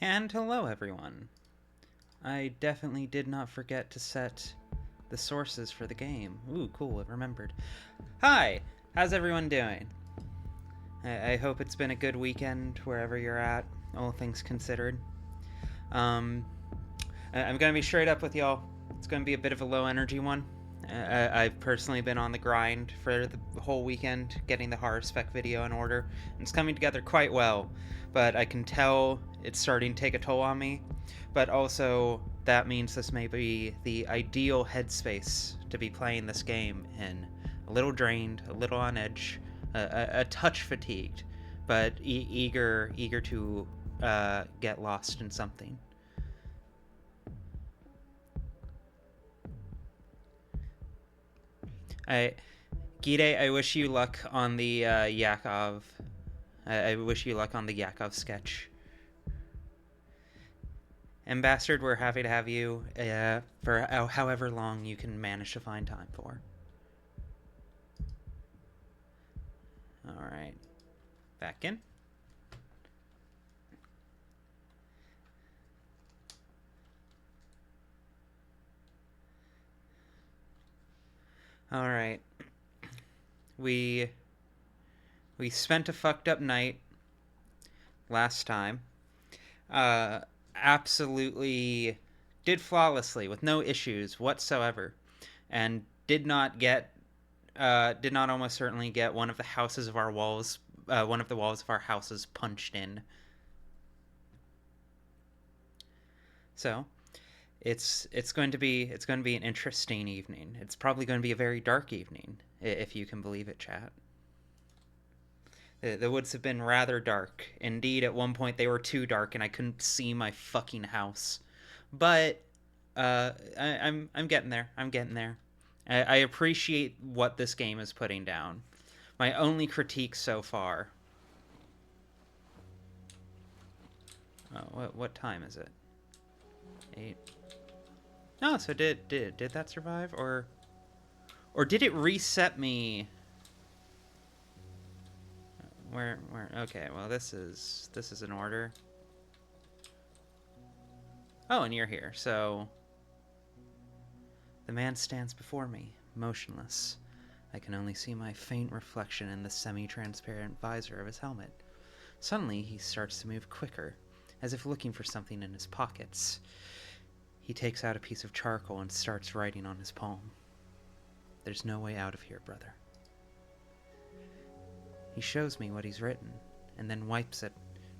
And hello everyone. I definitely did not forget to set the sources for the game. Ooh, cool, it remembered. Hi, how's everyone doing? I hope it's been a good weekend wherever you're at, all things considered. Um, I'm gonna be straight up with y'all. It's gonna be a bit of a low energy one. I've personally been on the grind for the whole weekend, getting the horror spec video in order. And it's coming together quite well, but I can tell it's starting to take a toll on me. But also, that means this may be the ideal headspace to be playing this game in. A little drained, a little on edge, a touch fatigued, but eager to get lost in something. Gide, I wish you luck on the Yakov. I wish you luck on the Yakov sketch. And Bastard, we're happy to have you for however long you can manage to find time for. Alright. Back in. Alright. We spent a fucked up night last time. Absolutely did flawlessly with no issues whatsoever, and did not almost certainly get one of the walls of our houses punched in. So it's going to be an interesting evening. It's probably going to be a very dark evening, if you can believe it, chat. The woods have been rather dark. Indeed, at one point they were too dark and I couldn't see my fucking house. But I'm getting there. I'm getting there. I appreciate what this game is putting down. My only critique so far. Oh, what time is it? 8. No, so did that survive, or did it reset me? Where? Okay, well this is in order. Oh, and you're here. So the man stands before me, motionless. I can only see my faint reflection in the semi-transparent visor of his helmet. Suddenly, he starts to move quicker, as if looking for something in his pockets. He takes out a piece of charcoal and starts writing on his palm. There's no way out of here, brother. He shows me what he's written, and then wipes it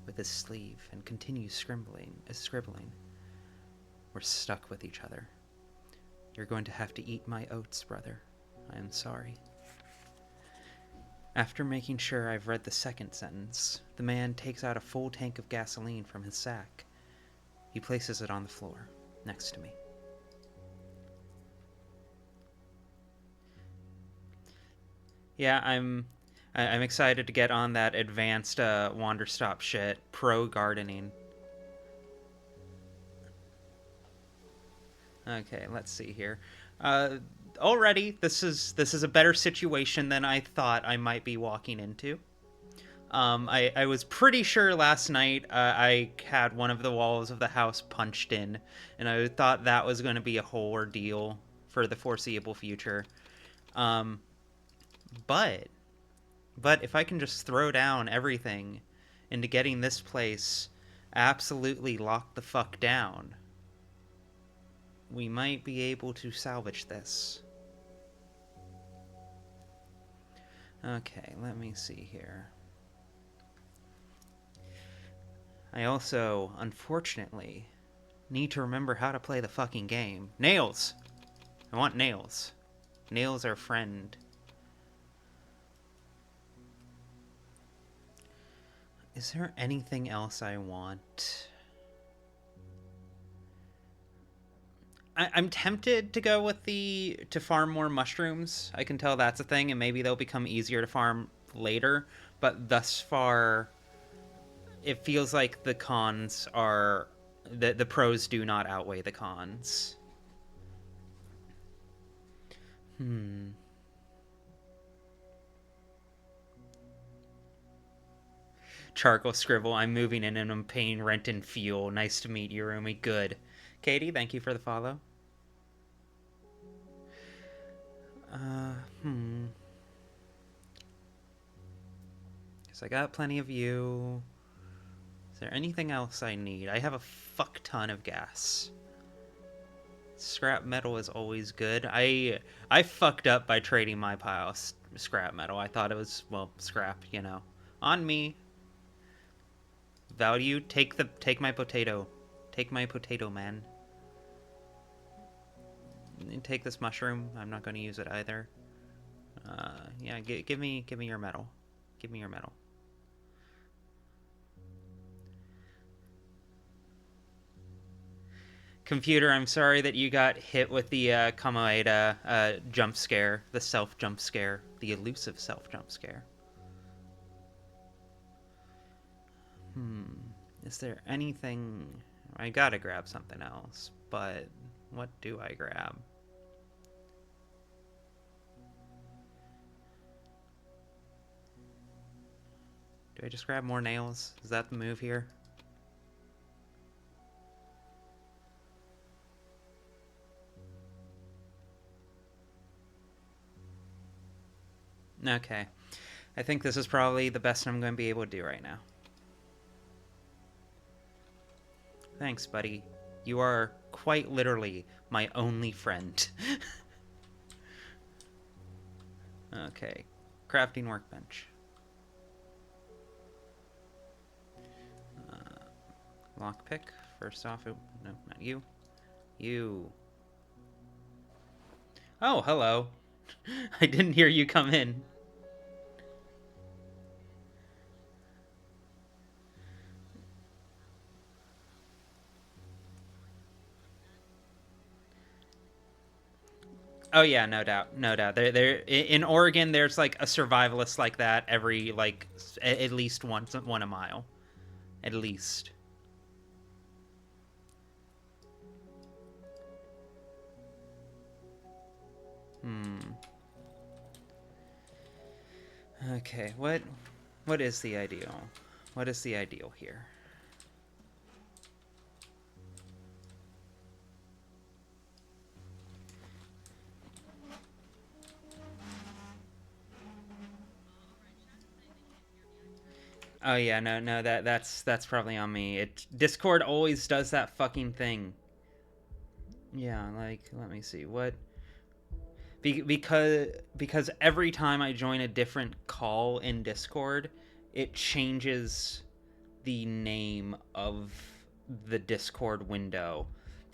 with his sleeve and continues scribbling. We're stuck with each other. You're going to have to eat my oats, brother. I am sorry. After making sure I've read the second sentence, the man takes out a full tank of gasoline from his sack. He places it on the floor, next to me. Yeah, I'm excited to get on that advanced Wanderstop shit, pro gardening. Okay, let's see here. Already, this is a better situation than I thought I might be walking into. I was pretty sure last night I had one of the walls of the house punched in, and I thought that was going to be a whole ordeal for the foreseeable future. But if I can just throw down everything into getting this place absolutely locked the fuck down, we might be able to salvage this. Okay, let me see here. I also, unfortunately, need to remember how to play the fucking game. Nails! I want nails. Nails are friend. Is there anything else I want? I'm tempted to go with to farm more mushrooms. I can tell that's a thing, and maybe they'll become easier to farm later. But thus far, it feels like the cons are the pros do not outweigh the cons. Charcoal scribble. I'm moving in and I'm paying rent and fuel. Nice to meet you, Rumi. Good. Katie, thank you for the follow. Guess I got plenty of you. Is there anything else I need? I have a fuck ton of gas. Scrap metal is always good. I fucked up by trading my pile of scrap metal. I thought it was, well, scrap, you know. On me. Value, take my potato. Take my potato, man. And take this mushroom. I'm not going to use it either. Yeah, give me your metal. Give me your metal. Computer, I'm sorry that you got hit with the Kamoeda jump scare, the self jump scare, the elusive self jump scare. Is there anything? I gotta grab something else, but what do I grab? Do I just grab more nails? Is that the move here? Okay. I think this is probably the best I'm going to be able to do right now. Thanks, buddy. You are quite literally my only friend. Okay. Crafting workbench. Lockpick. First off. Oh, no, not you. You. Oh, hello. I didn't hear you come in. Oh yeah, no doubt, no doubt. There in Oregon, there's like a survivalist like that every like at least one a mile, at least. Okay, what is the ideal? What is the ideal here? Oh yeah, no, that's probably on me. Discord always does that fucking thing. Yeah, like let me see what. Because every time I join a different call in Discord, it changes the name of the Discord window,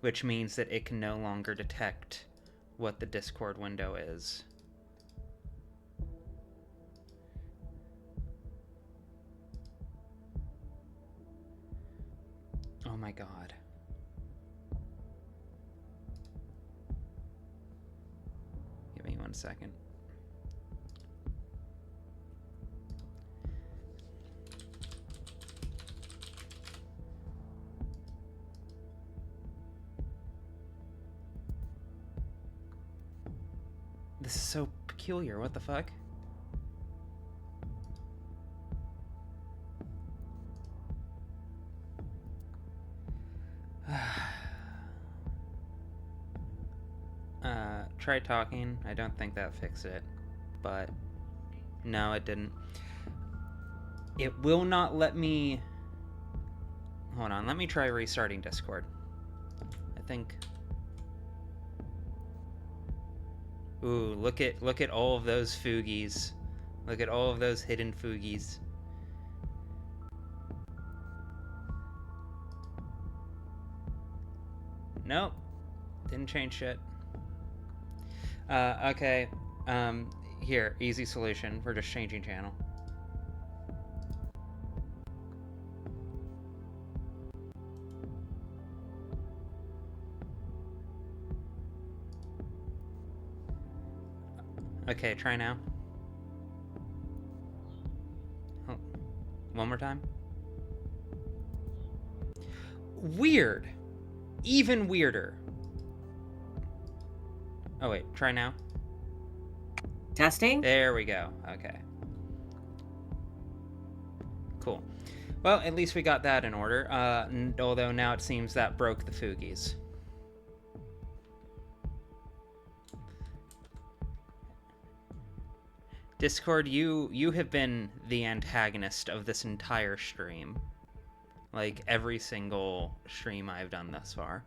which means that it can no longer detect what the Discord window is. Oh my god. Give me 1 second. This is so peculiar. What the fuck? Try talking. I don't think that fixed it. But no, it didn't. It will not let me... Hold on, let me try restarting Discord. I think... Ooh, look at all of those foogies. Look at all of those hidden foogies. Nope. Didn't change shit. Okay. Here, easy solution. We're just changing channel. Okay, try now. Oh, one more time. Weird. Even weirder. Oh wait, try now. Testing? There we go. Okay. Cool. Well, at least we got that in order. Although now it seems that broke the Fugies. Discord, you have been the antagonist of this entire stream. Like, every single stream I've done thus far.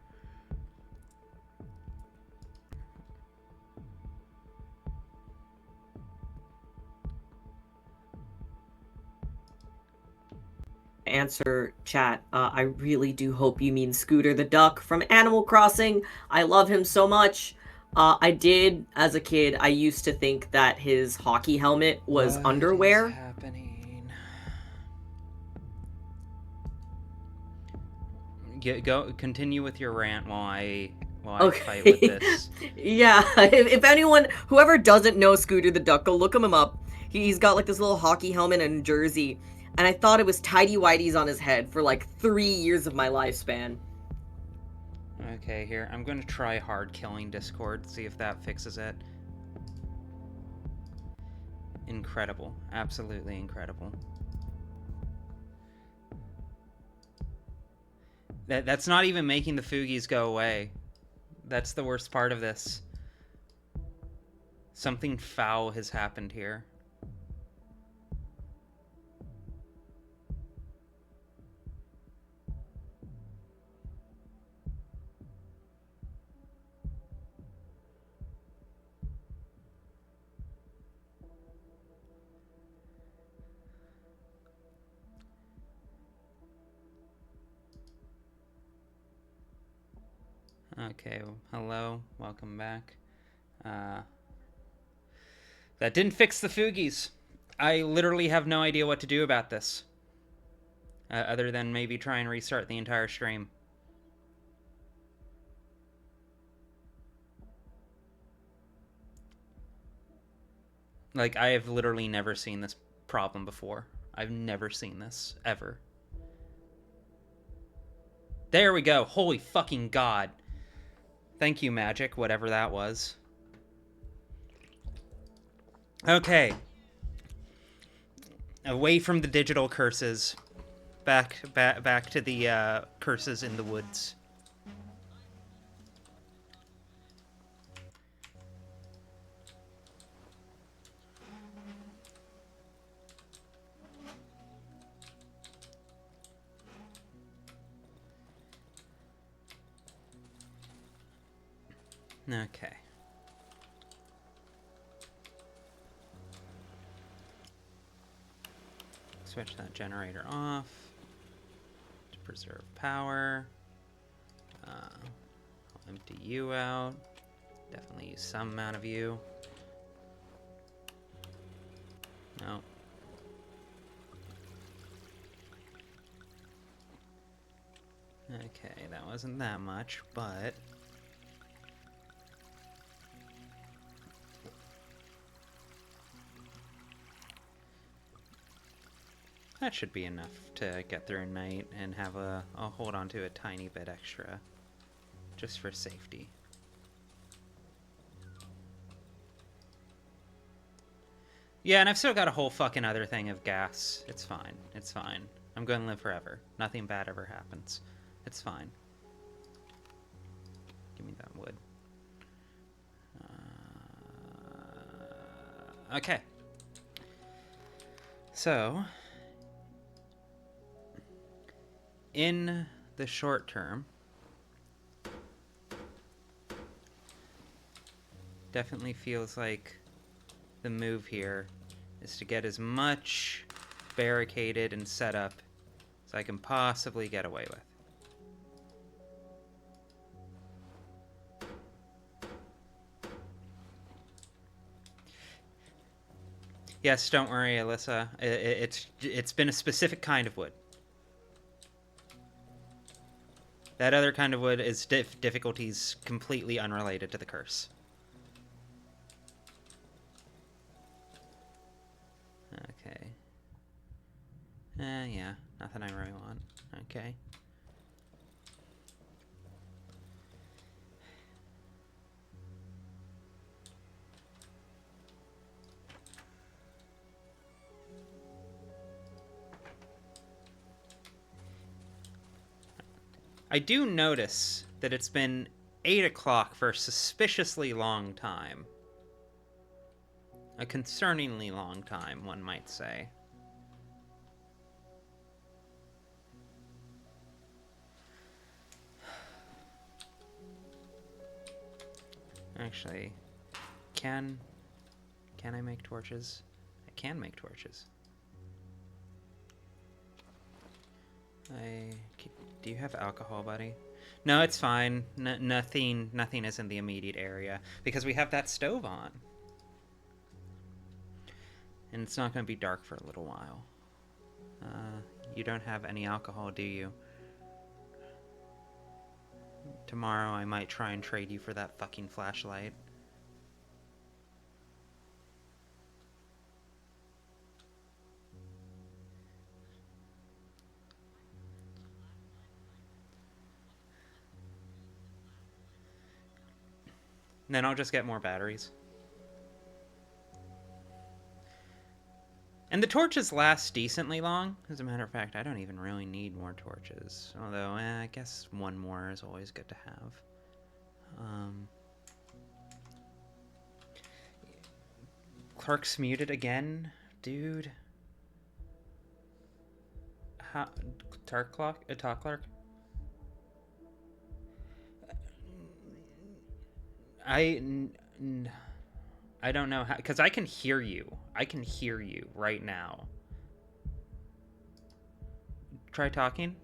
Answer chat. I really do hope you mean Scooter the Duck from Animal Crossing. I love him so much. I did, as a kid, I used to think that his hockey helmet was underwear. What is happening? Continue with your rant while I fight with this. Yeah, if anyone, whoever doesn't know Scooter the Duck, go look him up. He's got like this little hockey helmet and jersey, and I thought it was tidy whities on his head for like 3 years of my lifespan. Okay, here. I'm going to try hard killing Discord, see if that fixes it. Incredible. Absolutely incredible. That's not even making the Fugies go away. That's the worst part of this. Something foul has happened here. Okay, hello, welcome back. That didn't fix the Fugies. I literally have no idea what to do about this. Other than maybe try and restart the entire stream. Like, I have literally never seen this problem before. I've never seen this, ever. There we go. Holy fucking god. Thank you, Magic, whatever that was. Okay. Away from the digital curses. Back to the curses in the woods. Okay. Switch that generator off to preserve power. I'll empty you out. Definitely use some amount of you. No. Okay, that wasn't that much, but... that should be enough to get through night and have I'll hold on to a tiny bit extra, just for safety. Yeah, and I've still got a whole fucking other thing of gas. It's fine. It's fine. I'm going to live forever. Nothing bad ever happens. It's fine. Give me that wood. Okay. So... in the short term, definitely feels like the move here is to get as much barricaded and set up as I can possibly get away with. Yes, don't worry, Alyssa. It's been a specific kind of wood. That other kind of wood is difficulties completely unrelated to the curse. Okay. Yeah, nothing I really want. Okay. I do notice that it's been 8 o'clock for a suspiciously long time. A concerningly long time, one might say. Actually, can I make torches? I can make torches. Do you have alcohol, buddy? No, it's fine. Nothing is in the immediate area because we have that stove on. And it's not going to be dark for a little while. You don't have any alcohol, do you? Tomorrow I might try and trade you for that fucking flashlight. And then I'll just get more batteries. And the torches last decently long. As a matter of fact, I don't even really need more torches. Although, I guess one more is always good to have. Clark's muted again? Dude. Talk Clark? I don't know how, because I can hear you. I can hear you right now. Try talking.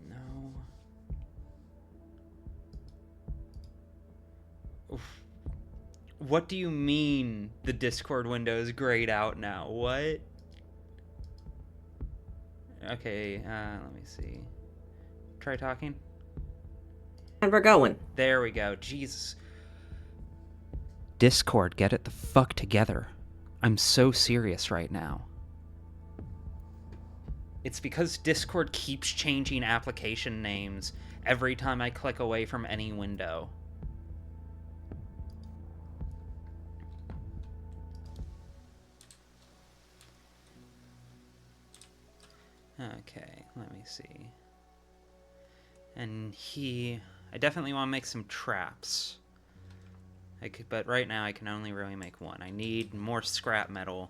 No. Oof. What do you mean the Discord window is grayed out now? What? Okay, let me see. Try talking. And we're going. There we go. Jesus. Discord, get it the fuck together. I'm so serious right now. It's because Discord keeps changing application names every time I click away from any window. Okay, let me see. And I definitely want to make some traps. But right now I can only really make one. I need more scrap metal.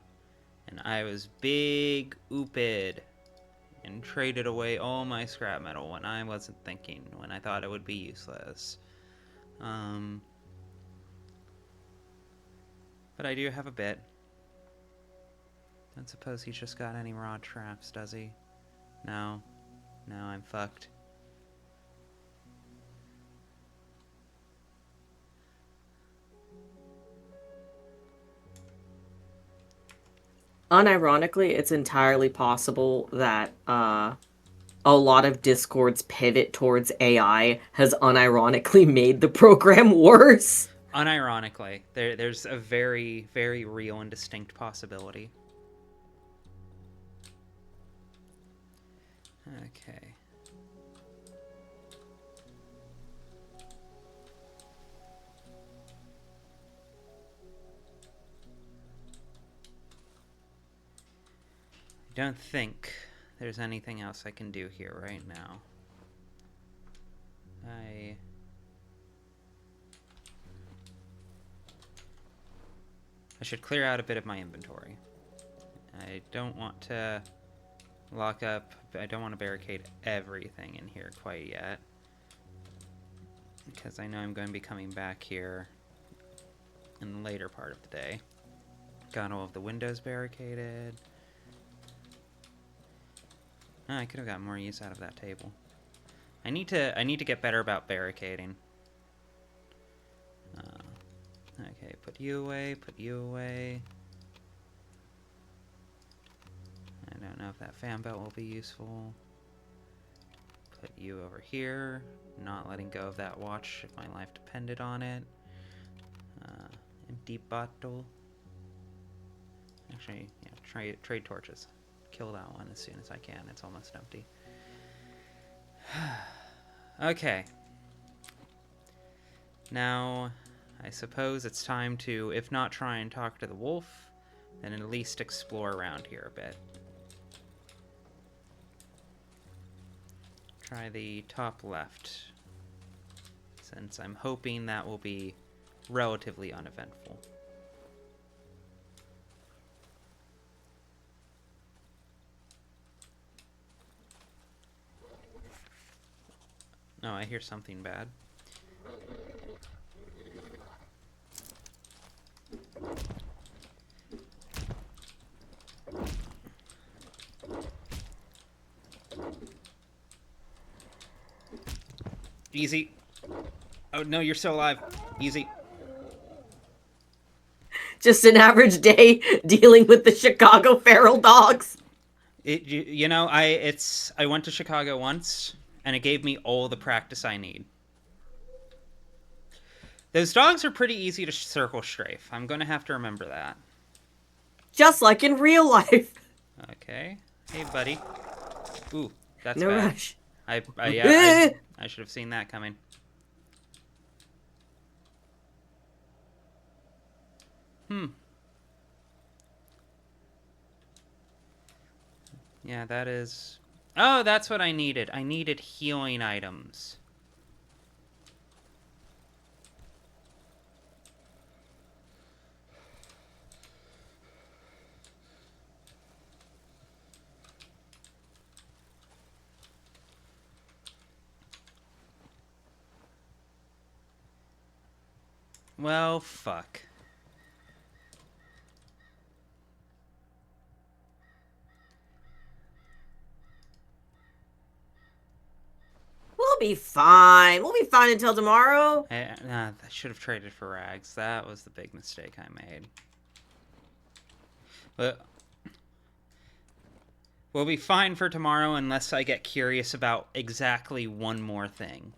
And I was big ooped and traded away all my scrap metal when I wasn't thinking, when I thought it would be useless. But I do have a bit. Don't suppose he's just got any raw traps, does he? No. No, I'm fucked. Unironically, it's entirely possible that a lot of Discord's pivot towards AI has unironically made the program worse. Unironically, there's a very, very real and distinct possibility. Okay. I don't think there's anything else I can do here right now. I should clear out a bit of my inventory. I don't want to lock up, I don't want to barricade everything in here quite yet. Because I know I'm going to be coming back here in the later part of the day. Got all of the windows barricaded. Oh, I could have got more use out of that table. I need to get better about barricading. Okay, put you away, put you away. I don't know if that fan belt will be useful. Put you over here. Not letting go of that watch if my life depended on it. Empty bottle. Actually, yeah, trade torches. Kill that one as soon as I can. It's almost empty. Okay. Now, I suppose it's time to, if not try and talk to the wolf, then at least explore around here a bit. try the top left, since I'm hoping that will be relatively uneventful. Oh, I hear something bad. Easy. Oh, no, you're still alive. Easy. Just an average day dealing with the Chicago feral dogs. You know, I went to Chicago once, and it gave me all the practice I need. Those dogs are pretty easy to circle strafe. I'm going to have to remember that. Just like in real life. Okay. Hey, buddy. Ooh, that's No bad. rush. I should have seen that coming. Yeah, that is... Oh, that's what I needed. I needed healing items. Well, fuck. We'll be fine. We'll be fine until tomorrow. I should have traded for rags. That was the big mistake I made. But we'll be fine for tomorrow unless I get curious about exactly one more thing.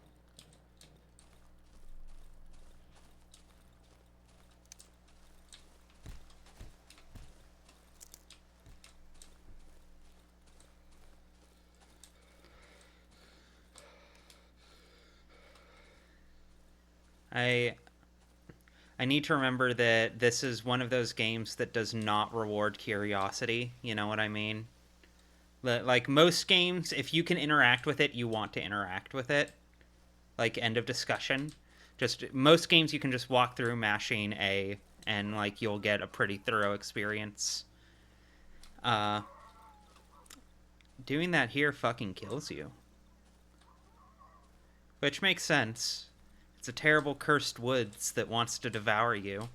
I need to remember that this is one of those games that does not reward curiosity. You know what I mean? Like most games, if you can interact with it, you want to interact with it. Like, end of discussion. Just most games you can just walk through mashing A and like you'll get a pretty thorough experience. Doing that here fucking kills you. Which makes sense. It's a terrible cursed woods that wants to devour you.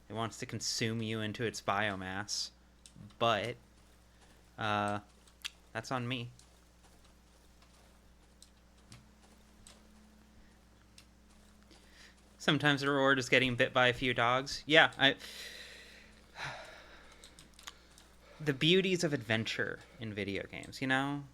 It wants to consume you into its biomass. But, that's on me. Sometimes the reward is getting bit by a few dogs. Yeah, the beauties of adventure in video games, you know?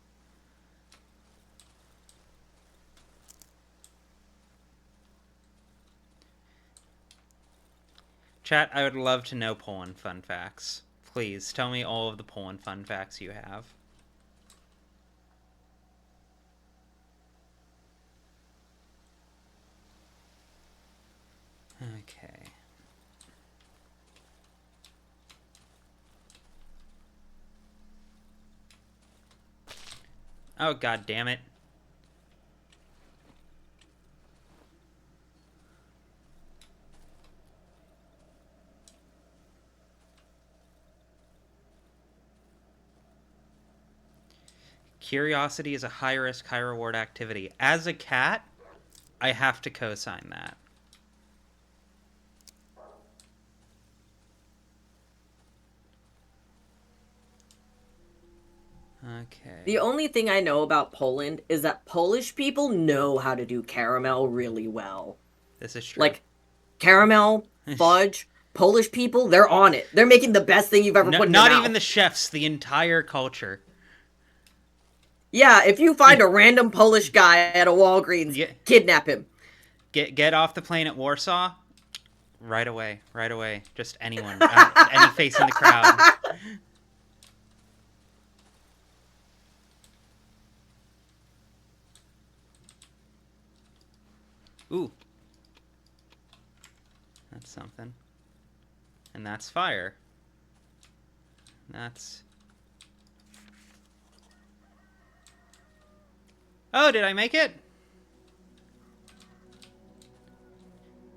Chat, I would love to know Poland fun facts. Please, tell me all of the Poland fun facts you have. Okay. Oh, god damn it. Curiosity is a high risk, high reward activity. As a cat, I have to co-sign that. Okay. The only thing I know about Poland is that Polish people know how to do caramel really well. This is true. Like, caramel, fudge, Polish people, they're on it. They're making the best thing you've ever put in your mouth. Not even the chefs, the entire culture. Yeah, if you find a random Polish guy at a Walgreens, kidnap him. Get off the plane at Warsaw. Right away. Just anyone. Any face in the crowd. Ooh. That's something. And that's fire. That's... Oh, did I make it?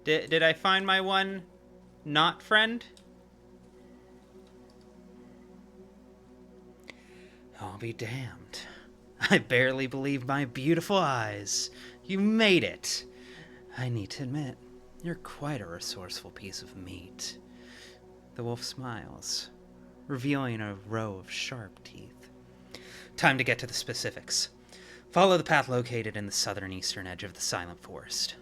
Did I find my one not friend? I'll be damned. I barely believe my beautiful eyes. You made it. I need to admit, you're quite a resourceful piece of meat. The wolf smiles, revealing a row of sharp teeth. Time to get to the specifics. Follow the path located in the southern eastern edge of the Silent Forest.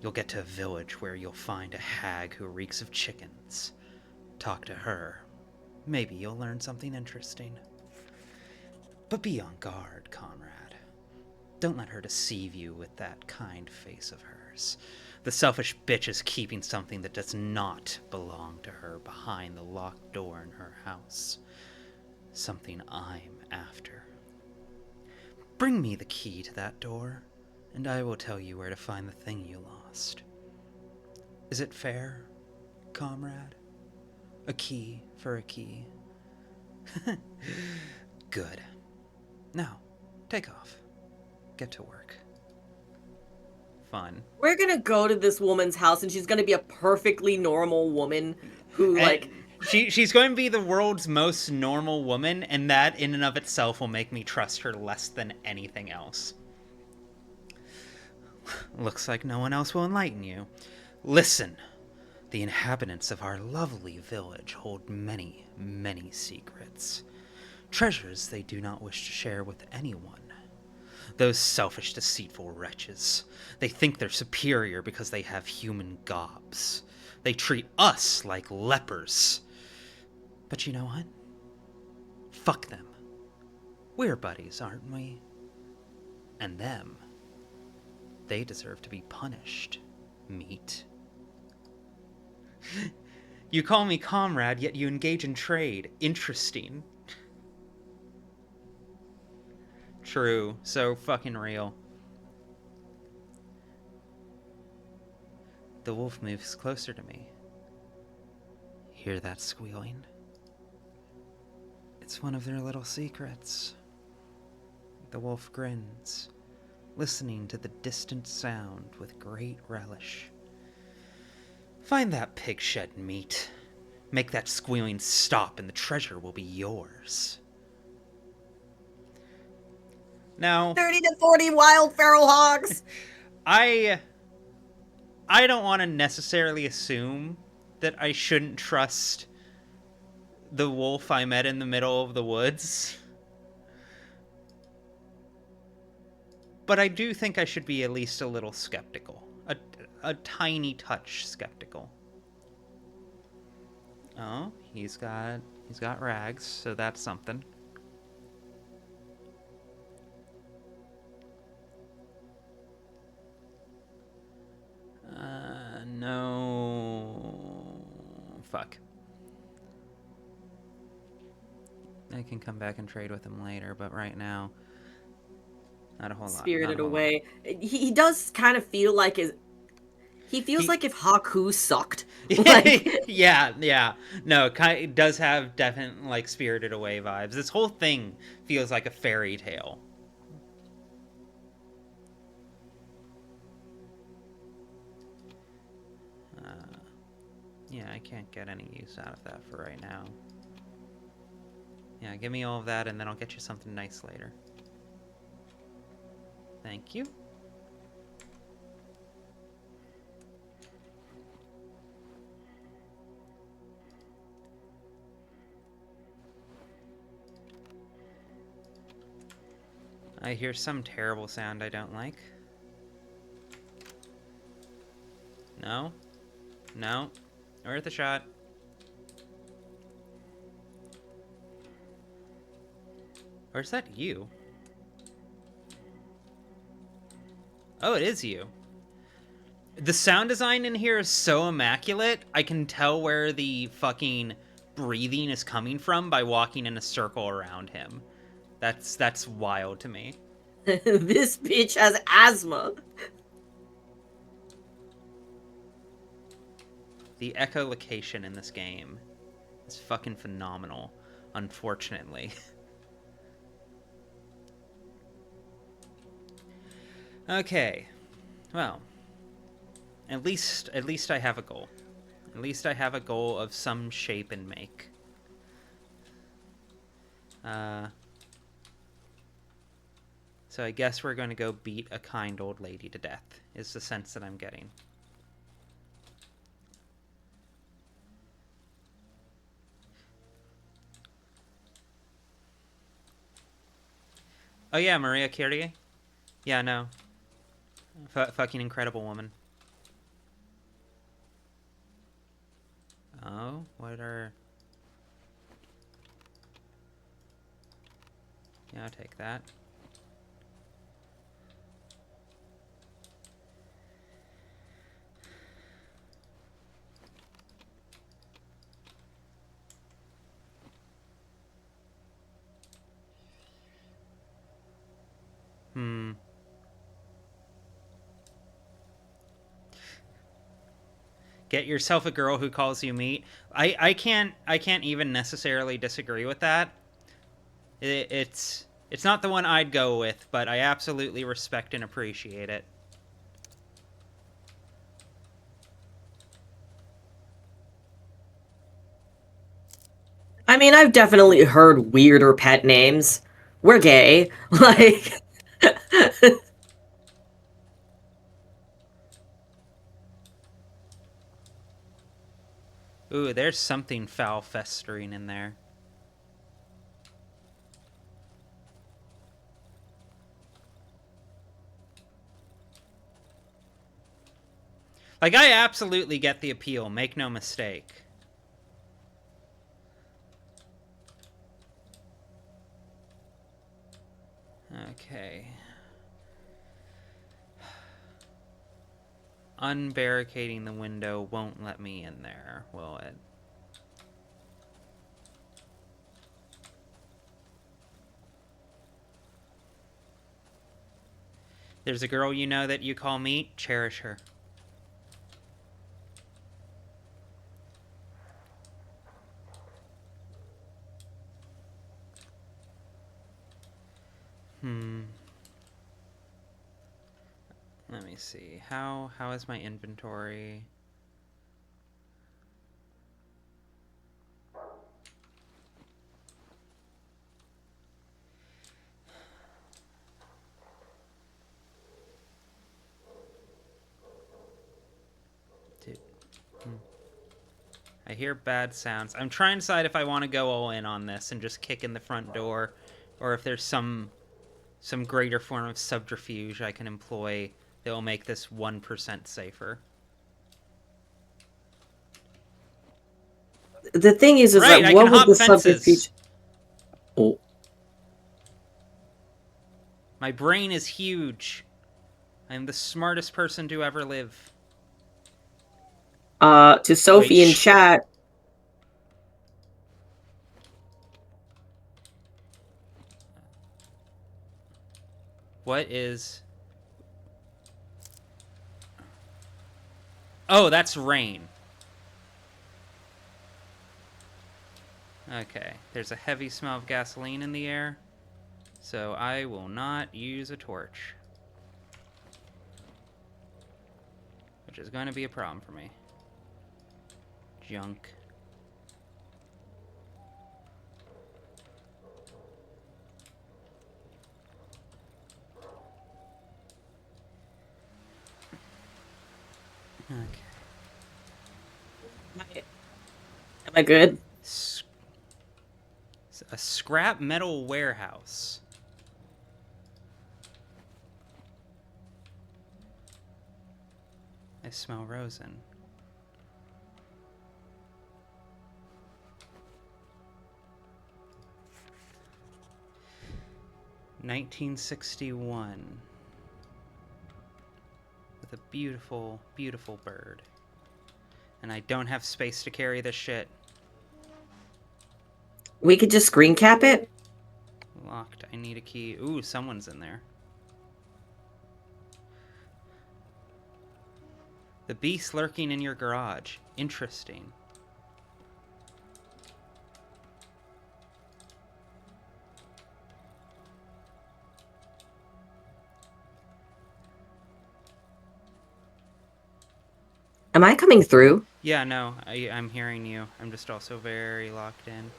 You'll get to a village where you'll find a hag who reeks of chickens. Talk to her. Maybe you'll learn something interesting. But be on guard, Conrad. Don't let her deceive you with that kind face of hers. The selfish bitch is keeping something that does not belong to her behind the locked door in her house. Something I'm after. Bring me the key to that door, and I will tell you where to find the thing you lost. Is it fair, comrade? A key for a key. Good. Now, take off. Get to work. Fun. We're gonna go to this woman's house and she's gonna be a perfectly normal woman who, like... She's going to be the world's most normal woman, and that in and of itself will make me trust her less than anything else. Looks like no one else will enlighten you. Listen. The inhabitants of our lovely village hold many, many secrets. Treasures they do not wish to share with anyone. Those selfish, deceitful wretches. They think they're superior because they have human gobs. They treat us like lepers. But you know what? Fuck them. We're buddies, aren't we? And them. They deserve to be punished. Meat. You call me comrade, yet you engage in trade. Interesting. True. So fucking real. The wolf moves closer to me. Hear that squealing? It's one of their little secrets. The wolf grins, listening to the distant sound with great relish. Find that pig-shed meat. Make that squealing stop and the treasure will be yours. Now, 30 to 40 wild feral hogs! I don't want to necessarily assume that I shouldn't trust the wolf I met in the middle of the woods. But I do think I should be at least a little skeptical. A tiny touch skeptical. Oh, he's got rags, so that's something. No. Fuck. I can come back and trade with him later, but right now, not a whole lot. Spirited Away. He does kind of feel like he feels like if Haku sucked. Like... yeah. No, it does have definite, like, Spirited Away vibes. This whole thing feels like a fairy tale. Yeah, I can't get any use out of that for right now. Yeah, give me all of that, and then I'll get you something nice later. Thank you. I hear some terrible sound I don't like. No? No? Worth a shot. Or is that you? Oh, it is you. The sound design in here is so immaculate, I can tell where the fucking breathing is coming from by walking in a circle around him. That's wild to me. This bitch has asthma. The echolocation in this game is fucking phenomenal, unfortunately. Okay. Well, at least I have a goal. At least I have a goal of some shape and make. So I guess we're going to go beat a kind old lady to death, is the sense that I'm getting. Oh yeah, Maria Kyrie? Yeah, no. Fucking incredible woman. Oh, what are... Yeah, I'll take that. Get yourself a girl who calls you meat. I can't even necessarily disagree with that. It's not the one I'd go with, but I absolutely respect and appreciate it. I mean, I've definitely heard weirder pet names. We're gay. Like, Ooh, there's something foul festering in there. Like, I absolutely get the appeal, make no mistake. Okay. Unbarricading the window won't let me in there, will it? There's a girl you know that you call meat. Cherish her. Let me see. How is my inventory? Dude. I hear bad sounds. I'm trying to decide if I want to go all in on this and just kick in the front door, or if there's some greater form of subterfuge I can employ that will make this 1% safer. the thing is Right, that I can what would hop the fences. subterfuge? Oh, My brain is huge. I'm the smartest person to ever live. to Wait, Sophie in shh. chat. What is... Oh, that's rain. Okay, there's a heavy smell of gasoline in the air, so I will not use a torch. Which is going to be a problem for me. Junk. Okay. Am I good? A scrap metal warehouse. I smell rosin. $1961. With a beautiful, beautiful bird. And I don't have space to carry this shit. We could just screen cap it. Locked. I need a key. Ooh, someone's in there. The beast lurking in your garage. Interesting. Am I coming through? Yeah, no, I'm hearing you. I'm just also very locked in.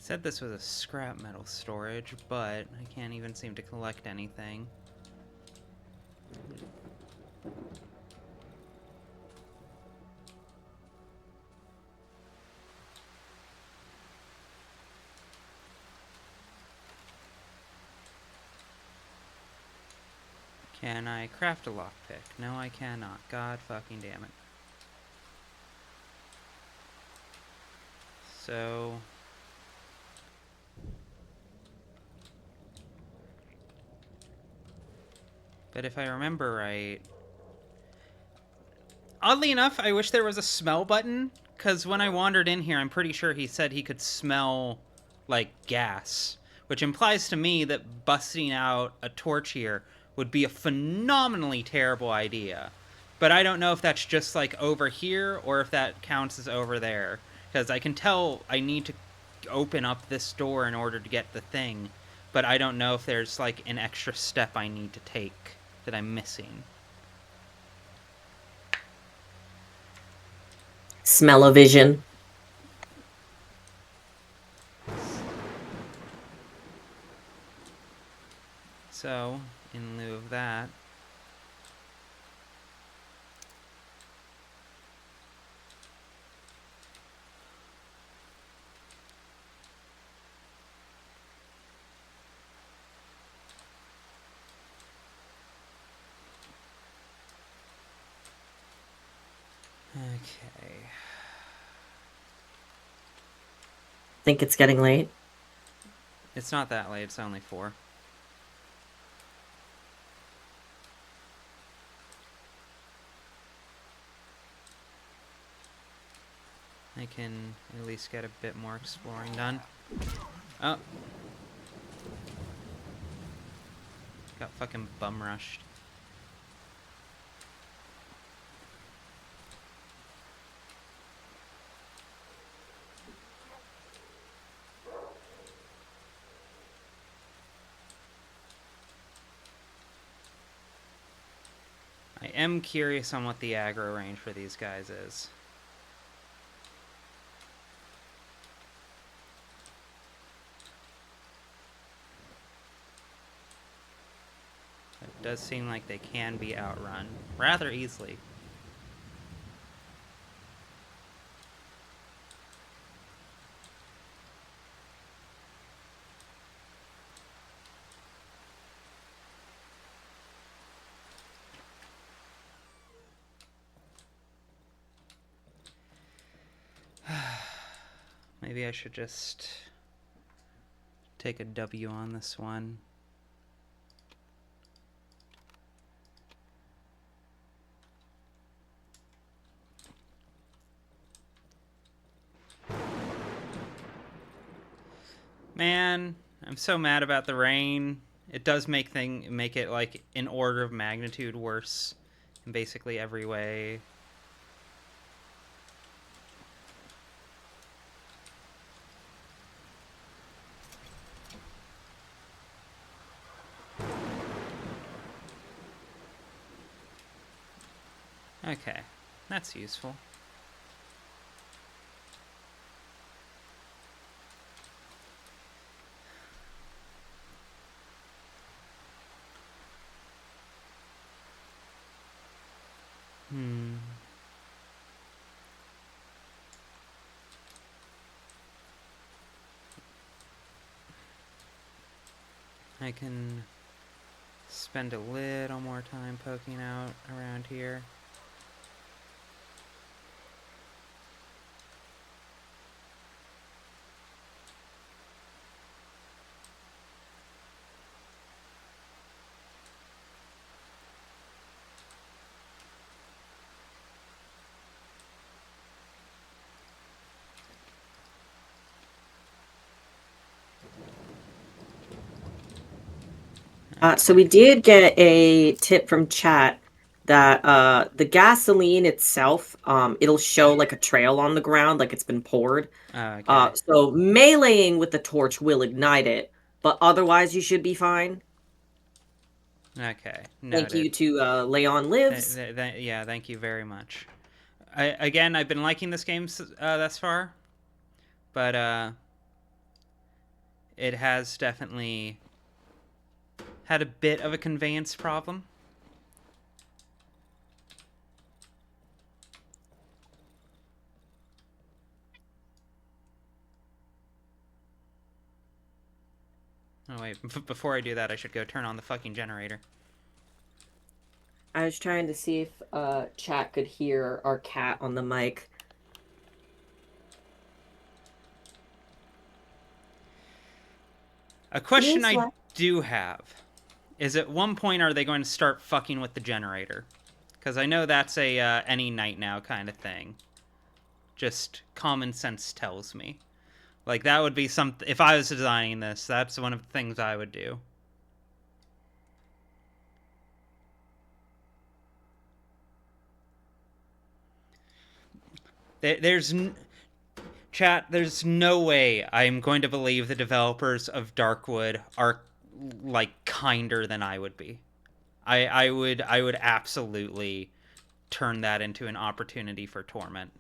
Said this was a scrap metal storage, but I can't even seem to collect anything. Can I craft a lockpick? No, I cannot. God fucking damn it. So... But if I remember right... Oddly enough, I wish there was a smell button, because when I wandered in here, I'm pretty sure he said he could smell, like, gas. Which implies to me that busting out a torch here would be a phenomenally terrible idea. But I don't know if that's just, like, over here, or if that counts as over there. Because I can tell I need to open up this door in order to get the thing. But I don't know if there's, like, an extra step I need to take that I'm missing. Smell-o-vision. So, in lieu of that... Okay. Think it's getting late. It's not that late, it's only 4. I can at least get a bit more exploring done. Oh. Got fucking bum rushed. I am curious on what the aggro range for these guys is. It does seem like they can be outrun rather easily. Maybe I should just take a W on this one. Man, I'm so mad about the rain. It does make it like an order of magnitude worse in basically every way. Okay, that's useful. I can spend a little more time poking out around here. So Okay. we did get a tip from chat that the gasoline itself, it'll show like a trail on the ground, like it's been poured. Okay. So meleeing with the torch will ignite it, but otherwise you should be fine. Okay. Thank Noted. you to Leon Lives. Yeah, thank you very much. Again, I've been liking this game thus far, but it has definitely had a bit of a conveyance problem. Oh wait, before I do that, I should go turn on the fucking generator. I was trying to see if chat could hear our cat on the mic. A question Yes, I what? do have is: at one point, are they going to start fucking with the generator? Because I know that's a any night now kind of thing. Just common sense tells me. Like that would be something. If I was designing this, that's one of the things I would do. There's chat. There's no way I'm going to believe the developers of Darkwood are like kinder than I would be. I would absolutely turn that into an opportunity for torment.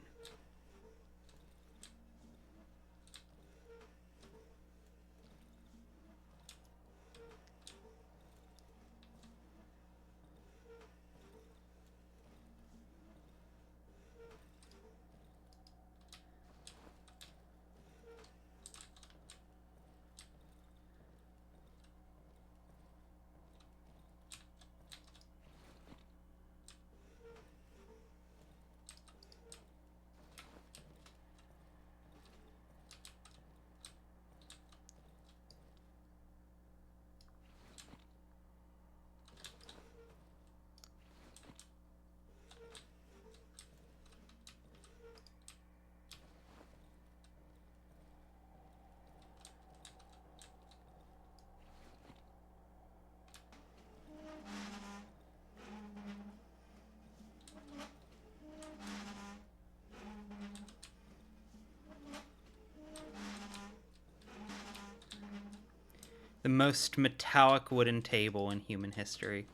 The most metallic wooden table in human history.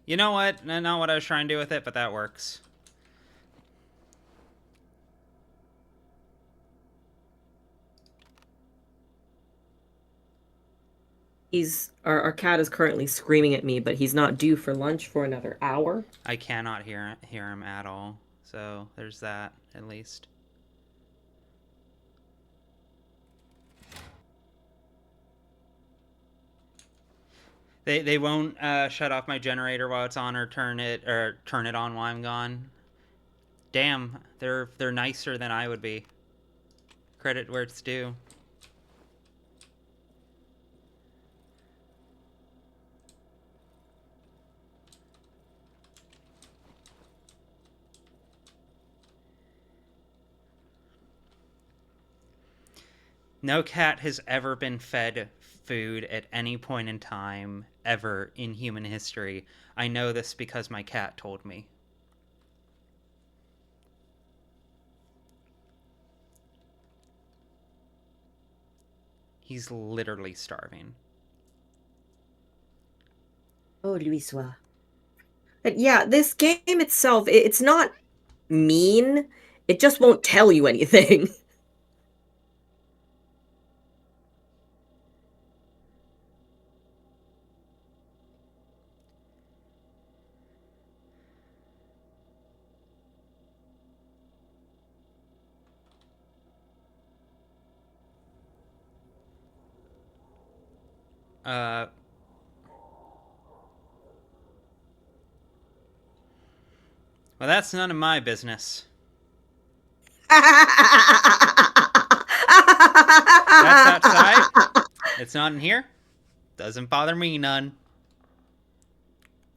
You know what? Not what I was trying to do with it, but that works. Our cat is currently screaming at me, but he's not due for lunch for another hour. I cannot hear him at all. So there's that at least. They won't shut off my generator while it's on or turn it on while I'm gone. Damn, they're nicer than I would be. Credit where it's due. No cat has ever been fed food at any point in time ever in human history. I know this because my cat told me. He's literally starving. Oh, Luiswa. But yeah, this game itself, it's not mean. It just won't tell you anything. Uh, well, that's none of my business. That's outside. It's not in here. Doesn't bother me none.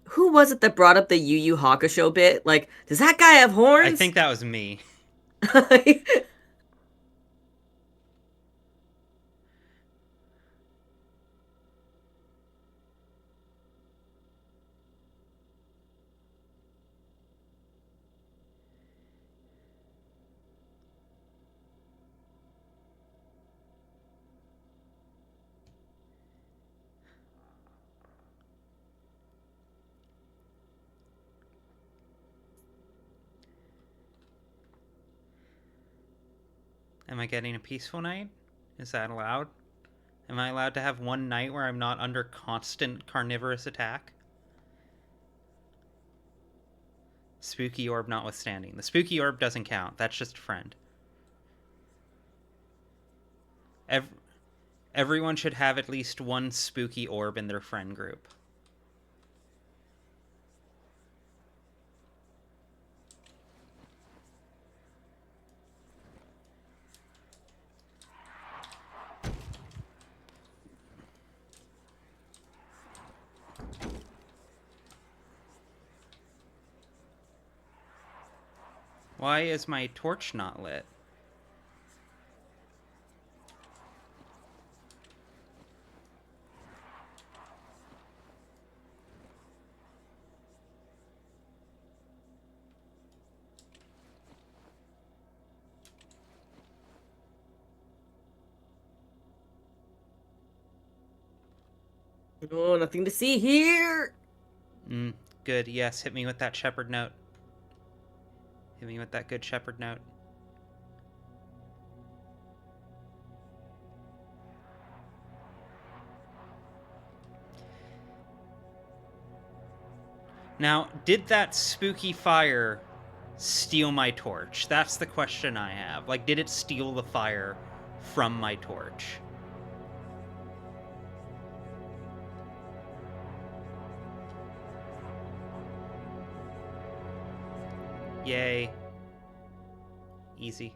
Who was it that brought up the Yu Yu Hakusho bit? Like, does that guy have I horns? think that was me. Am I getting a peaceful night? Is that allowed? Am I allowed to have one night where I'm not under constant carnivorous attack? Spooky orb notwithstanding. The spooky orb doesn't count. That's just a friend. Everyone should have at least one spooky orb in their friend group. Why is my torch not lit? Oh, nothing to see here. Good. Yes, hit me with that shepherd note. Hit me with that good shepherd note. Now, did that spooky fire steal my torch? That's the question I have. Like, did it steal the fire from my torch? Yay. Easy.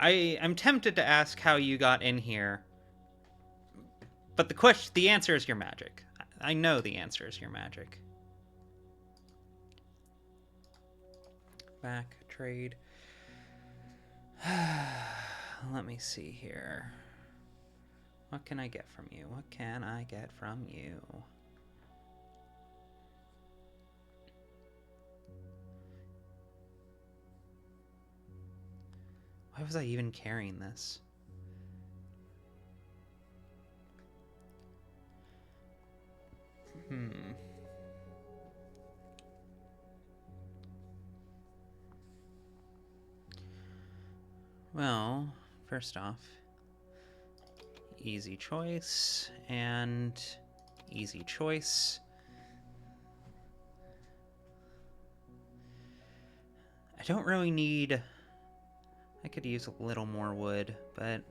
I'm tempted to ask how you got in here, but the answer is your magic. I know the answer is your magic. Back trade. Let me see here. What can I get from you? What can I get from you? Why was I even carrying this? Well, first off, easy choice and easy choice. I don't really need... I could use a little more wood, but...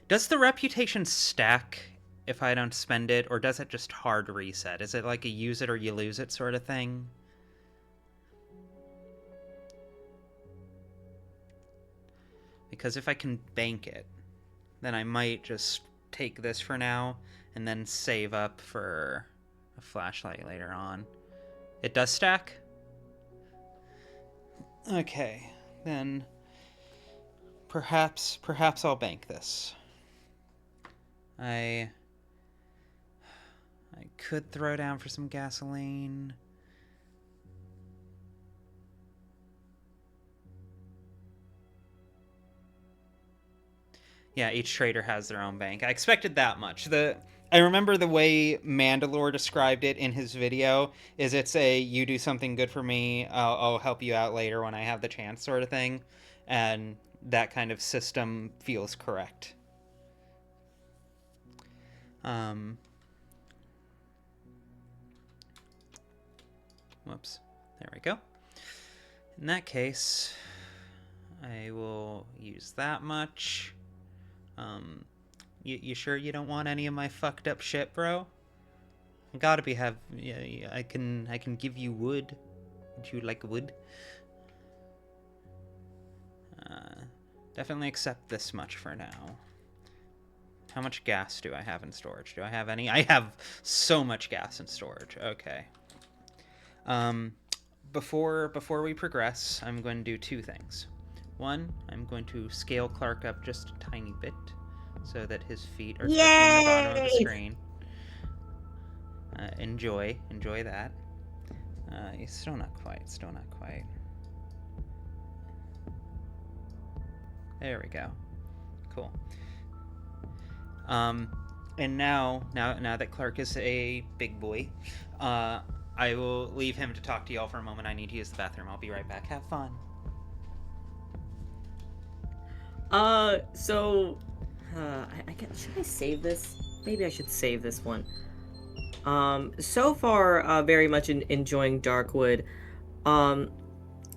Does the reputation stack if I don't spend it, or does it just hard reset? Is it like a use it or you lose it sort of thing? Because if I can bank it, then I might just take this for now and then save up for a flashlight later on. It does stack? Okay, then perhaps I'll bank this. I could throw down for some gasoline. Yeah, each trader has their own bank. I expected that much. I remember the way Mandalore described it in his video is it's a you do something good for me, I'll help you out later when I have the chance sort of thing. And that kind of system feels correct. Whoops. There we go. In that case, I will use that much. You sure you don't want any of my fucked up shit, bro? Gotta be yeah, I can give you wood. Would you like wood? Definitely accept this much for now. How much gas do I have in storage? Do I have any? I have so much gas in storage. Okay. Before we progress, I'm going to do two things. One, I'm going to scale Clark up just a tiny bit so that his feet are touching the bottom of the screen. Enjoy that. Still not quite. There we go. Cool. Um, and now that Clark is a big boy, uh, I will leave him to talk to y'all for a moment. I need to use the bathroom. I'll be right back. Have fun. So, should I save this? Maybe I should save this one. So far, very much enjoying Darkwood. Um,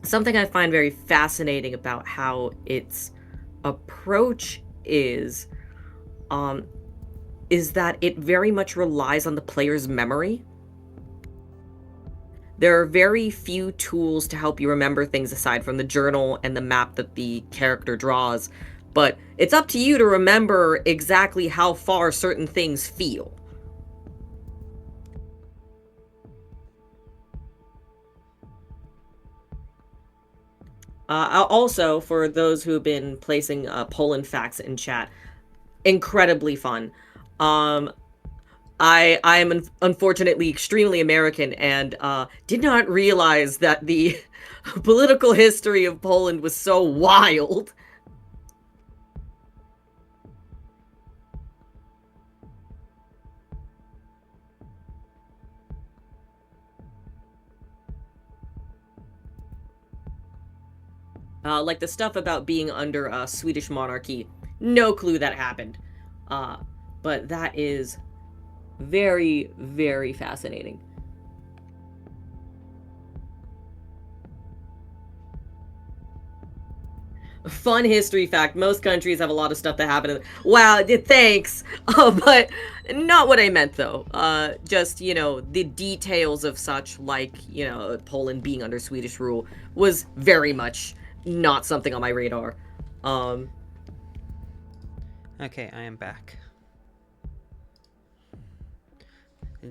Something I find very fascinating about how its approach um, is that it very much relies on the player's memory. There are very few tools to help you remember things aside from the journal and the map that the character draws, but it's up to you to remember exactly how far certain things feel. Also, for those who have been placing Poland facts in chat, incredibly fun. Um, I am unfortunately extremely American and did not realize that the political history of Poland was so wild. Like the stuff about being under a Swedish monarchy, no clue that happened. Uh, but that is very, very fascinating. Fun history fact: most countries have a lot of stuff that happened. Wow, thanks. But not what I meant though. Just, the details of such, like, Poland being under Swedish rule was very much not something on my radar. Um, Okay, I am back.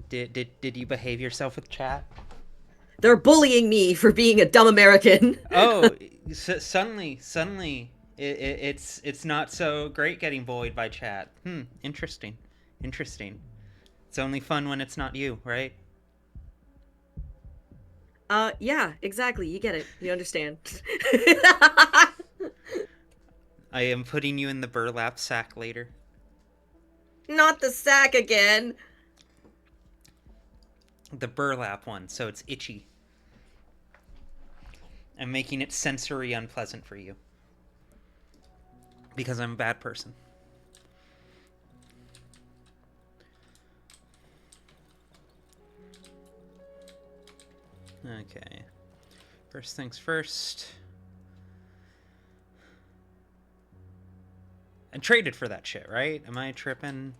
Did you behave yourself with chat? they're bullying me for being a dumb American. Oh, suddenly, it's not so great getting bullied by chat. Interesting, interesting. It's only fun when it's not you, right? Yeah, exactly. You get it. You understand. I am putting you in the burlap sack later. Not the sack again. The burlap one, so it's itchy. I'm making it sensory unpleasant for you. Because I'm a bad person. Okay. First things first. I traded for that shit, right? Am I tripping?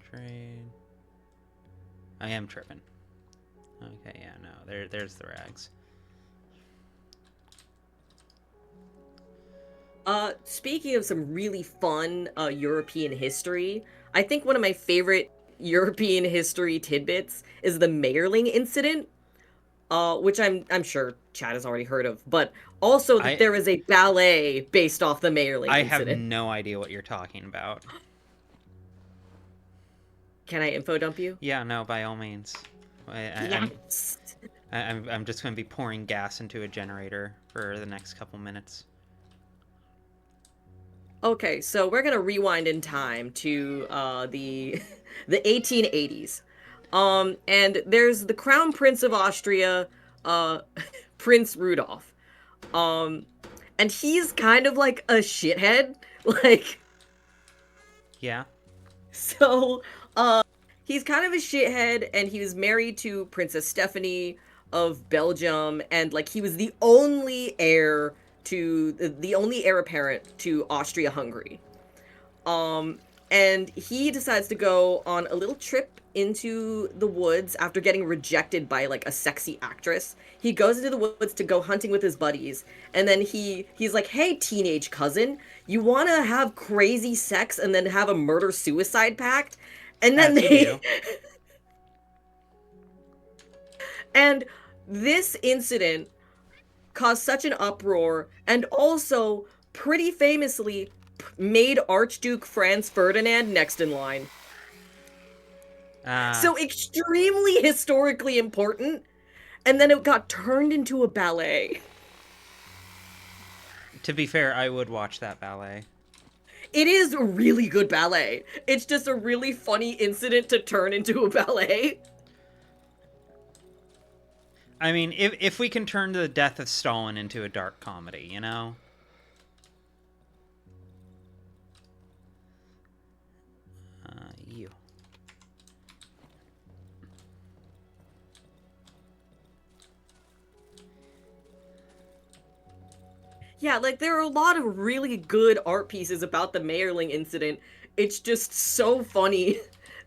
Trade. I am tripping. Okay, yeah, no. There's the rags. Speaking of some really fun European history, I think one of my favorite European history tidbits is the Mayerling incident, which I'm sure Chad has already heard of, but also that I there is a ballet based off the Mayerling I have incident. no idea what you're talking about. Can I info dump you? Yeah, no, by all means. Yes. I'm just going to be pouring gas into a generator for the next couple minutes. Okay, so we're gonna rewind in time to the the 1880s. And there's the Crown Prince of Austria, uh, Prince Rudolph. Um, and he's kind of like a shithead. Like, Yeah? so, he's kind of a shithead, and he was married to Princess Stephanie of Belgium, and like he was the only heir apparent to Austria-Hungary. Um, and he decides to go on a little trip into the woods after getting rejected by like a sexy actress. He goes into the woods to go hunting with his buddies, and then he's like, "Hey, teenage cousin, you want to have crazy sex and then have a murder suicide pact?" And then As you do. and this incident caused such an uproar, and also pretty famously made Archduke Franz Ferdinand next in line. So extremely historically important, and then it got turned into a ballet. To be fair, I would watch that ballet. It is a really good ballet. It's just a really funny incident to turn into a ballet. I mean, if we can turn the death of Stalin into a dark comedy, you know? You. Yeah, like there are a lot of really good art pieces about the Mayerling incident. It's just so funny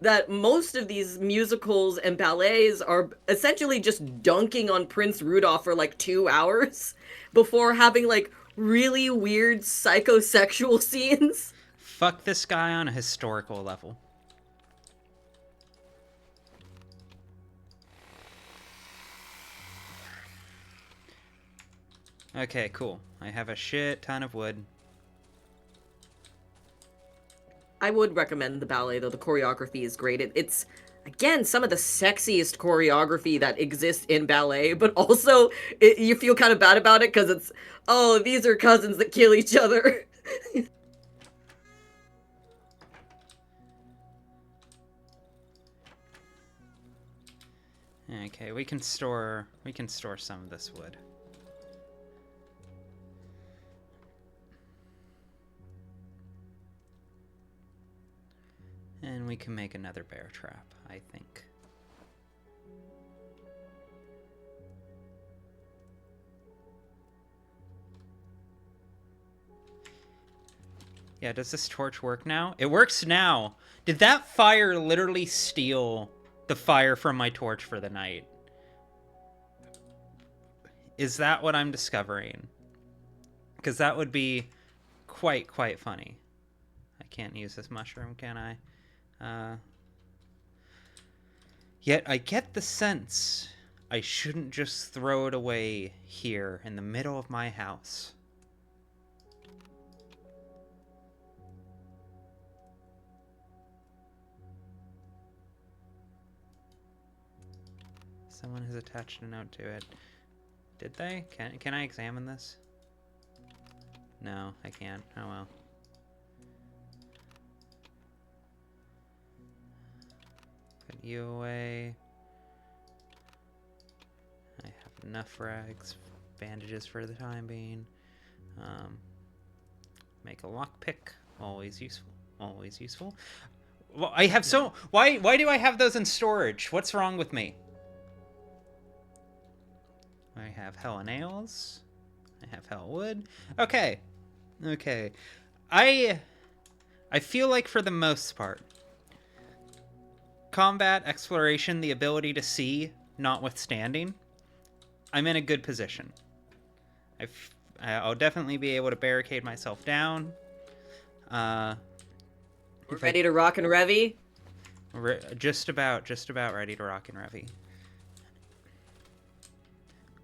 that most of these musicals and ballets are essentially just dunking on Prince Rudolph for like 2 hours before having like really weird psychosexual scenes. Fuck this guy on a historical level. Okay, cool. I have a shit ton of wood. I would recommend the ballet though. The choreography is great. It's again some of the sexiest choreography that exists in ballet, but also you feel kind of bad about it because it's oh these are cousins that kill each other. Okay, we can store some of this wood. And we can make another bear trap, I think. Yeah, does this torch work now? It works now! Did that fire literally steal the fire from my torch for the night? Is that what I'm discovering? Because that would be quite funny. I can't use this mushroom, can I? Yet I get the sense I shouldn't just throw it away here in the middle of my house. Someone has attached a note to it. Did they? Can I examine this? No, I can't. Oh well. Put you away. I have enough rags, bandages for the time being. Make a lockpick. Always useful. Always useful. Well, I have so... Why do I have those in storage? What's wrong with me? I have hella nails. I have hella wood. Okay. Okay. I feel like for the most part, combat, exploration, the ability to see, notwithstanding, I'm in a good position. I'll definitely be able to barricade myself down. We're ready to rock and revy. Just about ready to rock and revy.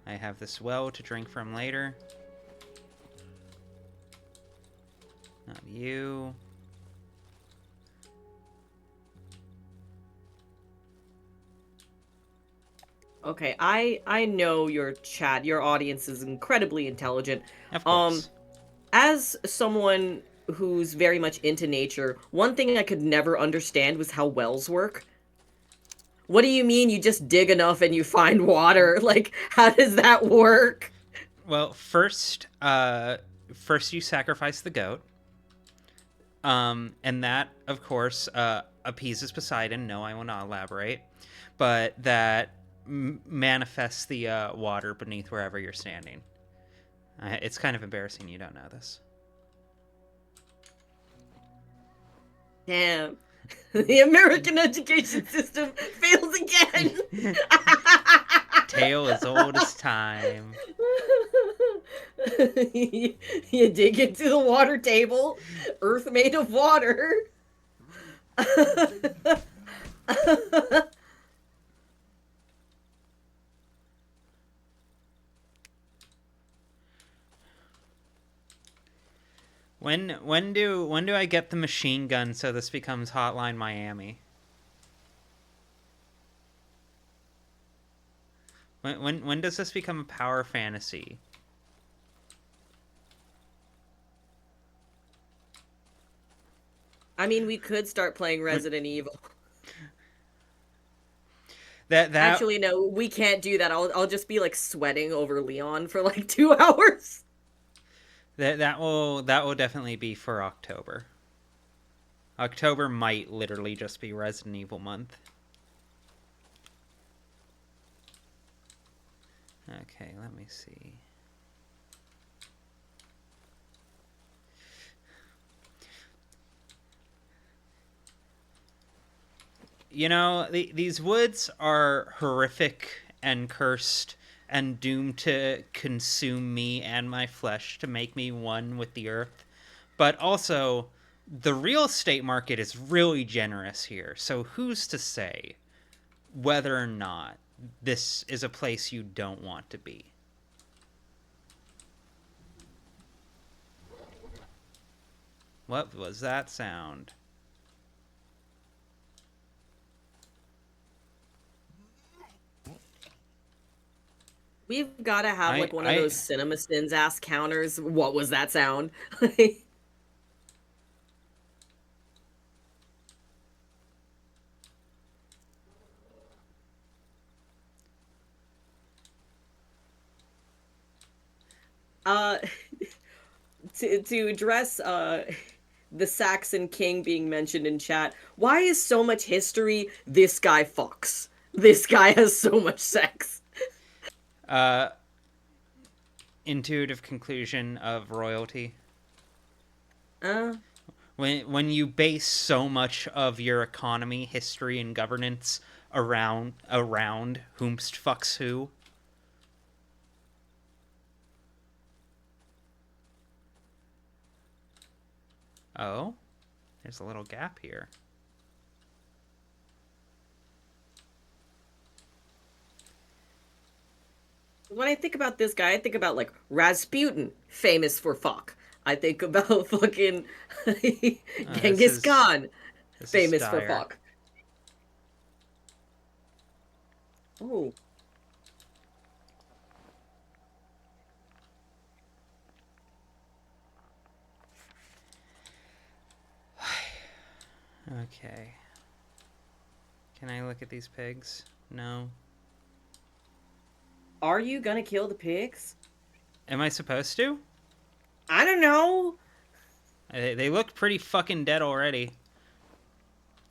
I have this well to drink from later. Not you. Okay, I know your chat, your audience is incredibly intelligent. Of course. As someone who's very much into nature, one thing I could never understand was how wells work. What do you mean you just dig enough and you find water? Like, how does that work? Well, first you sacrifice the goat. And that, of course, appeases Poseidon. No, I will not elaborate. But that manifests the water beneath wherever you're standing. It's kind of embarrassing you don't know this. Damn. The American education system fails again. Tale as old as time. You dig into the water table, earth made of water. When do I get the machine gun so this becomes Hotline Miami? When does this become a power fantasy? I mean, we could start playing Resident Evil. That Actually, no, we can't do that. I'll just be like sweating over Leon for like 2 hours. that will definitely be for October. October might literally just be Resident Evil month. Okay, let me see. You know, these woods are horrific and cursed and doomed to consume me and my flesh to make me one with the earth. But also, the real estate market is really generous here. So who's to say whether or not this is a place you don't want to be? What was that sound? We've got to have I like one of I those CinemaSins ass counters. What was that sound? uh, to address the Saxon king being mentioned in chat. Why is so much history? This guy fucks. This guy has so much sex. uh intuitive conclusion of royalty. Uh, When you base so much of your economy, history, and governance around whomst fucks who. Oh, there's a little gap here. when I think about this guy, I think about like Rasputin, famous for fuck. I think about fucking Oh, Genghis Khan, this is famous for dire. fuck. Oh, Okay. Can I look at these pigs? No. are you gonna kill the pigs? Am I supposed to? I don't know. They look pretty fucking dead already.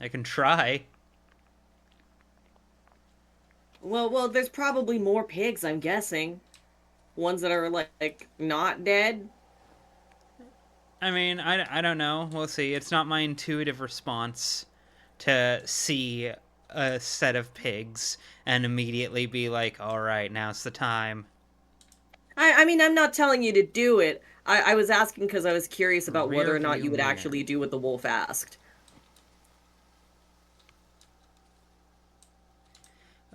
I can try. Well, there's probably more pigs, I'm guessing. Ones that are like not dead. I mean, I don't know. We'll see. It's not my intuitive response to see a set of pigs and immediately be like, all right, now's the time. I mean, I'm not telling you to do it. I was asking because I was curious about whether Rear or not view you would mirror. actually do what the wolf asked.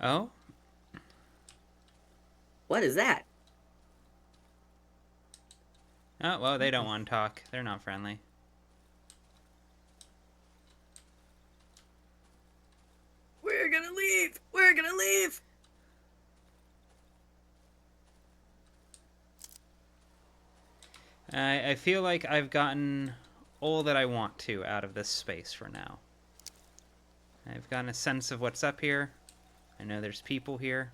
Oh? What is that? Oh, well, they don't want to talk. They're not friendly. We're gonna leave. We're gonna leave. I feel like I've gotten all that I want to out of this space for now. I've gotten a sense of what's up here. I know there's people here.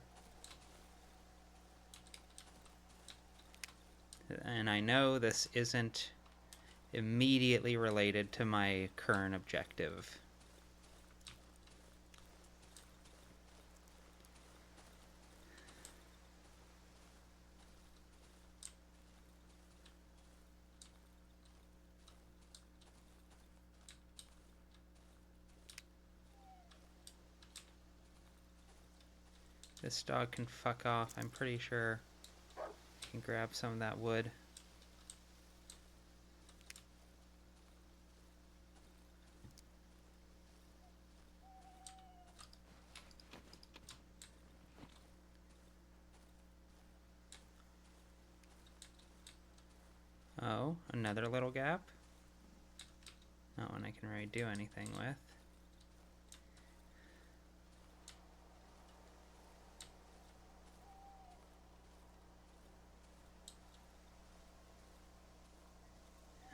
And I know this isn't immediately related to my current objective. This dog can fuck off. I'm pretty sure I can grab some of that wood. Oh, another little gap. Not one I can really do anything with.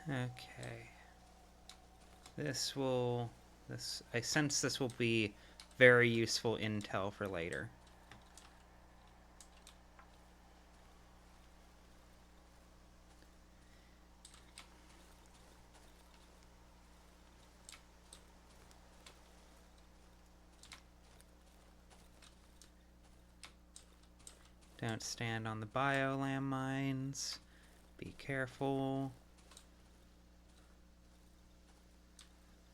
Okay. This will... I sense this will be very useful intel for later. Don't stand on the bio landmines. Be careful.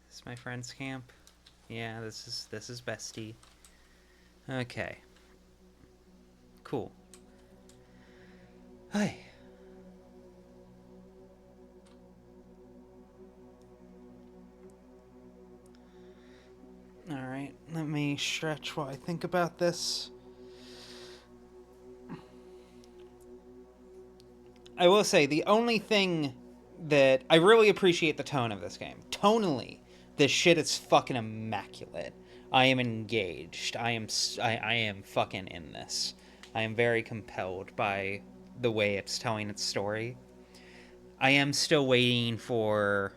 This is my friend's camp. Yeah, this is bestie. Okay. Cool. Hi. Alright, let me stretch while I think about this. I will say, the only thing that... I really appreciate the tone of this game. Tonally, this shit is fucking immaculate. I am engaged. I am fucking in this. I am very compelled by the way it's telling its story. I am still waiting for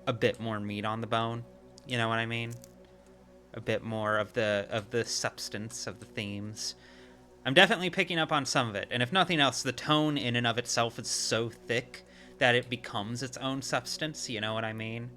a bit more meat on the bone. You know what I mean? A bit more of the substance of the themes. I'm definitely picking up on some of it, and if nothing else, the tone in and of itself is so thick that it becomes its own substance, you know what I mean?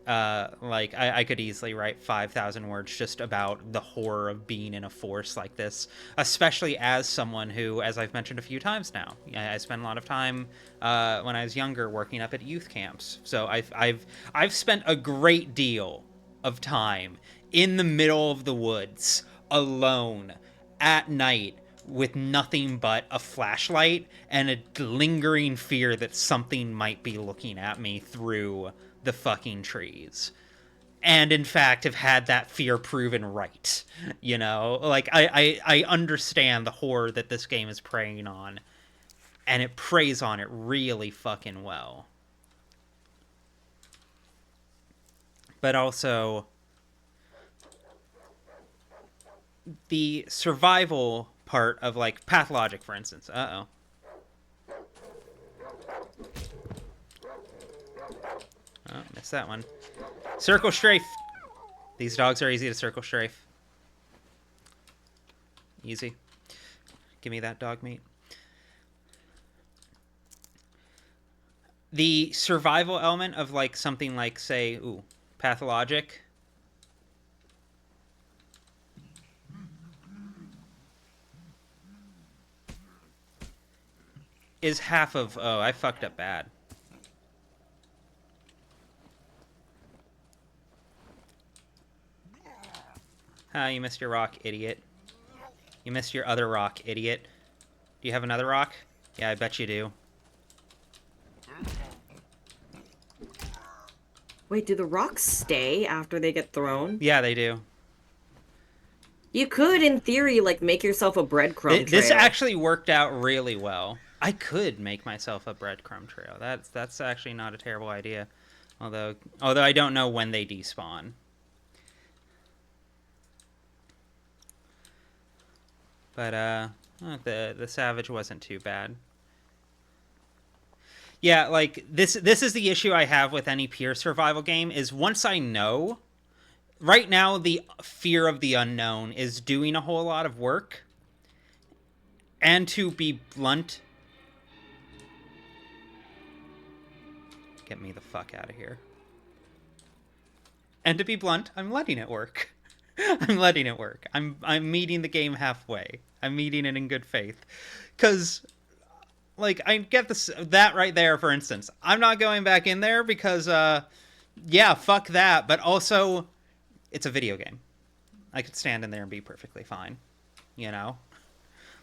Like, I could easily write 5,000 words just about the horror of being in a force like this, especially as someone who, as I've mentioned a few times now, I spent a lot of time when I was younger working up at youth camps, so I've spent a great deal of time in the middle of the woods, alone, at night, with nothing but a flashlight and a lingering fear that something might be looking at me through the fucking trees. And in fact have had that fear proven right. You know? Like, I understand the horror that this game is preying on. And it preys on it really fucking well. But also, the survival part of, like, Pathologic, for instance. Uh-oh. Oh, missed that one. Circle strafe. These dogs are easy to circle strafe. Easy. Give me that dog meat. The survival element of, like, something like, say, ooh, Pathologic. Is half of... Oh, I fucked up bad. Ah, you missed your rock, idiot. You missed your other rock, idiot. Do you have another rock? Yeah, I bet you do. Wait, do the rocks stay after they get thrown? Yeah, they do. You could, in theory, like, make yourself a breadcrumb trail. This actually worked out really well. I could make myself a breadcrumb trail. That's actually not a terrible idea. Although I don't know when they despawn. But the savage wasn't too bad. Yeah, like this is the issue I have with any pure survival game is once I know, right now the fear of the unknown is doing a whole lot of work. And to be blunt, get me the fuck out of here. And to be blunt, I'm letting it work. I'm letting it work. I'm meeting the game halfway. I'm meeting it in good faith. Cause like I get that right there, for instance. I'm not going back in there because yeah, fuck that, but also it's a video game. I could stand in there and be perfectly fine. You know?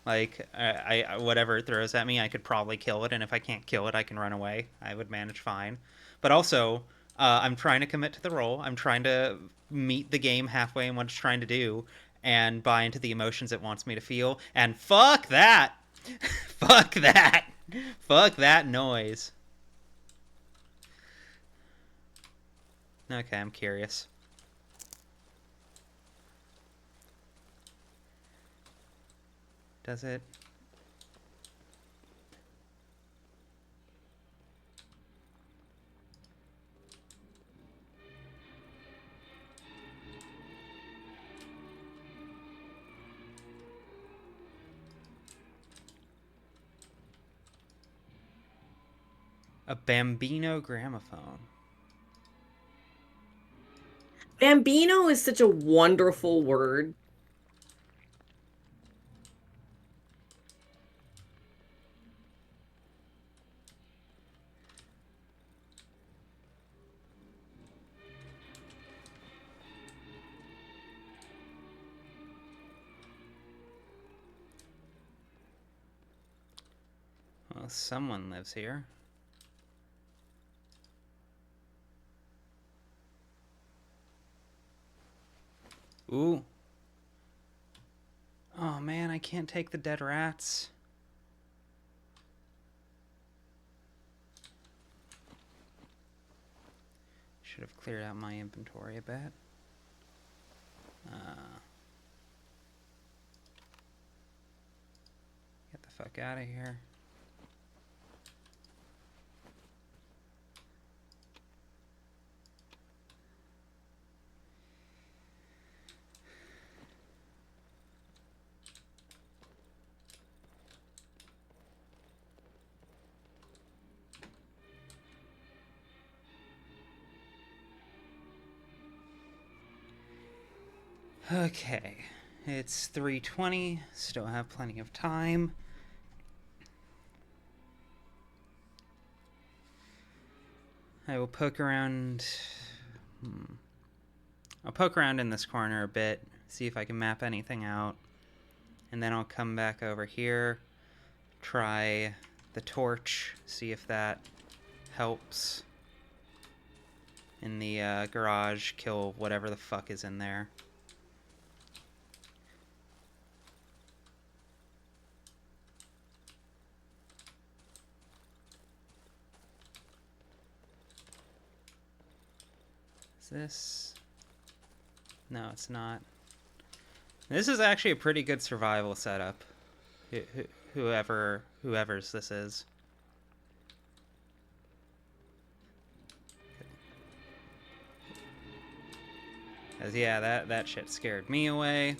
Like, I whatever it throws at me, I could probably kill it, and if I can't kill it, I can run away. I would manage fine. But also, I'm trying to commit to the role. I'm trying to meet the game halfway in what it's trying to do, and buy into the emotions it wants me to feel. And fuck that! Fuck that! Fuck that noise. Okay, I'm curious. Does it? A Bambino gramophone. Bambino is such a wonderful word. Well, someone lives here. Ooh. Oh man, I can't take the dead rats. Should have cleared out my inventory a bit. Get the fuck out of here. Okay, it's 3:20, still have plenty of time. I will poke around. I'll poke around in this corner a bit, see if I can map anything out, and then I'll come back over here, try the torch, see if that helps in the garage, kill whatever the fuck is in there. Is this? No, it's not. This is actually a pretty good survival setup. Whoever's this is. Cause yeah, that shit scared me away.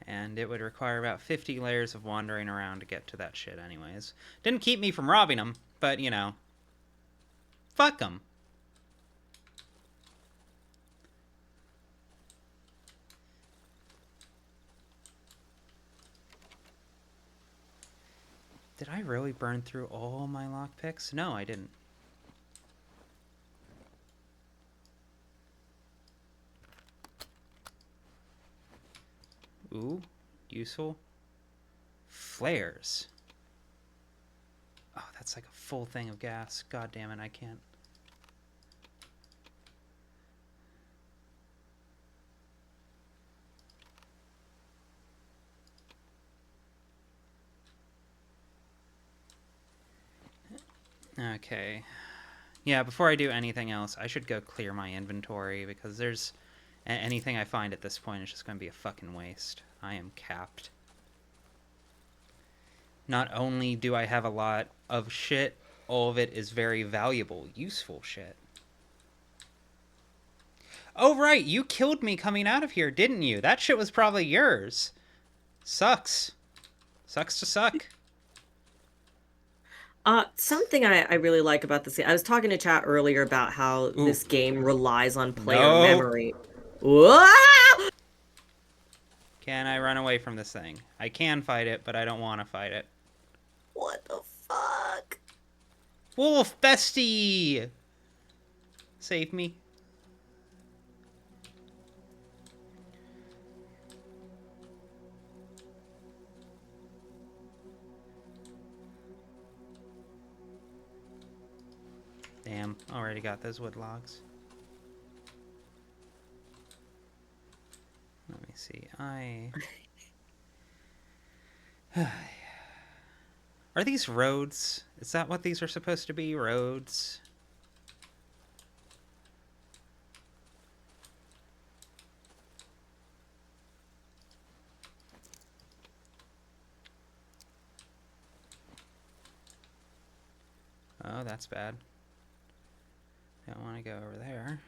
And it would require about 50 layers of wandering around to get to that shit anyways. Didn't keep me from robbing them, but you know. Fuck them. Did I really burn through all my lockpicks? No, I didn't. Ooh, useful. Flares. Oh, that's like a full thing of gas. God damn it, I can't. Okay. Yeah, before I do anything else, I should go clear my inventory because there's anything I find at this point is just going to be a fucking waste. I am capped. Not only do I have a lot of shit, all of it is very valuable, useful shit. Oh, right, you killed me coming out of here, didn't you? That shit was probably yours. Sucks. Sucks to suck. Something I really like about this game, I was talking to chat earlier about how Ooh. this game relies on player No. memory. Whoa! Can I run away from this thing? I can fight it, but I don't want to fight it. What the fuck? Wolf bestie! Save me. Damn, already got those wood logs. Let me see. Are these roads? Is that what these are supposed to be? Roads? Oh, that's bad. Don't want to go over there.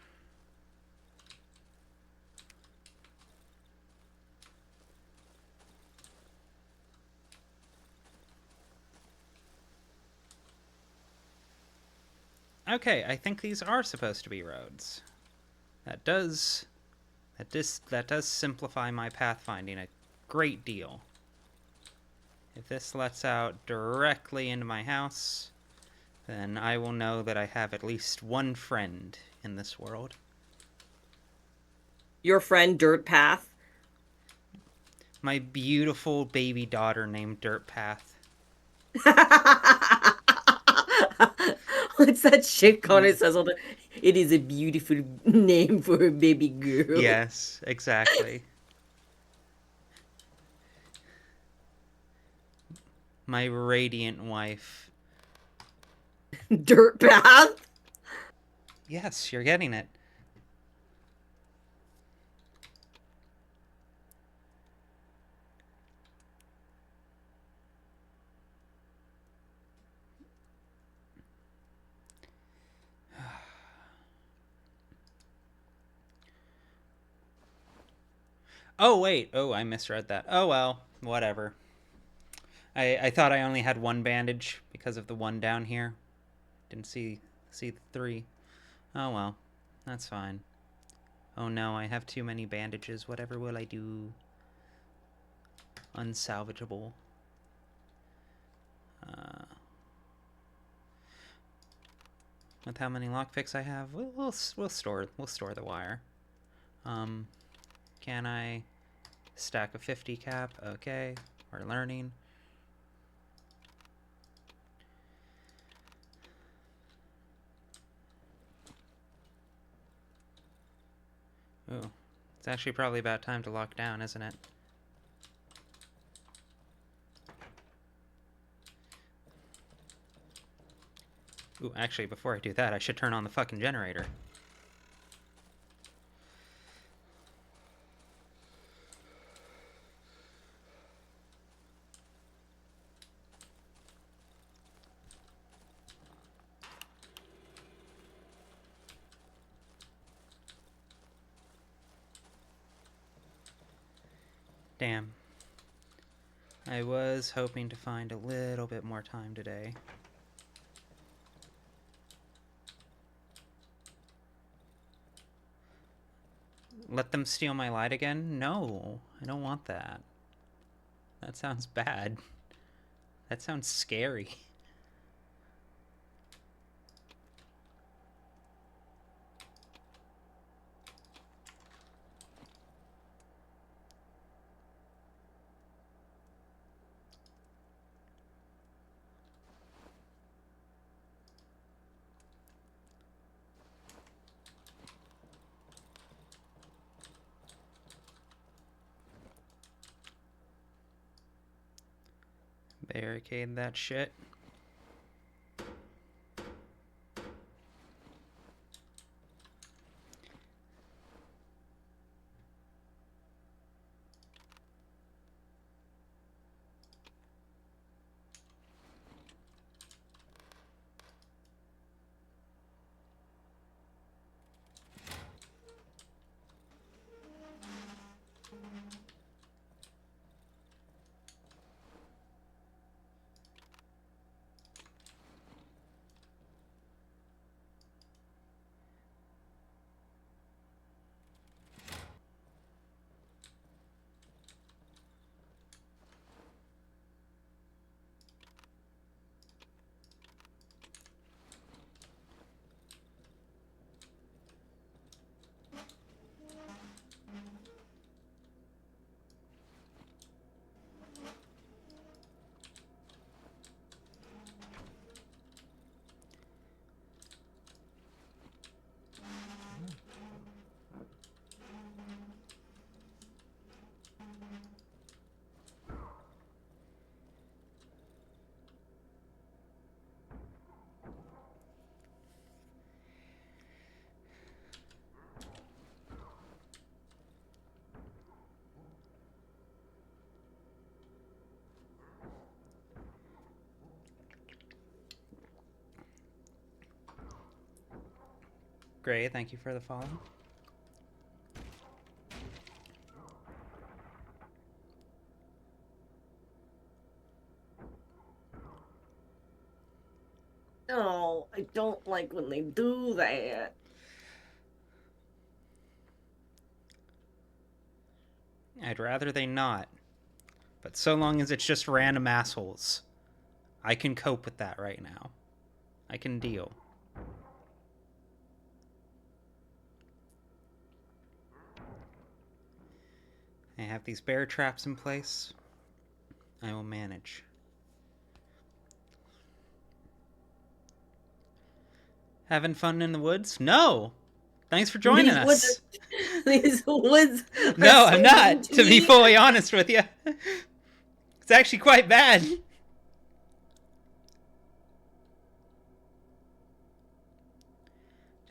Okay, I think these are supposed to be roads. That does simplify my pathfinding a great deal. If this lets out directly into my house, then I will know that I have at least one friend in this world. Your friend Dirt Path. My beautiful baby daughter named Dirt Path. What's that shit Connor says all the it is a beautiful name for a baby girl. Yes, exactly. My radiant wife. Dirt Path? Yes, you're getting it. Oh, wait. Oh, I misread that. Oh, well. Whatever. I thought I only had one bandage because of the one down here. Didn't see the three. Oh, well. That's fine. Oh, no. I have too many bandages. Whatever will I do? Unsalvageable. With how many lockpicks I have, we'll store the wire. Can I stack a 50 cap? Okay, we're learning. Ooh, it's actually probably about time to lock down, isn't it? Ooh, actually, before I do that, I should turn on the fucking generator. Damn. I was hoping to find a little bit more time today. Let them steal my light again? No, I don't want that. That sounds bad. That sounds scary. Barricade that shit. Great, thank you for the follow. Oh, I don't like when they do that. I'd rather they not. But so long as it's just random assholes, I can cope with that right now. I can deal. I have these bear traps in place. I will manage. Having fun in the woods? No! Thanks for joining us. These woods are No, so I'm not, mean to be me. fully honest with you. It's actually quite bad. Did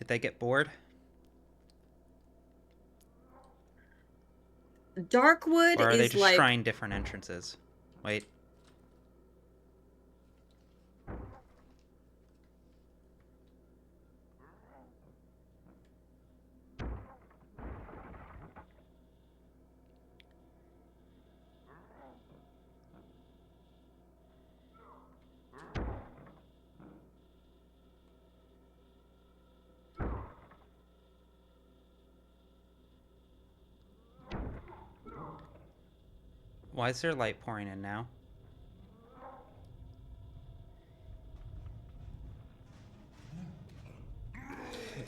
they get bored? Darkwood Or are they is just like trying different entrances? Wait. Why is there light pouring in now?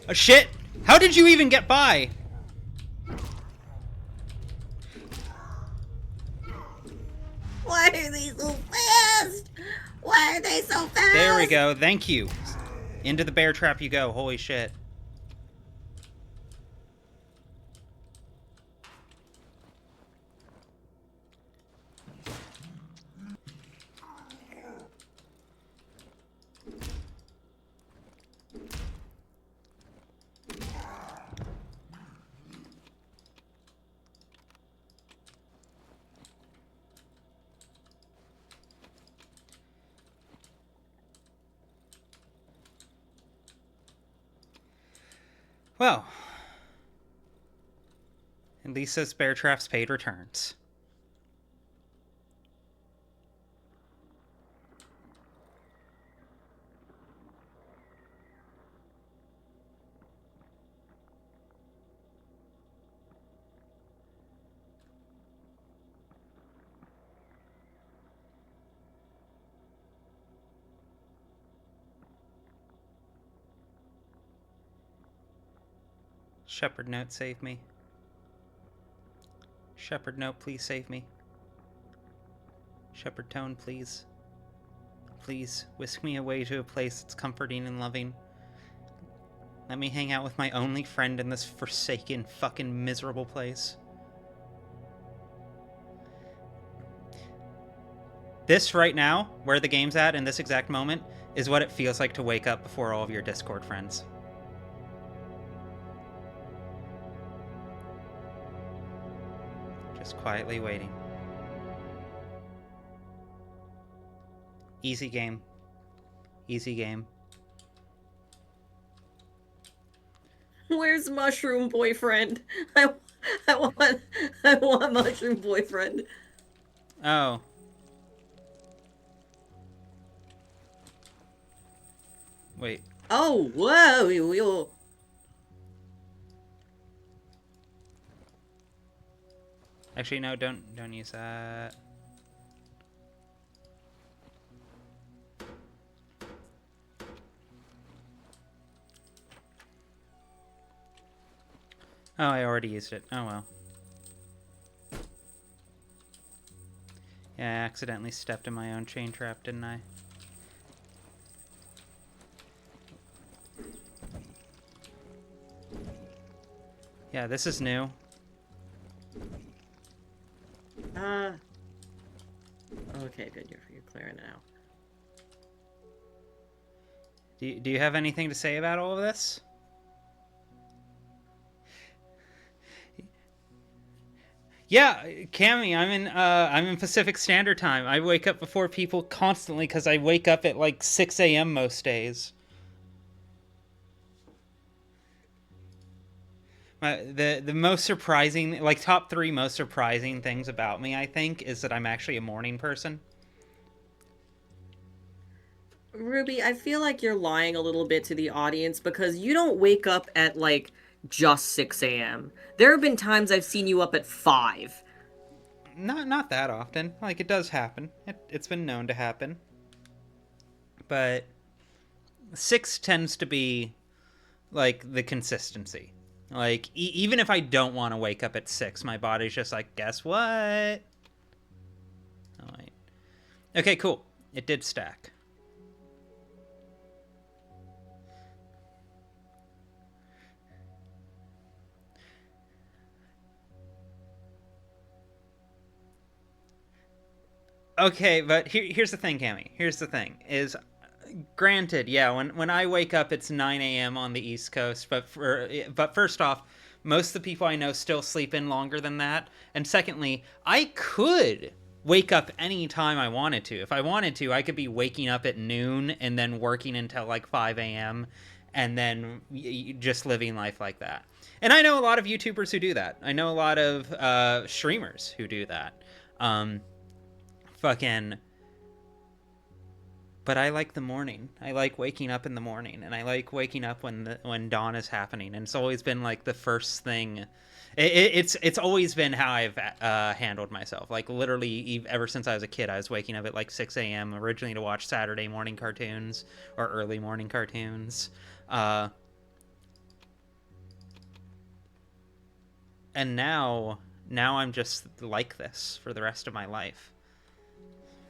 Oh, shit! How did you even get by? why are they so fast? Why are they so fast? There we go. Thank you. Into the bear trap you go. Holy shit. Well, at least those bear traps paid returns. Shepherd note, save me. Shepherd note, please save me. Shepherd tone, please. Please, whisk me away to a place that's comforting and loving. Let me hang out with my only friend in this forsaken, fucking miserable place. This right now, where the game's at in this exact moment, is what it feels like to wake up before all of your Discord friends. Just quietly waiting. Easy game. Easy game. Where's Mushroom Boyfriend? I want Mushroom Boyfriend. Oh. Wait. Oh, whoa. Actually, no, don't use that. Oh, I already used it. Oh well. Yeah, I accidentally stepped in my own chain trap, didn't I? Yeah, this is new. Okay, good. You're clearing it out. Do you have anything to say about all of this? Yeah, Cammy, I'm in Pacific Standard Time. I wake up before people constantly because I wake up at like 6 a.m. most days. The most surprising, like top 3 most surprising things about me, I think, is that I'm actually a morning person. Ruby, I feel like you're lying a little bit to the audience because you don't wake up at like just 6 a.m. There have been times I've seen you up at 5. Not that often. Like, it does happen. It's been known to happen. But 6 tends to be like the consistency. Like, even if I don't want to wake up at 6, my body's just like, guess what? Oh, wait. Okay, cool. It did stack. Okay, but here's the thing, Cammy. Here's the thing: is granted, yeah, when I wake up, it's 9 a.m. on the East Coast. But first off, most of the people I know still sleep in longer than that. And secondly, I could wake up any time I wanted to. If I wanted to, I could be waking up at noon and then working until like 5 a.m. and then just living life like that. And I know a lot of YouTubers who do that. I know a lot of streamers who do that. Um, fucking but I like the morning. I like waking up in the morning, and I like waking up when dawn is happening. And it's always been like the first thing. It's always been how I've handled myself. Like literally, ever since I was a kid, I was waking up at like 6 a.m. originally to watch Saturday morning cartoons or early morning cartoons, uh, and now I'm just like this for the rest of my life.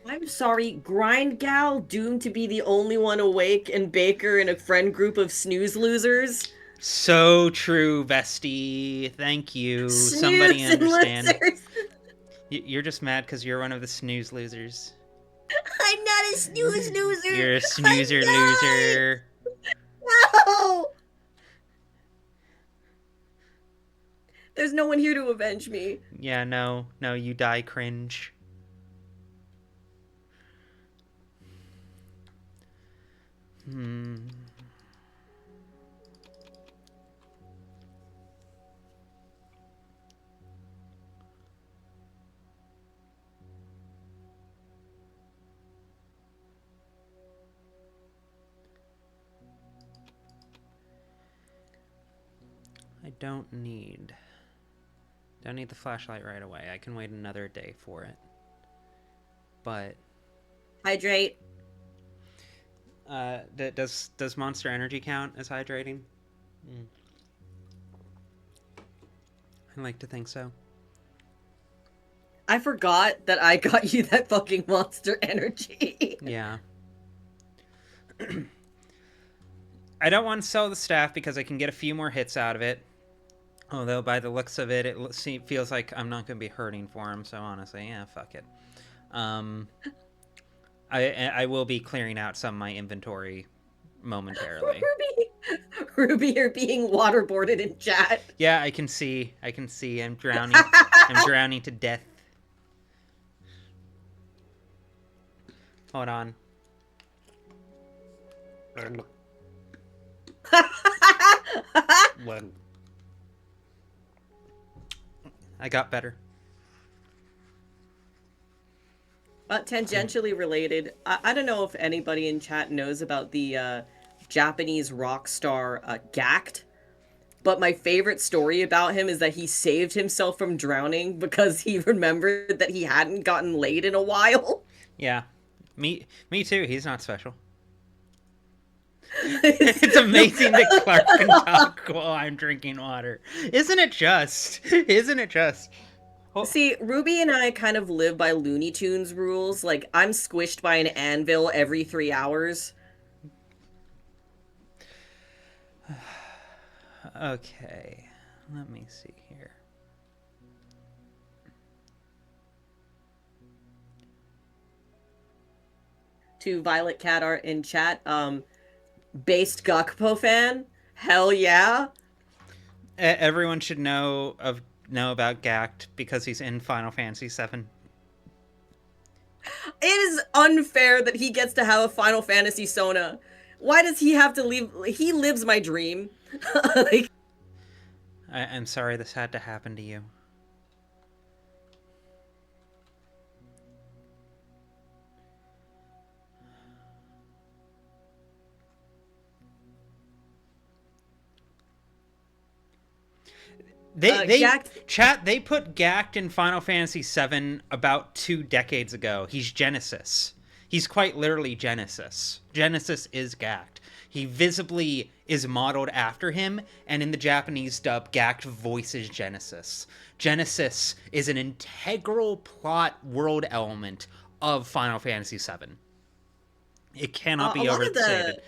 I'm sorry, Grind Gal doomed to be the only one awake, and Baker in a friend group of snooze losers. So true, bestie. Thank you. Somebody Snooze and understand. losers. You're just mad because you're one of the snooze losers. I'm not a snooze loser. You're a I'm snoozer not. loser. No. There's no one here to avenge me. Yeah, no, you die cringe. Hmm. I don't need the flashlight right away. I can wait another day for it. But Hydrate. does Monster Energy count as hydrating? Mm. I like to think so. I forgot that I got you that fucking Monster Energy. Yeah. I don't want to sell the staff because I can get a few more hits out of it. Although by the looks of it, it feels like I'm not going to be hurting for him. So honestly, yeah, fuck it. I will be clearing out some of my inventory momentarily. Ruby, you're being waterboarded in chat. Yeah, I can see. I'm drowning. I'm drowning to death. Hold on. I got better. Tangentially related, I don't know if anybody in chat knows about the Japanese rock star Gact, but my favorite story about him is that he saved himself from drowning because he remembered that he hadn't gotten laid in a while. Yeah, me too. He's not special. It's amazing that Clark can talk while I'm drinking water. Isn't it just? Isn't it just? Oh. See, Ruby and I kind of live by Looney Tunes rules. Like, I'm squished by an anvil every 3 hours. Okay, let me see here. To Violet Cat Art in chat, based Gakpo fan? Hell yeah. Everyone should know about Gact because he's in Final Fantasy VII. It is unfair that he gets to have a Final Fantasy Sona. Why does he have to leave? He lives my dream. Like, I'm sorry this had to happen to you. Gact. They put Gact in Final Fantasy VII about 2 decades ago. He's Genesis. He's quite literally Genesis. Genesis is Gact. He visibly is modeled after him, and in the Japanese dub, Gact voices Genesis. Genesis is an integral plot world element of Final Fantasy VII. It cannot be overstated.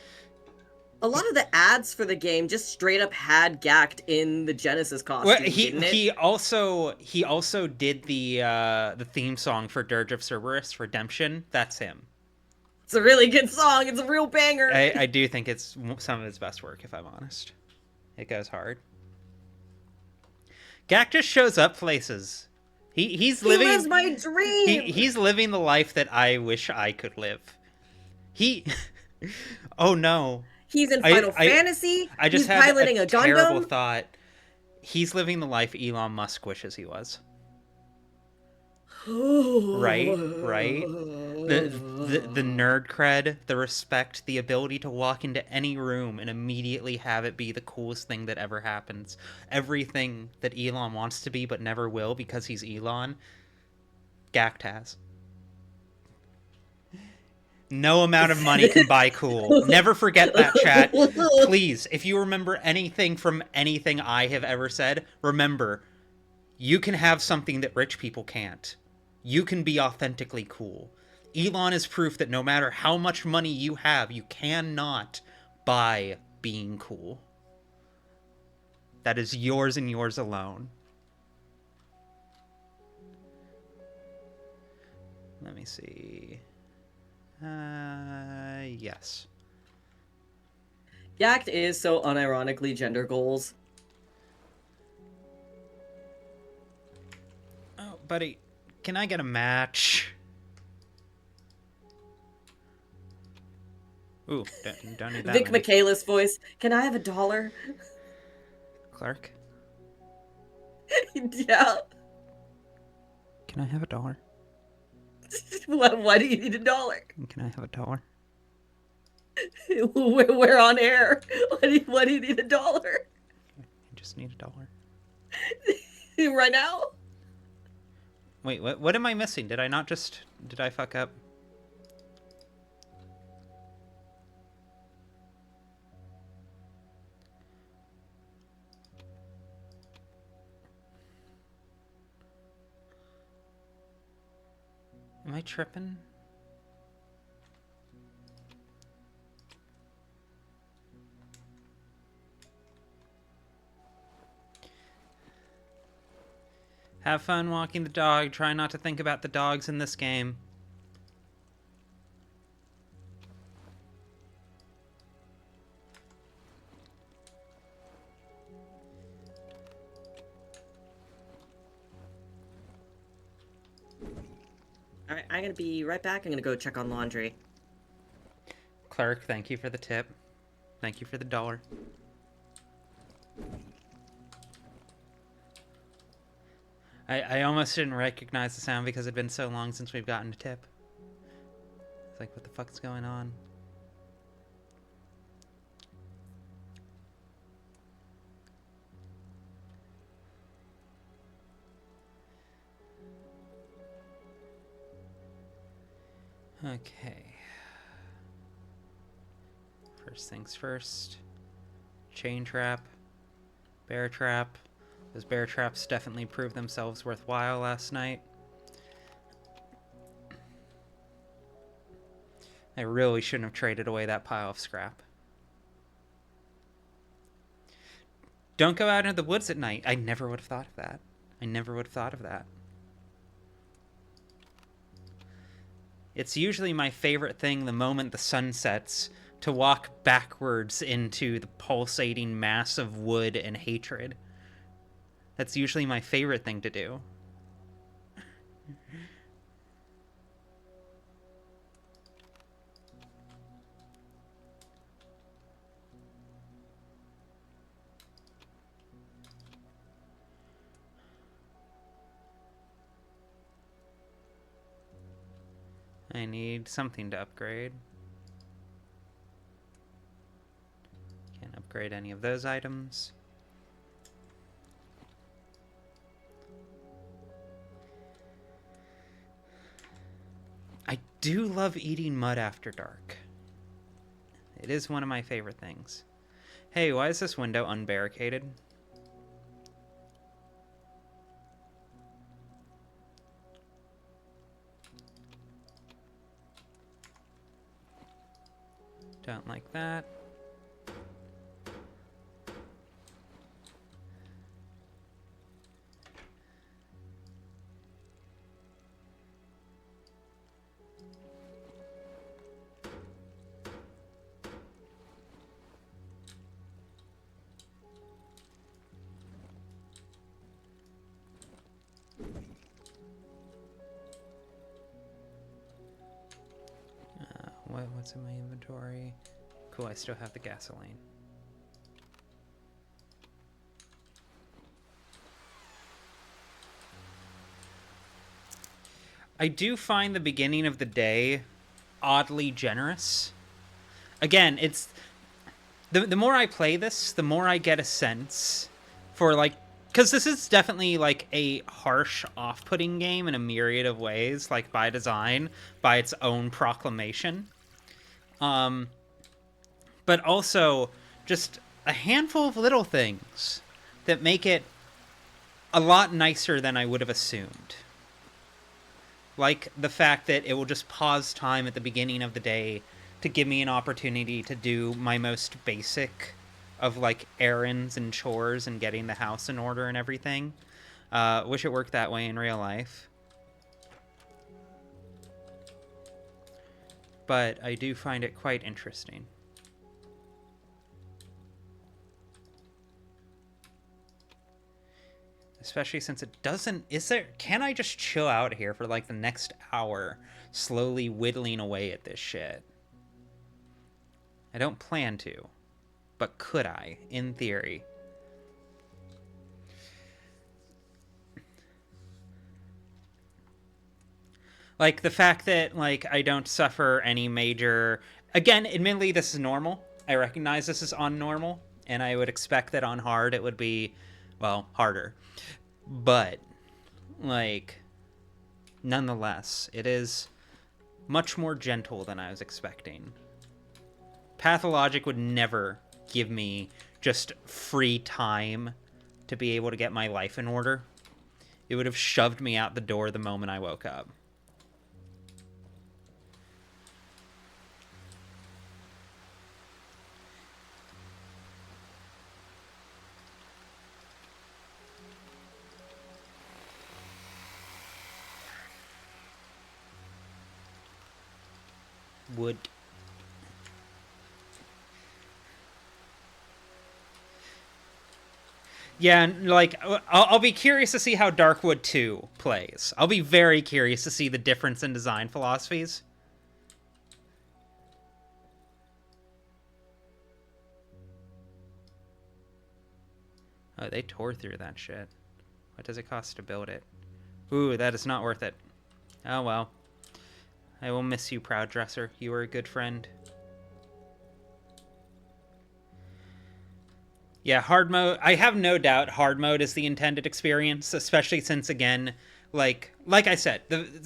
A lot of the ads for the game just straight up had Gact in the Genesis costume, didn't it? He also did the theme song for Dirge of Cerberus Redemption. That's him. It's a really good song. It's a real banger. I do think it's some of his best work, if I'm honest. It goes hard. Gact just shows up places. He lives my dream. He's living the life that I wish I could live. Oh no. He's in Final Fantasy. He's piloting a terrible thought. He's living the life Elon Musk wishes he was. Right. The nerd cred, the respect, the ability to walk into any room and immediately have it be the coolest thing that ever happens. Everything that Elon wants to be but never will because he's Elon, Gact has. No amount of money can buy cool. Never forget that, chat. Please, if you remember anything from anything I have ever said, remember, you can have something that rich people can't. You can be authentically cool. Elon is proof that no matter how much money you have, you cannot buy being cool. That is yours and yours alone. Let me see. Yes. Gact is so unironically gender goals. Oh, buddy, can I get a match? Ooh, don't need that. Vic Michaelis voice. Can I have $1? Clark? Yeah. Can I have $1? Why do you need $1? Can I have $1? We're on air. Why do you need $1? I just need $1. Right now? Wait, what am I missing? Did I fuck up? Am I tripping? Have fun walking the dog. Try not to think about the dogs in this game. Alright, I'm gonna be right back. I'm gonna go check on laundry. Clark, thank you for the tip. Thank you for the $1. I almost didn't recognize the sound because it'd been so long since we've gotten a tip. It's like, what the fuck's going on? Okay. First things first. Chain trap. Bear trap. Those bear traps definitely proved themselves worthwhile last night. I really shouldn't have traded away that pile of scrap. Don't go out into the woods at night. I never would have thought of that. I never would have thought of that. It's usually my favorite thing the moment the sun sets to walk backwards into the pulsating mass of wood and hatred. That's usually my favorite thing to do. I need something to upgrade. Can't upgrade any of those items. do love eating mud after dark. It is one of my favorite things. Hey, why is this window unbarricaded? Don't like that. What's in my inventory? Cool, I still have the gasoline. I do find the beginning of the day oddly generous. Again, it's the more I play this, the more I get a sense for, like, because this is definitely like a harsh, off-putting game in a myriad of ways, like by design, by its own proclamation. But also just a handful of little things that make it a lot nicer than I would have assumed. Like the fact that it will just pause time at the beginning of the day to give me an opportunity to do my most basic of, like, errands and chores and getting the house in order and everything. Wish it worked that way in real life. But I do find it quite interesting. Especially since it doesn't... Can I just chill out here for, like, the next hour, slowly whittling away at this shit? I don't plan to. But could I, in theory? Like, the fact that, like, I don't suffer any major... Again, admittedly, this is normal. I recognize this is on normal, and I would expect that on hard it would be, well, harder. But, like, nonetheless, it is much more gentle than I was expecting. Pathologic would never give me just free time to be able to get my life in order. It would have shoved me out the door the moment I woke up. Would... Yeah, like, I'll be curious to see how Darkwood 2 plays. I'll be very curious to see the difference in design philosophies. Oh, they tore through that shit. What does it cost to build it? Ooh, that is not worth it. Oh well. I will miss you, Proud Dresser. You were a good friend. Yeah, hard mode. I have no doubt hard mode is the intended experience, especially since, again, like I said,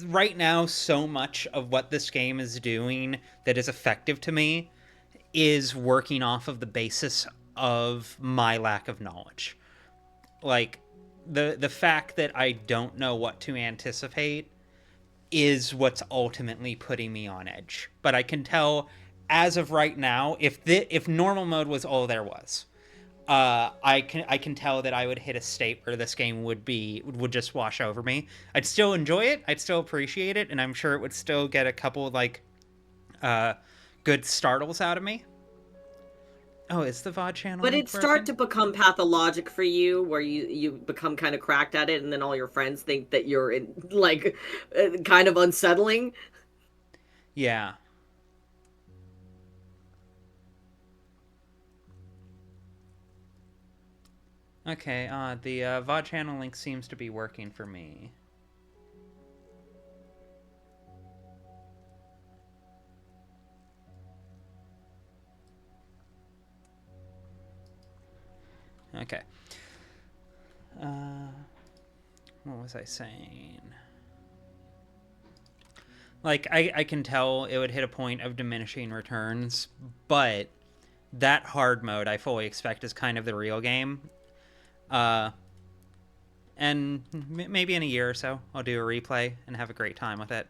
right now, so much of what this game is doing that is effective to me is working off of the basis of my lack of knowledge. Like, the fact that I don't know what to anticipate is what's ultimately putting me on edge. But I can tell, as of right now, if normal mode was all there was, I can tell that I would hit a state where this game would just wash over me. I'd still enjoy it, I'd still appreciate it, and I'm sure it would still get a couple, like, good startles out of me. Oh, is the VOD channel But it start to broken? become pathologic for you, where you become kind of cracked at it, and then all your friends think that you're in, like, kind of unsettling. Yeah. Okay, the VOD channel link seems to be working for me. Okay. What was I saying? Like, I can tell it would hit a point of diminishing returns, but that hard mode I fully expect is kind of the real game. Uh, and maybe in a year or so, I'll do a replay and have a great time with it.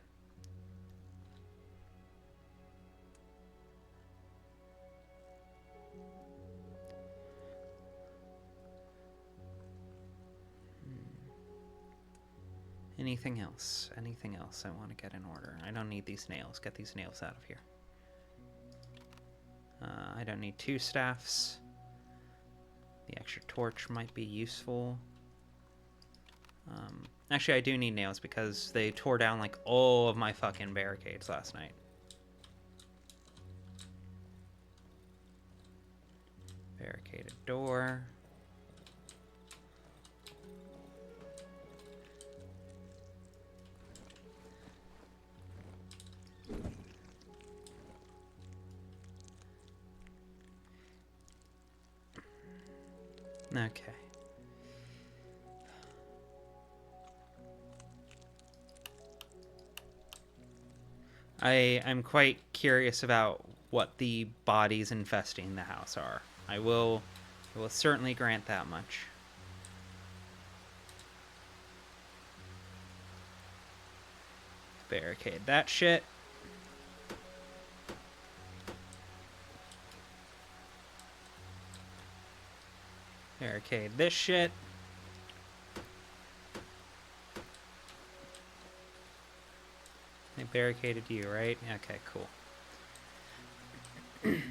Anything else? Anything else I want to get in order? I don't need these nails. Get these nails out of here. I don't need 2 staffs. The extra torch might be useful. Actually, I do need nails because they tore down like all of my fucking barricades last night. Barricaded door. Okay. I'm quite curious about what the bodies infesting the house are. I will certainly grant that much. Barricade that shit. Barricade this shit. They barricaded you, right? Okay, cool. And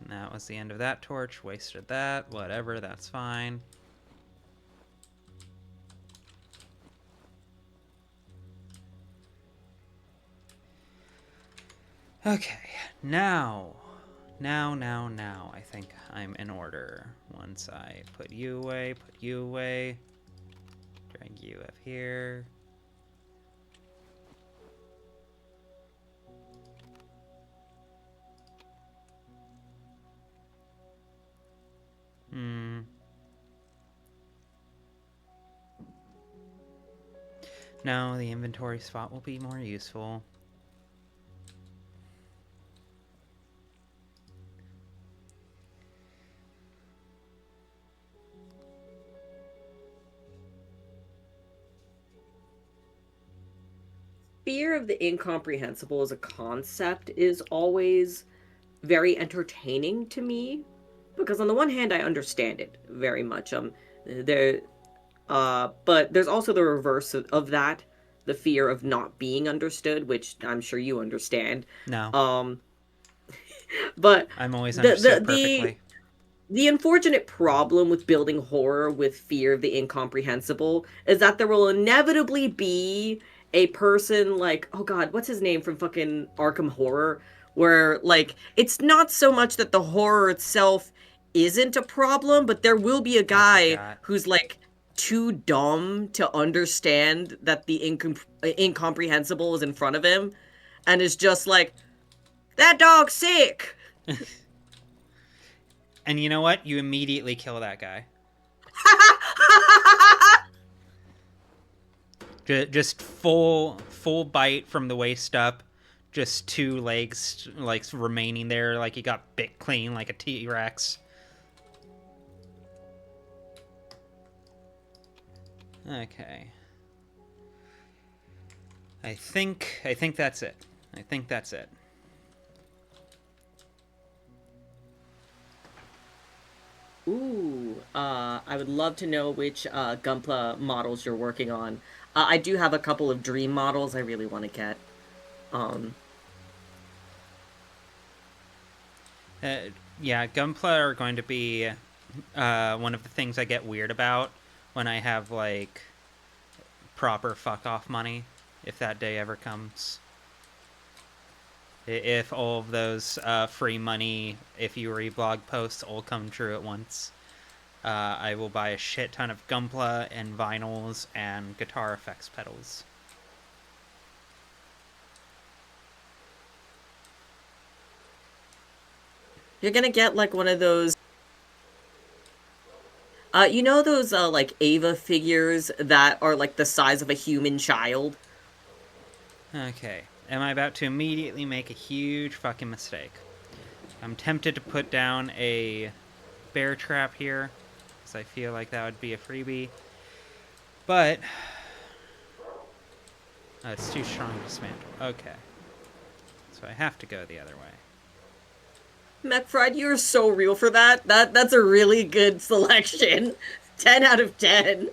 that was the end of that torch. Wasted that. Whatever, that's fine. Okay, now, I think I'm in order. Once I put you away, drag you up here. No, the inventory spot will be more useful. Fear of the incomprehensible as a concept is always very entertaining to me because on the one hand I understand it very much. There but there's also the reverse of that, the fear of not being understood, which I'm sure you understand. No. But I'm always the understood the the perfectly. the unfortunate problem with building horror with fear of the incomprehensible is that there will inevitably be a person like, oh god, what's his name from fucking Arkham Horror, where like it's not so much that the horror itself isn't a problem, but there will be a I guy forgot. who's like too dumb to understand that the incomprehensible is in front of him and is just like, that dog's sick. And you know what? You immediately kill that guy. Just full bite from the waist up. Just 2 legs like remaining there, like he got bit clean like a T-Rex. Okay. I think that's it. I think that's it. Ooh, I would love to know which Gunpla models you're working on. I do have a couple of dream models I really want to get. Um, Yeah, Gunpla are going to be one of the things I get weird about when I have like proper fuck off money, if that day ever comes. If all of those free money, if you reblog posts all come true at once, I will buy a shit ton of Gunpla and vinyls and guitar effects pedals. you're gonna get like one of those. You know those like Ava figures that are like the size of a human child? Okay. Am I about to immediately make a huge fucking mistake? I'm tempted to put down a bear trap here, because I feel like that would be a freebie. But it's too strong to dismantle. Okay. So I have to go the other way. McFried, you're so real for that. That's a really good selection. 10 out of 10.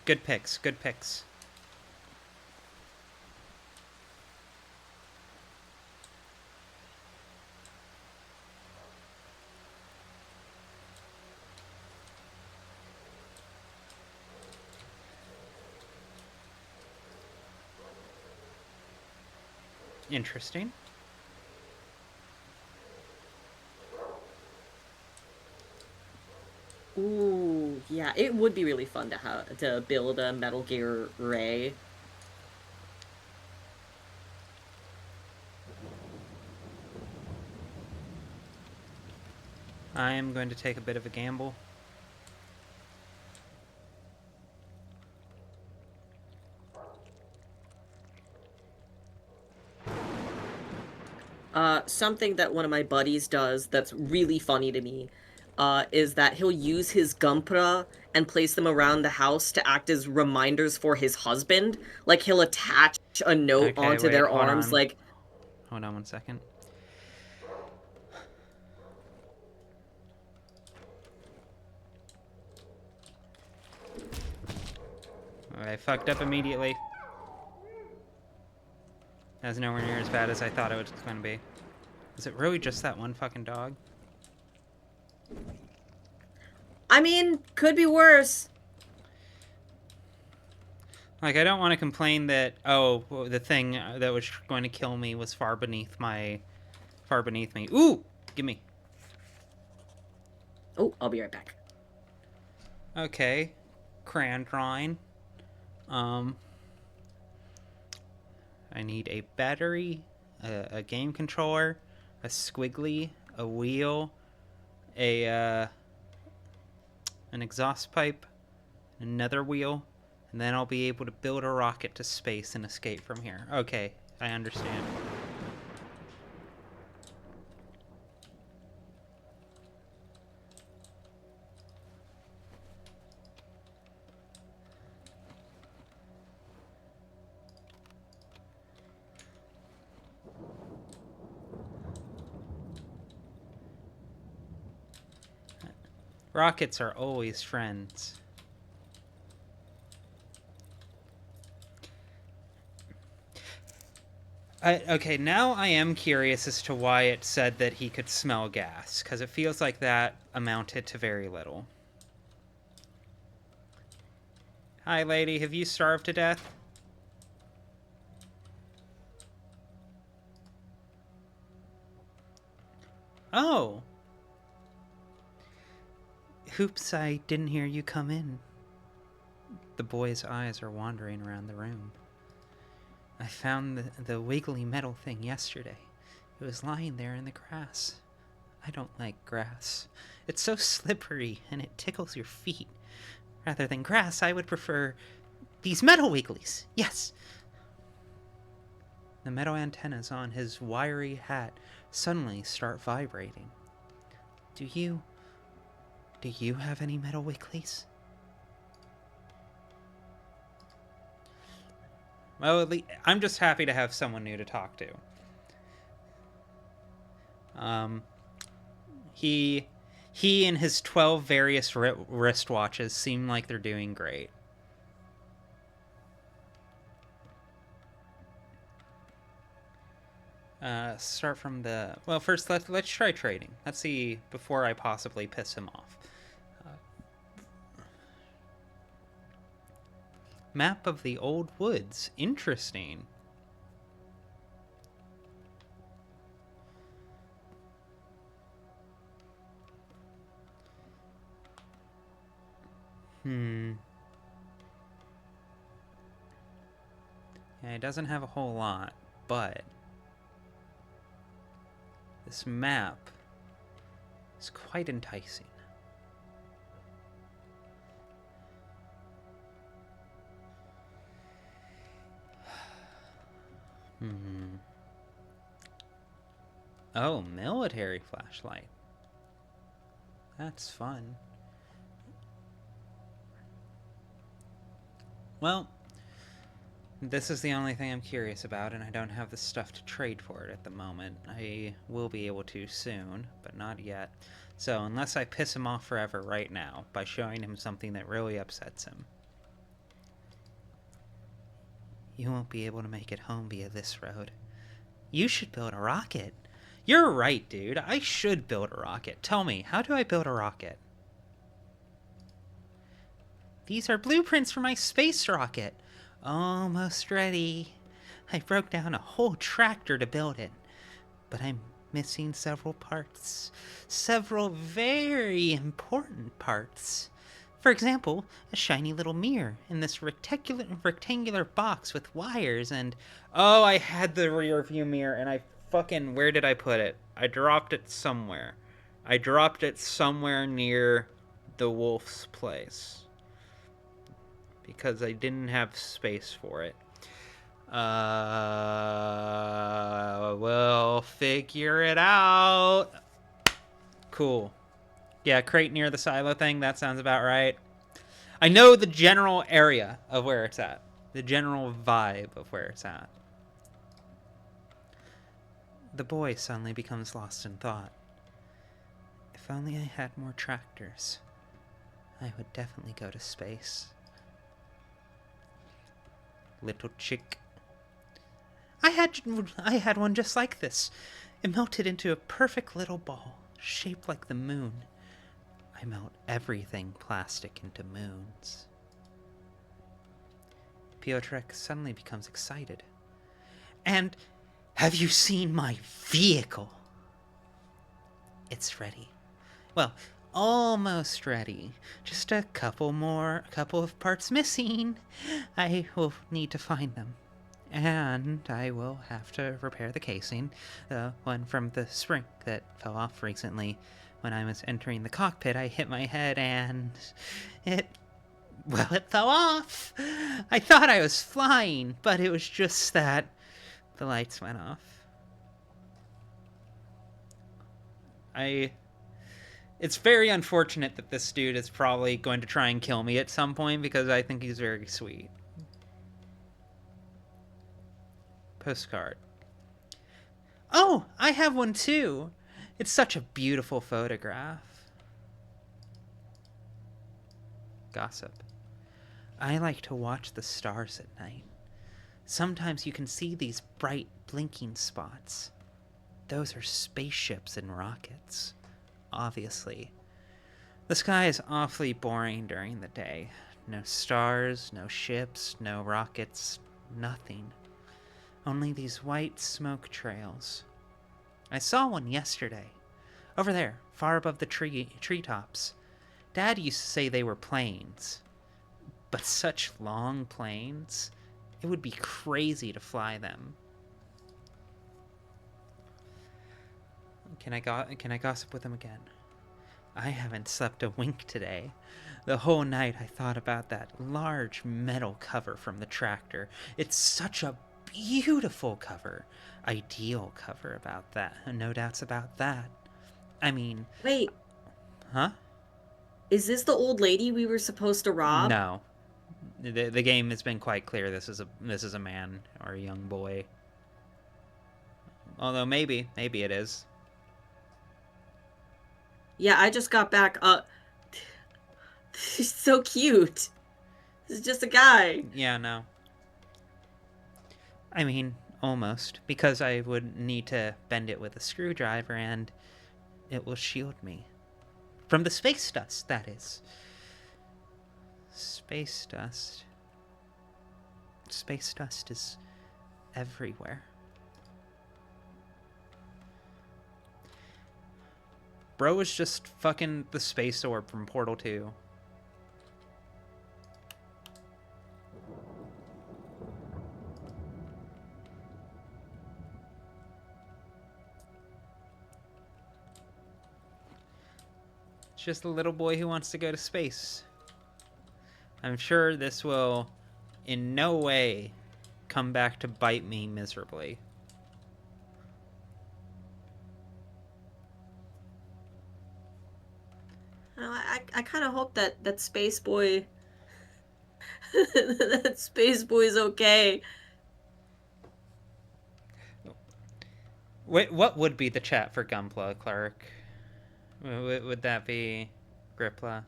Good picks. Good picks. Interesting. Ooh, yeah, it would be really fun to build a Metal Gear Ray. I am going to take a bit of a gamble. Something that one of my buddies does that's really funny to me, is that he'll use his Gumpra and place them around the house to act as reminders for his husband. Like he'll attach a note Okay, onto wait, their hold arms, on. like, Hold on 1 second. I fucked up immediately. That's nowhere near as bad as I thought it was going to be. Is it really just that one fucking dog? I mean, could be worse. Like, I don't want to complain that, oh, the thing that was going to kill me was far beneath me. Ooh! Gimme. Oh, I'll be right back. Okay. Crayon drawing. I need a battery, a game controller, a squiggly, a wheel, an exhaust pipe, another wheel, and then I'll be able to build a rocket to space and escape from here. Okay, I understand. Rockets are always friends. Okay, now I am curious as to why it said that he could smell gas, because it feels like that amounted to very little. Hi, lady, have you starved to death? Oh! Oops, I didn't hear you come in. The boy's eyes are wandering around the room. I found the wiggly metal thing yesterday. It was lying there in the grass. I don't like grass. It's so slippery and it tickles your feet. Rather than grass, I would prefer these metal wigglies. Yes. The metal antennas on his wiry hat suddenly start vibrating. Do you have any metal wigglies? Well, I'm just happy to have someone new to talk to. Um, he and his 12 various wristwatches seem like they're doing great. Start from the... Well, first, let's try trading. Let's see, before I possibly piss him off. Map of the Old Woods. Interesting. Yeah, it doesn't have a whole lot, but this map is quite enticing. Hmm. Oh, military flashlight. That's fun. Well, this is the only thing I'm curious about, and I don't have the stuff to trade for it at the moment. I will be able to soon, but not yet. So, unless I piss him off forever right now by showing him something that really upsets him, you won't be able to make it home via this road. You should build a rocket. You're right, dude. I should build a rocket. Tell me, how do I build a rocket? These are blueprints for my space rocket. Almost ready. I broke down a whole tractor to build it, but I'm missing several parts. Several very important parts. For example, a shiny little mirror in this rectangular box with wires and... Oh, I had the rear view mirror and I fucking... Where did I put it? I dropped it somewhere. I dropped it somewhere near the wolf's place. Because I didn't have space for it. We'll figure it out. Cool. Yeah, crate near the silo thing, that sounds about right. I know the general area of where it's at. The general vibe of where it's at. The boy suddenly becomes lost in thought. If only I had more tractors, I would definitely go to space. Little chick. I had one just like this. It melted into a perfect little ball, shaped like the moon. I melt everything plastic into moons. Piotrek suddenly becomes excited. And have you seen my vehicle? It's ready. Well, almost ready. Just a couple of parts missing. I will need to find them. And I will have to repair the casing, the one from the spring that fell off recently. When I was entering the cockpit, I hit my head and it fell off. I thought I was flying, but it was just that the lights went off. It's very unfortunate that this dude is probably going to try and kill me at some point because I think he's very sweet. Postcard. Oh, I have one too. It's such a beautiful photograph. Gossip. I like to watch the stars at night. Sometimes you can see these bright blinking spots. Those are spaceships and rockets. Obviously. The sky is awfully boring during the day. No stars, no ships, no rockets, nothing. Only these white smoke trails. I saw one yesterday. Over there, far above the treetops. Dad used to say they were planes. But such long planes. It would be crazy to fly them. Can I gossip with him again? I haven't slept a wink today. The whole night I thought about that large metal cover from the tractor. It's such a beautiful cover. Ideal cover about that. No doubts about that. I mean... Wait. Huh? Is this the old lady we were supposed to rob? No. The game has been quite clear this is a man or a young boy. Although maybe it is. Yeah, I just got back. She's so cute. This is just a guy. Yeah, no. I mean, almost. Because I would need to bend it with a screwdriver and it will shield me. From the space dust, that is. Space dust. Space dust is everywhere. Bro was just fucking the space orb from Portal 2. It's just a little boy who wants to go to space. I'm sure this will in no way come back to bite me miserably. I kind of hope that Space Boy that Space Boy's okay. Wait, what would be the chat for Gunpla, Clark? Would that be Gripla?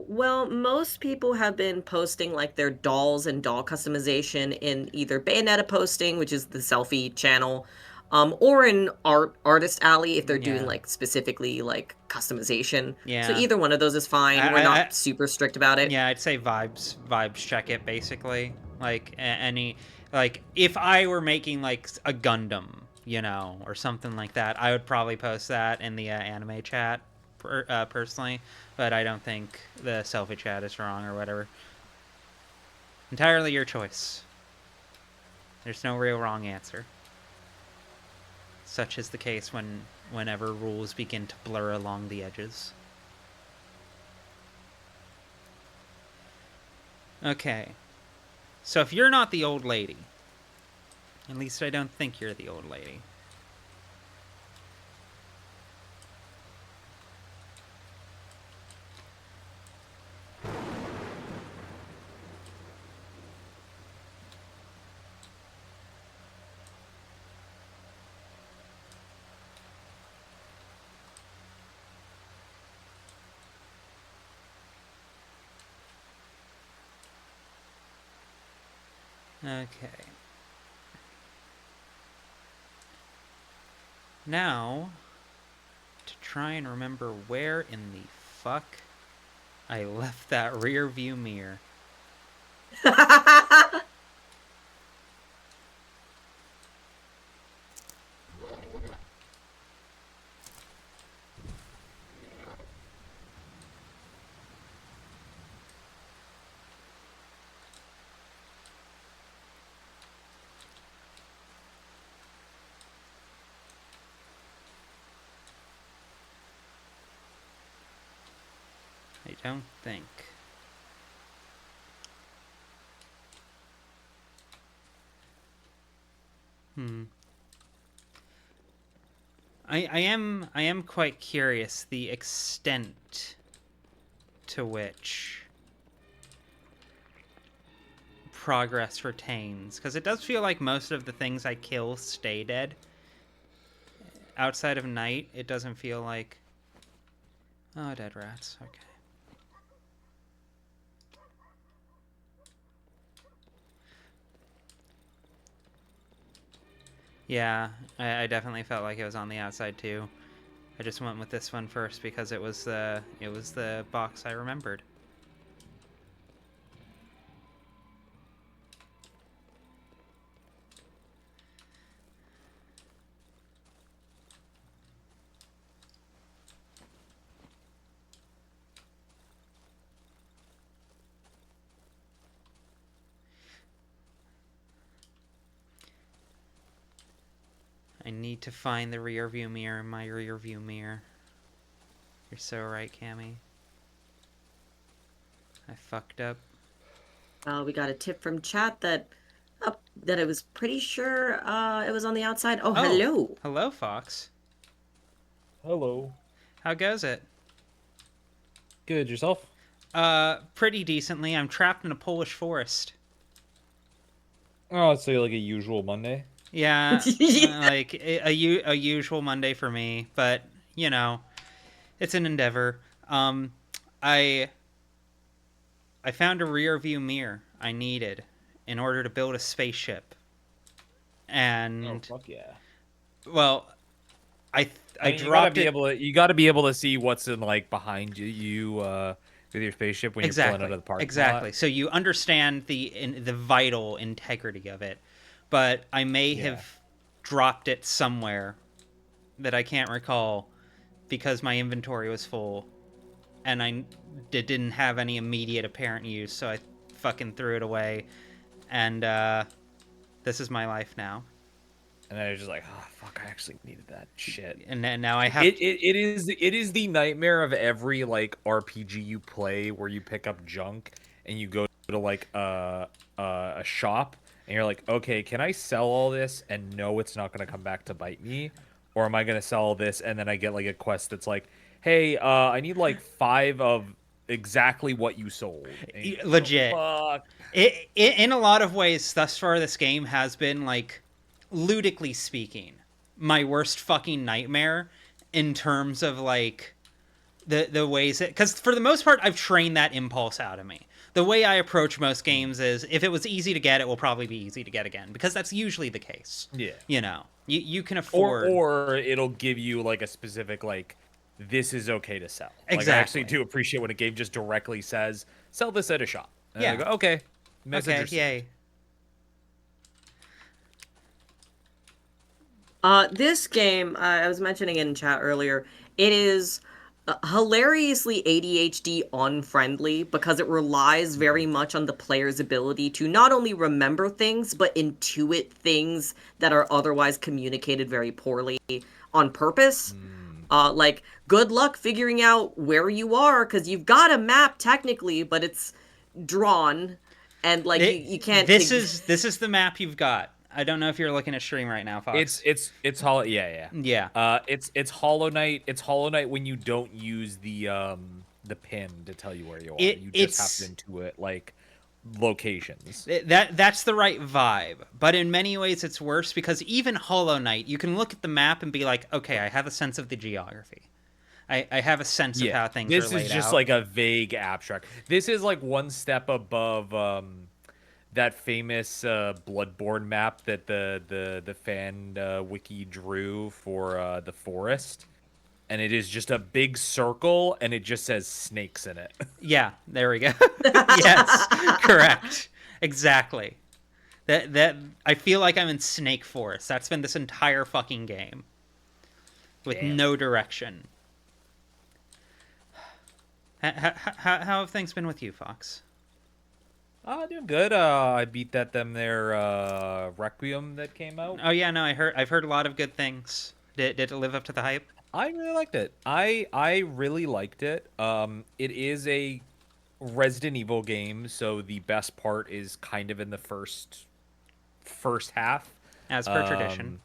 Well, most people have been posting like their dolls and doll customization in either Bayonetta posting, which is the selfie channel, or in Artist Alley if they're doing Yeah. like specifically like customization. So Yeah. either one of those is fine. We're I not super strict about it. yeah, I'd say vibes check it basically. Like any like if I were making like a Gundam, you know, or something like that, I would probably post that in the anime chat personally, but I don't think the selfie chat is wrong or whatever. Entirely your choice. There's no real wrong answer. Such is the case whenever rules begin to blur along the edges. Okay. So if you're not the old lady, at least I don't think you're the old lady. Okay. Now, to try and remember where in the fuck I left that rear view mirror. I don't think. I am quite curious the extent to which progress retains, because it does feel like most of the things I kill stay dead. Outside of night, it doesn't feel like... Oh, dead rats. Okay. Yeah, I definitely felt like it was on the outside too. I just went with this one first because it was the box I remembered. I need to find the rear view mirror in my rear view mirror. You're so right, Cammy. I fucked up. We got a tip from chat that that I was pretty sure it was on the outside. Oh, hello. Hello, Fox. Hello. How goes it? Good. Yourself? Pretty decently. I'm trapped in a Polish forest. Oh, it's like a usual Monday. Yeah, like a usual Monday for me, but you know, it's an endeavor. I found a rear view mirror I needed in order to build a spaceship, and Oh fuck yeah! well, I mean, dropped it. You gotta be able to see what's in like behind you with your spaceship when you're pulling out of the parking lot. So you understand the vital integrity of it, but I may have dropped it somewhere that I can't recall because my inventory was full and I didn't have any immediate apparent use, so I fucking threw it away, and this is my life now. And then it's just like, oh fuck, I actually needed that shit. And now I have it is the nightmare of every like RPG you play where you pick up junk and you go to like a shop and you're like, okay, can I sell all this and know it's not going to come back to bite me, or am I going to sell all this and then I get like a quest that's like, hey, I need like 5 of exactly what you sold. Legit. Fuck. In a lot of ways, thus far, this game has been, like, ludically speaking, my worst fucking nightmare in terms of, like, the ways that... Because for the most part, I've trained that impulse out of me. The way I approach most games is, if it was easy to get, it will probably be easy to get again. Because that's usually the case. Yeah. You know? You can afford... Or it'll give you, like, a specific, like, this is okay to sell. Exactly. Like, I actually do appreciate when a game just directly says, sell this at a shop. And Yeah. I go, okay. Okay, yay. This game, I was mentioning it in chat earlier, it is hilariously ADHD unfriendly because it relies very much on the player's ability to not only remember things, but intuit things that are otherwise communicated very poorly on purpose. Like, good luck figuring out where you are, because you've got a map technically, but it's drawn, and like you can't. This is the map you've got. I don't know if you're looking at stream right now, Fox. It's Hollow. Yeah. It's Hollow Knight. It's Hollow Knight when you don't use the pin to tell you where you are. You just have to intuit like locations. That's the right vibe, but in many ways it's worse because even Hollow Knight, you can look at the map and be like, okay, I have a sense of the geography. I have a sense of how things are laid out. This is just like a vague abstract. This is like one step above that famous Bloodborne map that the fan wiki drew for the forest. And it is just a big circle, and it just says snakes in it. Yeah, there we go. Yes, correct. Exactly. That I feel like I'm in Snake Forest. That's been this entire fucking game. With no direction. How have things been with you, Fox? Doing good. I beat their Requiem that came out. Oh yeah, no, I've heard a lot of good things. Did it live up to the hype? I really liked it. I really liked it. It is a Resident Evil game, so the best part is kind of in the first half. As per tradition.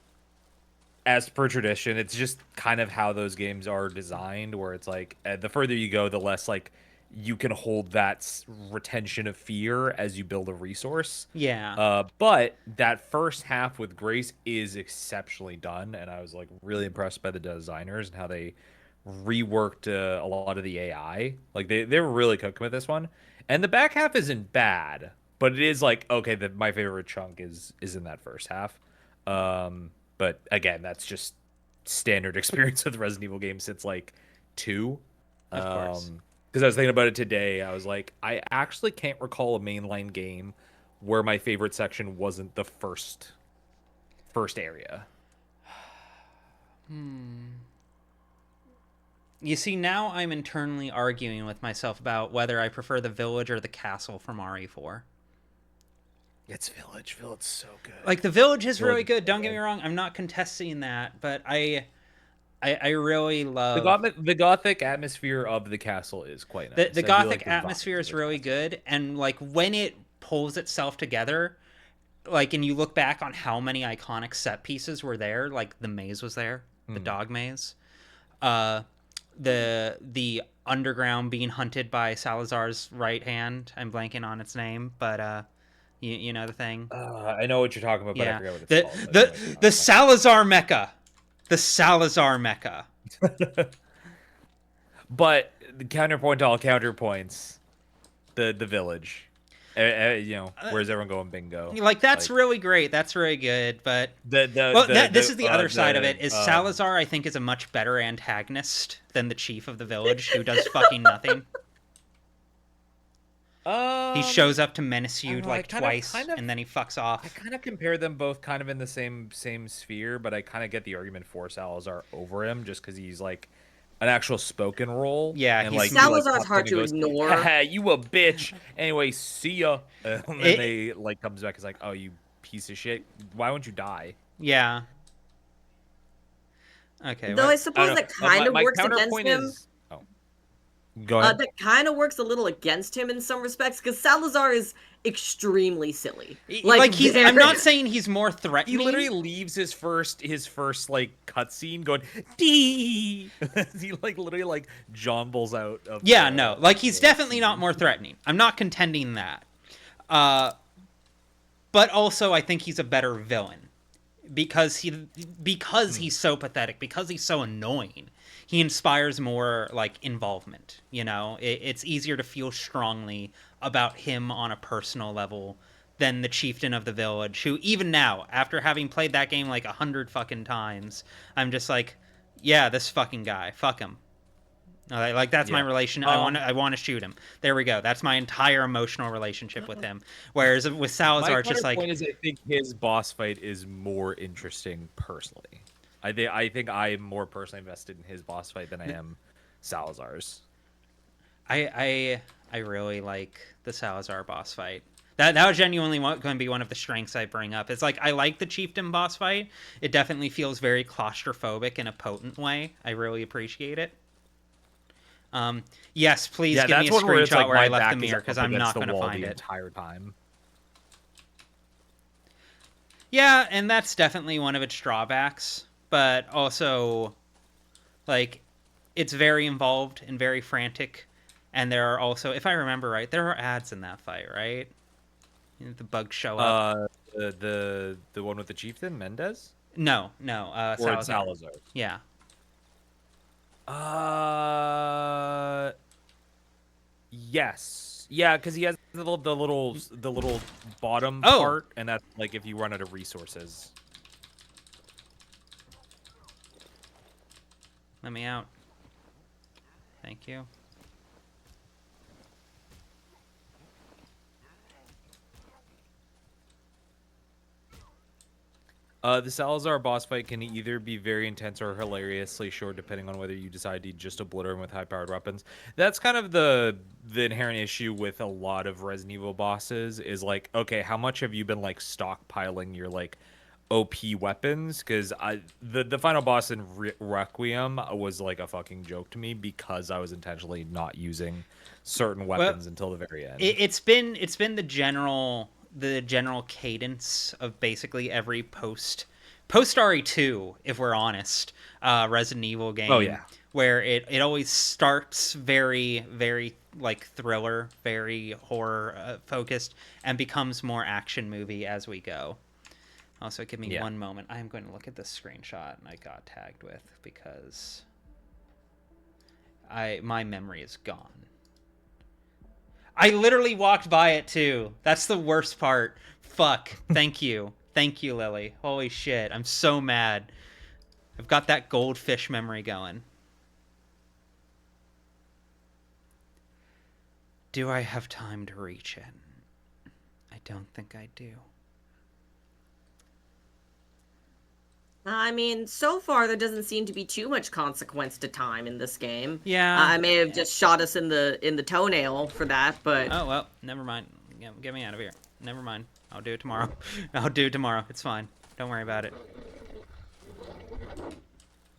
As per tradition, it's just kind of how those games are designed, where it's like the further you go, the less like you can hold that retention of fear as you build a resource. Yeah. But that first half with Grace is exceptionally done, and I was like really impressed by the designers and how they reworked a lot of the AI. Like they were really cooking with this one, and the back half isn't bad, but it is like okay, my favorite chunk is in that first half. But again, that's just standard experience with Resident Evil games since like 2. Of course. Because I was thinking about it today, I was like, I actually can't recall a mainline game where my favorite section wasn't the first area. You see, now I'm internally arguing with myself about whether I prefer the village or the castle from RE4. It's Village. Village's so good. Like, the village is really good. Don't get me wrong. I'm not contesting that, but I really love... The gothic atmosphere of the castle is quite nice. The gothic atmosphere is really good, and, like, when it pulls itself together, like, and you look back on how many iconic set pieces were there, like, the maze was there, the dog maze, the underground being hunted by Salazar's right hand. I'm blanking on its name, but, you know the thing. I know what you're talking about, but I forget what it's called. The Salazar Mecha. The Salazar Mecha. But the counterpoint to all counterpoints, the village. Where's everyone going bingo? Like, that's really great. That's really good, but... this is the other side of it, is Salazar, I think, is a much better antagonist than the chief of the village, who does fucking nothing. He shows up to menace you twice, and then he fucks off. I kind of compare them both kind of in the same sphere, but I kind of get the argument for Salazar over him just because he's like an actual spoken role. Yeah, and like Salazar's hard to ignore. You a bitch. Anyway, see ya. And then they like comes back. It's like, oh, you piece of shit. Why won't you die? Yeah. Okay. Though I suppose that kind of works against him. Go ahead. That kind of works a little against him in some respects because Salazar is extremely silly. Like he's, very... I'm not saying he's more He threatening. literally leaves his first like cutscene going dee. He like literally like jumbles out of. Yeah, no, like he's definitely not more threatening. I'm not contending that. But also I think he's a better villain because he's so pathetic, because he's so annoying. He inspires more like involvement, you know? It's easier to feel strongly about him on a personal level than the chieftain of the village, who even now, after having played that game like 100 fucking times, I'm just like, yeah, this fucking guy, fuck him. Like that's my relation. I want to shoot him. There we go. That's my entire emotional relationship with him. Whereas with Salazar, it's just like, point is, I think his boss fight is more interesting personally. I think I'm more personally invested in his boss fight than I am Salazar's. I really like the Salazar boss fight. That was genuinely going to be one of the strengths I bring up. It's like I like the chieftain boss fight. It definitely feels very claustrophobic in a potent way. I really appreciate it. Yes, please give me a screenshot where I left the mirror because I'm not going to find it. Entire time. Yeah, and that's definitely one of its drawbacks, but also, like, it's very involved and very frantic, and there are also, if I remember right, there are ads in that fight, right? The bugs show up. The one with the chieftain, Mendez? No, Or Salazar. Yeah. Yes. Yeah, because he has the little bottom part, and that's like if you run out of resources. Let me out. Thank you. The Salazar boss fight can either be very intense or hilariously short, depending on whether you decide to just obliterate him with high-powered weapons. That's kind of the inherent issue with a lot of Resident Evil bosses. Is like, okay, how much have you been like stockpiling your like OP weapons? Because the final boss in Requiem was like a fucking joke to me because I was intentionally not using certain weapons until the very end. It's been the general cadence of basically every post RE2, if we're honest, Resident Evil game. Oh yeah. Where it always starts very, very like thriller, very horror focused, and becomes more action movie as we go. Also, give me one moment. I'm going to look at this screenshot I got tagged with because my memory is gone. I literally walked by it too. That's the worst part. Fuck. Thank you. Thank you, Lily. Holy shit. I'm so mad. I've got that goldfish memory going. Do I have time to reach it? I don't think I do. I mean, so far there doesn't seem to be too much consequence to time in this game. Yeah. I may have just shot us in the toenail for that, but oh well, never mind. Get me out of here. Never mind. I'll do it tomorrow. I'll do it tomorrow. It's fine. Don't worry about it.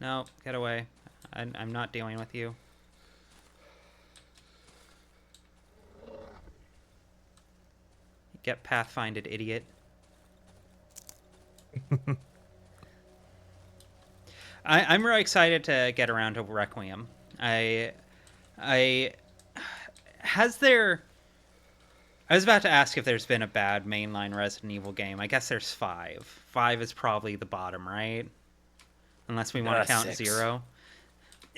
No, get away. I'm not dealing with you. Get pathfinded, idiot. I'm really excited to get around to Requiem. I was about to ask if there's been a bad mainline Resident Evil game. I guess there's 5. 5 is probably the bottom, right? Unless we want to count 6. 0.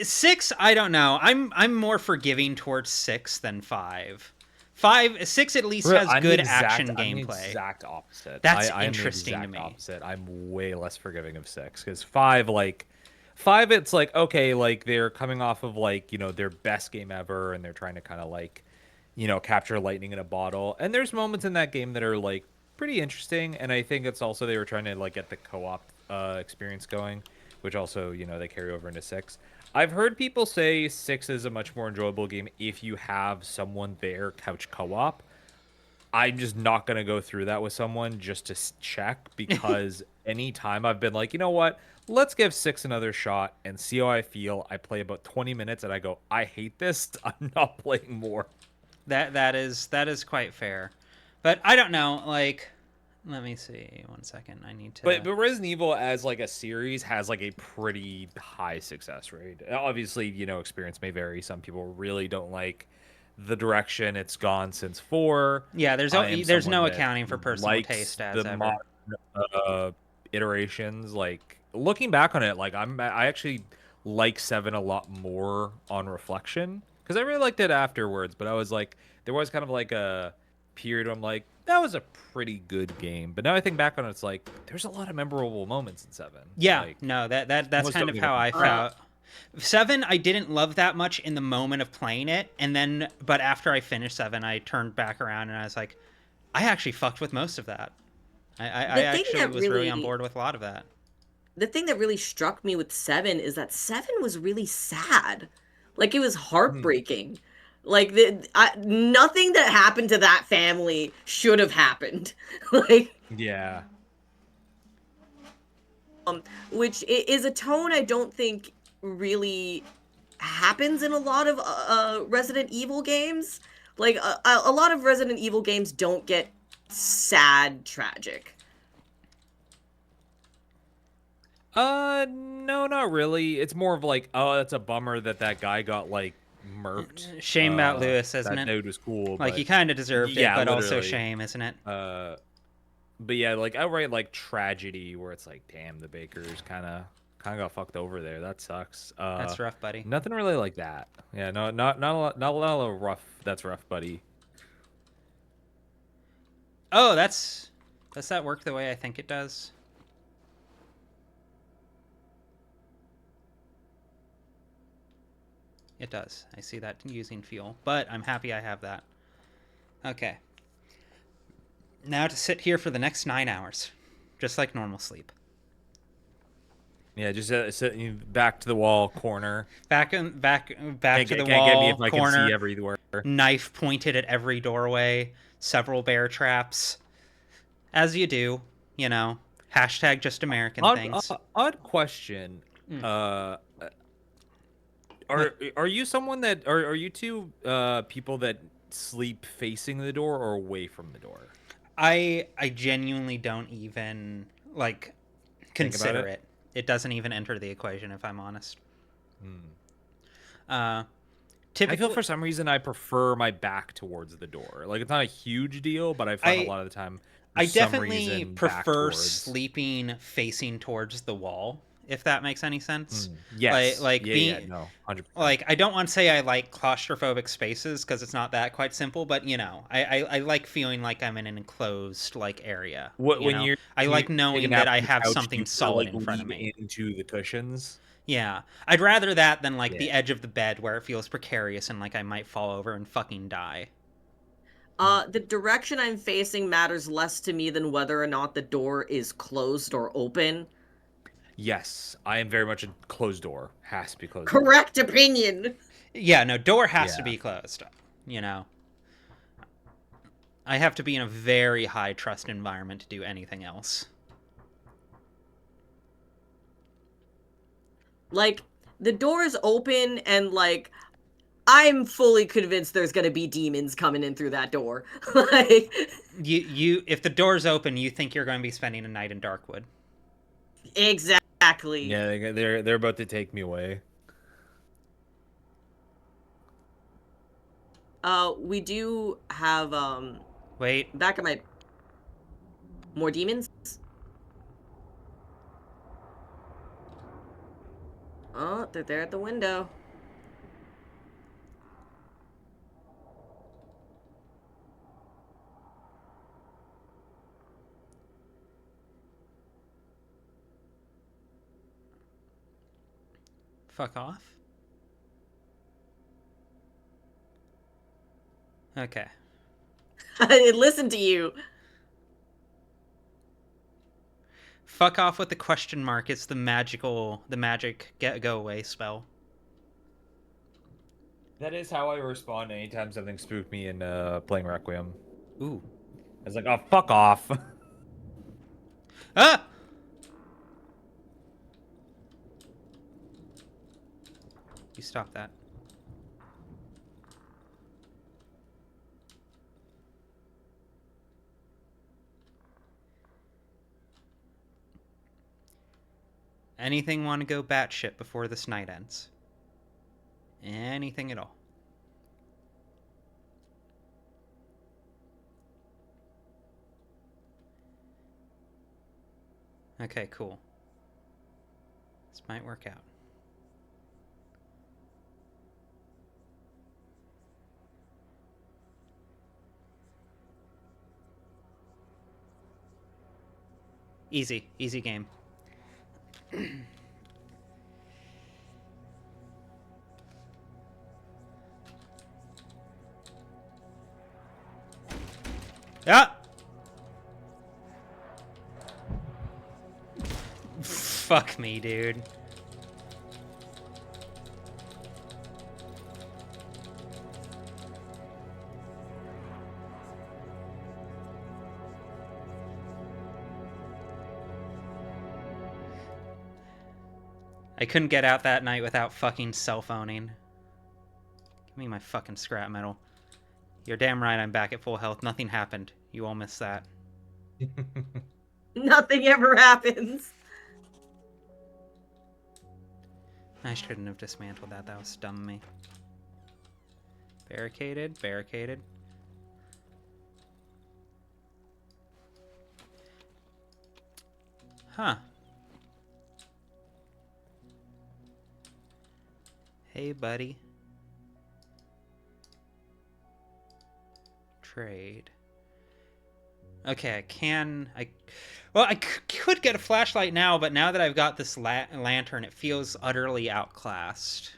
6, I don't know. I'm more forgiving towards 6 than 5. 6 at least has good action gameplay. I'm the exact opposite. That's interesting to me. Opposite. I'm way less forgiving of 6 because 5, it's like, okay, like they're coming off of like, you know, their best game ever, and they're trying to kind of like, you know, capture lightning in a bottle. And there's moments in that game that are like pretty interesting, and I think it's also they were trying to like get the co-op experience going, which also, you know, they carry over into 6. I've heard people say 6 is a much more enjoyable game if you have someone there couch co-op. I'm just not going to go through that with someone just to check because any time I've been like, you know what? Let's give 6 another shot and see how I feel. I play about 20 minutes and I go, I hate this. I'm not playing more. That is quite fair. But I don't know, like, let me see. 1 second. I need to. But Resident Evil as like a series has like a pretty high success rate. Obviously, experience may vary. Some people really don't like the direction it's gone since 4. Yeah, there's no accounting for personal taste as the ever. Iterations. Like looking back on it, like I actually like 7 a lot more on reflection because I really liked it afterwards. But I was like, there was kind of like a period where I'm like, that was a pretty good game. But now I think back on it, it's like there's a lot of memorable moments in 7. Yeah, like, no, that's almost kind don't of even how I compare. felt. 7, I didn't love that much in the moment of playing it, but after I finished 7, I turned back around and I was like, I actually fucked with most of that. I The thing actually that was really on really board with a lot of that. the thing that really struck me with 7 is that 7 was really sad. Like it was Hmm. heartbreaking. Like nothing that happened to that family should have happened. Like Yeah. which is a tone I don't think really happens in a lot of Resident Evil games. Like a lot of Resident Evil games don't get sad tragic. No, not really. It's more of like, oh, that's a bummer that guy got like murked. Shame about Lewis, isn't That it? dude was cool, Like but he kind of deserved it, yeah, but also literally. shame, isn't it? But yeah, like outright like tragedy where it's like, damn, the Bakers kind of got fucked over there. That sucks. That's rough, buddy. Nothing really like that. Yeah, no, not a lot, not a lot of rough. That's rough, buddy. Oh, does that work the way I think it does? It does. I see that using fuel, but I'm happy I have that. Okay. Now to sit here for the next 9 hours, just like normal sleep. Yeah, just sit back to the wall corner. Back to the Can't wall get me if I can corner. see everywhere. Knife pointed at every doorway. Several bear traps. As you do, Hashtag just American things. Odd question. Are you someone that are you two people that sleep facing the door or away from the door? I genuinely don't even like consider it. It doesn't even enter the equation, if I'm honest. I feel for some reason I prefer my back towards the door. Like it's not a huge deal, but I find a lot of the time I definitely prefer sleeping facing towards the wall, if that makes any sense. Yes. No, 100%. Like I don't want to say I like claustrophobic spaces because it's not that quite simple, but I like feeling like I'm in an enclosed area. I like knowing that I have something solid in front of me. Into the cushions. Yeah, I'd rather that than the edge of the bed where it feels precarious and like I might fall over and fucking die. The direction I'm facing matters less to me than whether or not the door is closed or open. Yes, I am very much a closed door. Has to be closed. Correct opinion. Yeah, no, door has to be closed. I have to be in a very high trust environment to do anything else. Like, the door is open and I'm fully convinced there's gonna be demons coming in through that door. Like if the door's open, you think you're going to be spending a night in Darkwood. Exactly. Yeah, they're about to take me away. We do have Wait. Back at my more demons. Oh, they're there at the window. Fuck off. Okay. I listened to you. Fuck off with the question mark. It's the magic go away spell. That is how I respond anytime something spooked me in playing Requiem. Ooh. It's like, oh, fuck off. Ah! stop that. Anything want to go batshit before this night ends? Anything at all? Okay, cool. This might work out. Easy game. Ah! Fuck me, dude. I couldn't get out that night without fucking cell phoning. Give me my fucking scrap metal. You're damn right I'm back at full health. Nothing happened. You all missed that. Nothing ever happens. I shouldn't have dismantled that. That was dumb of me. Barricaded. Barricaded. Huh. Hey, buddy. Trade. Okay, I could get a flashlight now, but now that I've got this lantern, it feels utterly outclassed.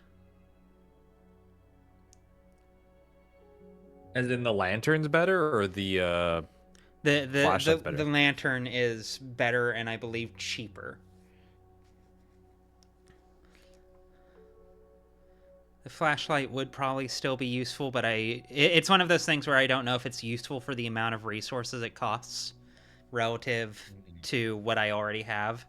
As in the lantern's better, or the flashlight's better? The lantern is better and I believe cheaper. The flashlight would probably still be useful, but it's one of those things where I don't know if it's useful for the amount of resources it costs relative to what I already have.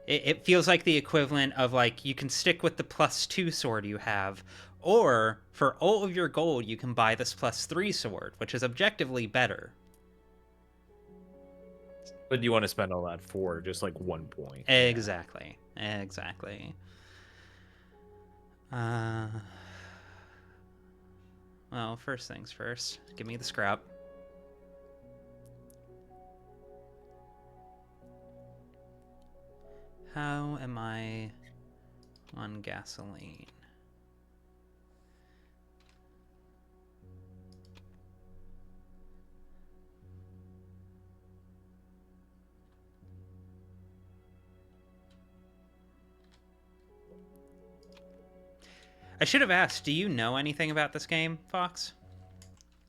It feels like the equivalent of, like, you can stick with the +2 sword you have, or for all of your gold you can buy this +3 sword, which is objectively better. But you want to spend all that for just like 1 point. Exactly. Exactly. Well, first things first. Give me the scrap. How am I on gasoline? I should have asked, do you know anything about this game, Fox?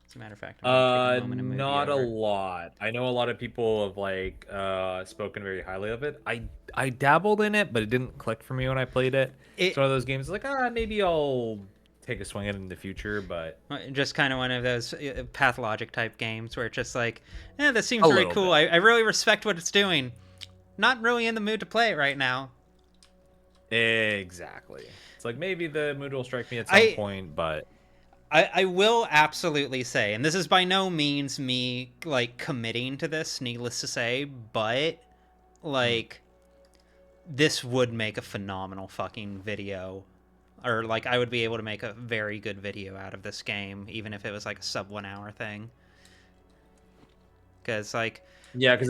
As a matter of fact, I'm gonna take a moment and move Not you a over. lot. I know a lot of people have like spoken very highly of it. I dabbled in it, but it didn't click for me when I played it. It's one of those games like, maybe I'll take a swing at it in the future, but Just kind of one of those pathologic type games where it's just like, this seems A very little cool. I really respect what it's doing. Not really in the mood to play it right now. exactly. It's like maybe the mood will strike me at some point, but I will absolutely say, and this is by no means me like committing to this, needless to say, but like this would make a phenomenal fucking video. Or like I would be able to make a very good video out of this game, even if it was like a sub 1 hour thing. Because like yeah, because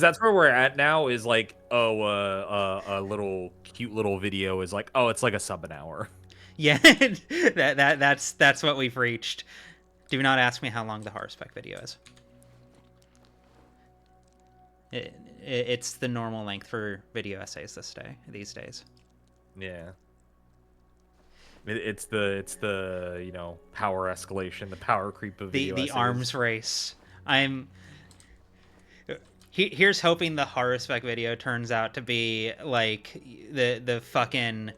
that's where we're at now. Is like, a little cute little video is like, it's like a sub an hour. Yeah, that's what we've reached. Do not ask me how long the horror spec video is. It's the normal length for video essays these days. Yeah. It's the power escalation, the power creep of video the essays. arms race. Here's hoping the horror spec video turns out to be like the fucking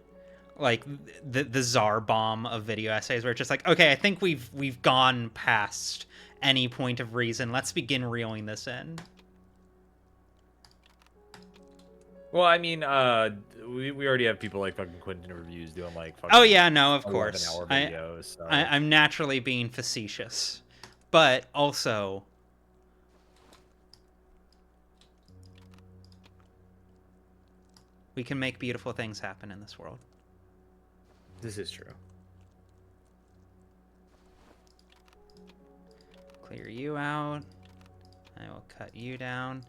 like the czar bomb of video essays, where it's just like, okay, I think we've gone past any point of reason. Let's begin reeling this in. Well, I mean, we already have people like fucking Quentin reviews doing like Oh fucking yeah, no, of 11 course. hour videos. So I'm naturally being facetious, but also we can make beautiful things happen in this world. this is true. Clear you out. I will cut you down.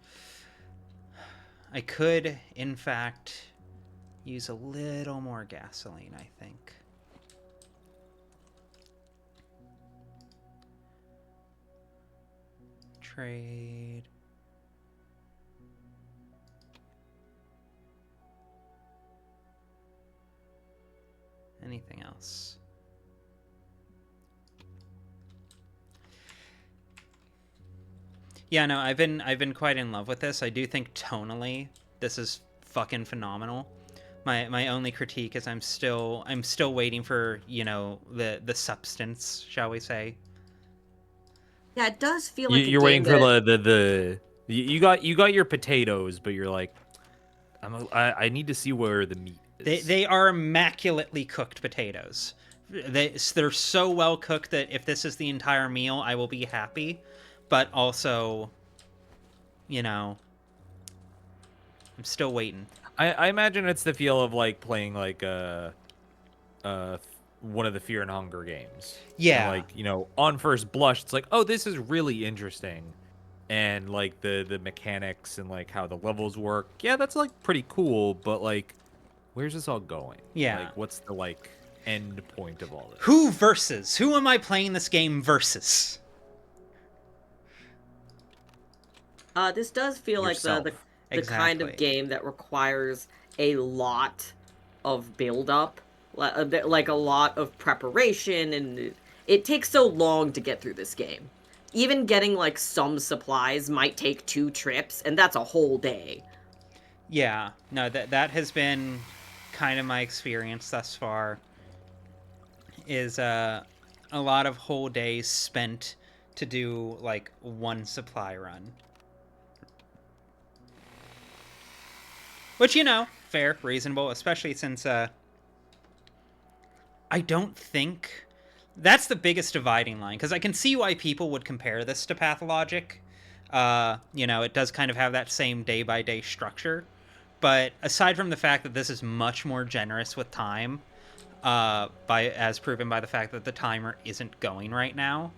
I could, in fact, use a little more gasoline, I think. Trade. Anything else? Yeah, no, I've been quite in love with this. I do think tonally this is fucking phenomenal. My only critique is I'm still waiting for, you know, the substance, shall we say. Yeah, it does feel You, like a you're game waiting for that the you got your potatoes, but you're like, I need to see where the meat is. They are immaculately cooked potatoes. They're so well cooked that if this is the entire meal, I will be happy. But also, you know, I'm still waiting. I imagine it's the feel of like playing like uh one of the Fear and Hunger games. And Yeah. like, you know, on first blush, it's like, oh, this is really interesting. And like the mechanics and like how the levels work. Yeah, that's like pretty cool, but like where's this all going? Yeah. Like what's the like end point of all this? Who versus? Who am I playing this game versus? this does feel like Yourself. the kind of Exactly. game that requires a lot of build up, like a lot of preparation, and it takes so long to get through this game. Even getting like some supplies might take 2 trips, and that's a whole day. Yeah. No, that has been kind of my experience thus far. Is a lot of whole days spent to do like one supply run. Which, you know, fair, reasonable, especially since I don't think that's the biggest dividing line, because I can see why people would compare this to Pathologic. You know, it does kind of have that same day by day structure, but aside from the fact that this is much more generous with time, by as proven by the fact that the timer isn't going right now,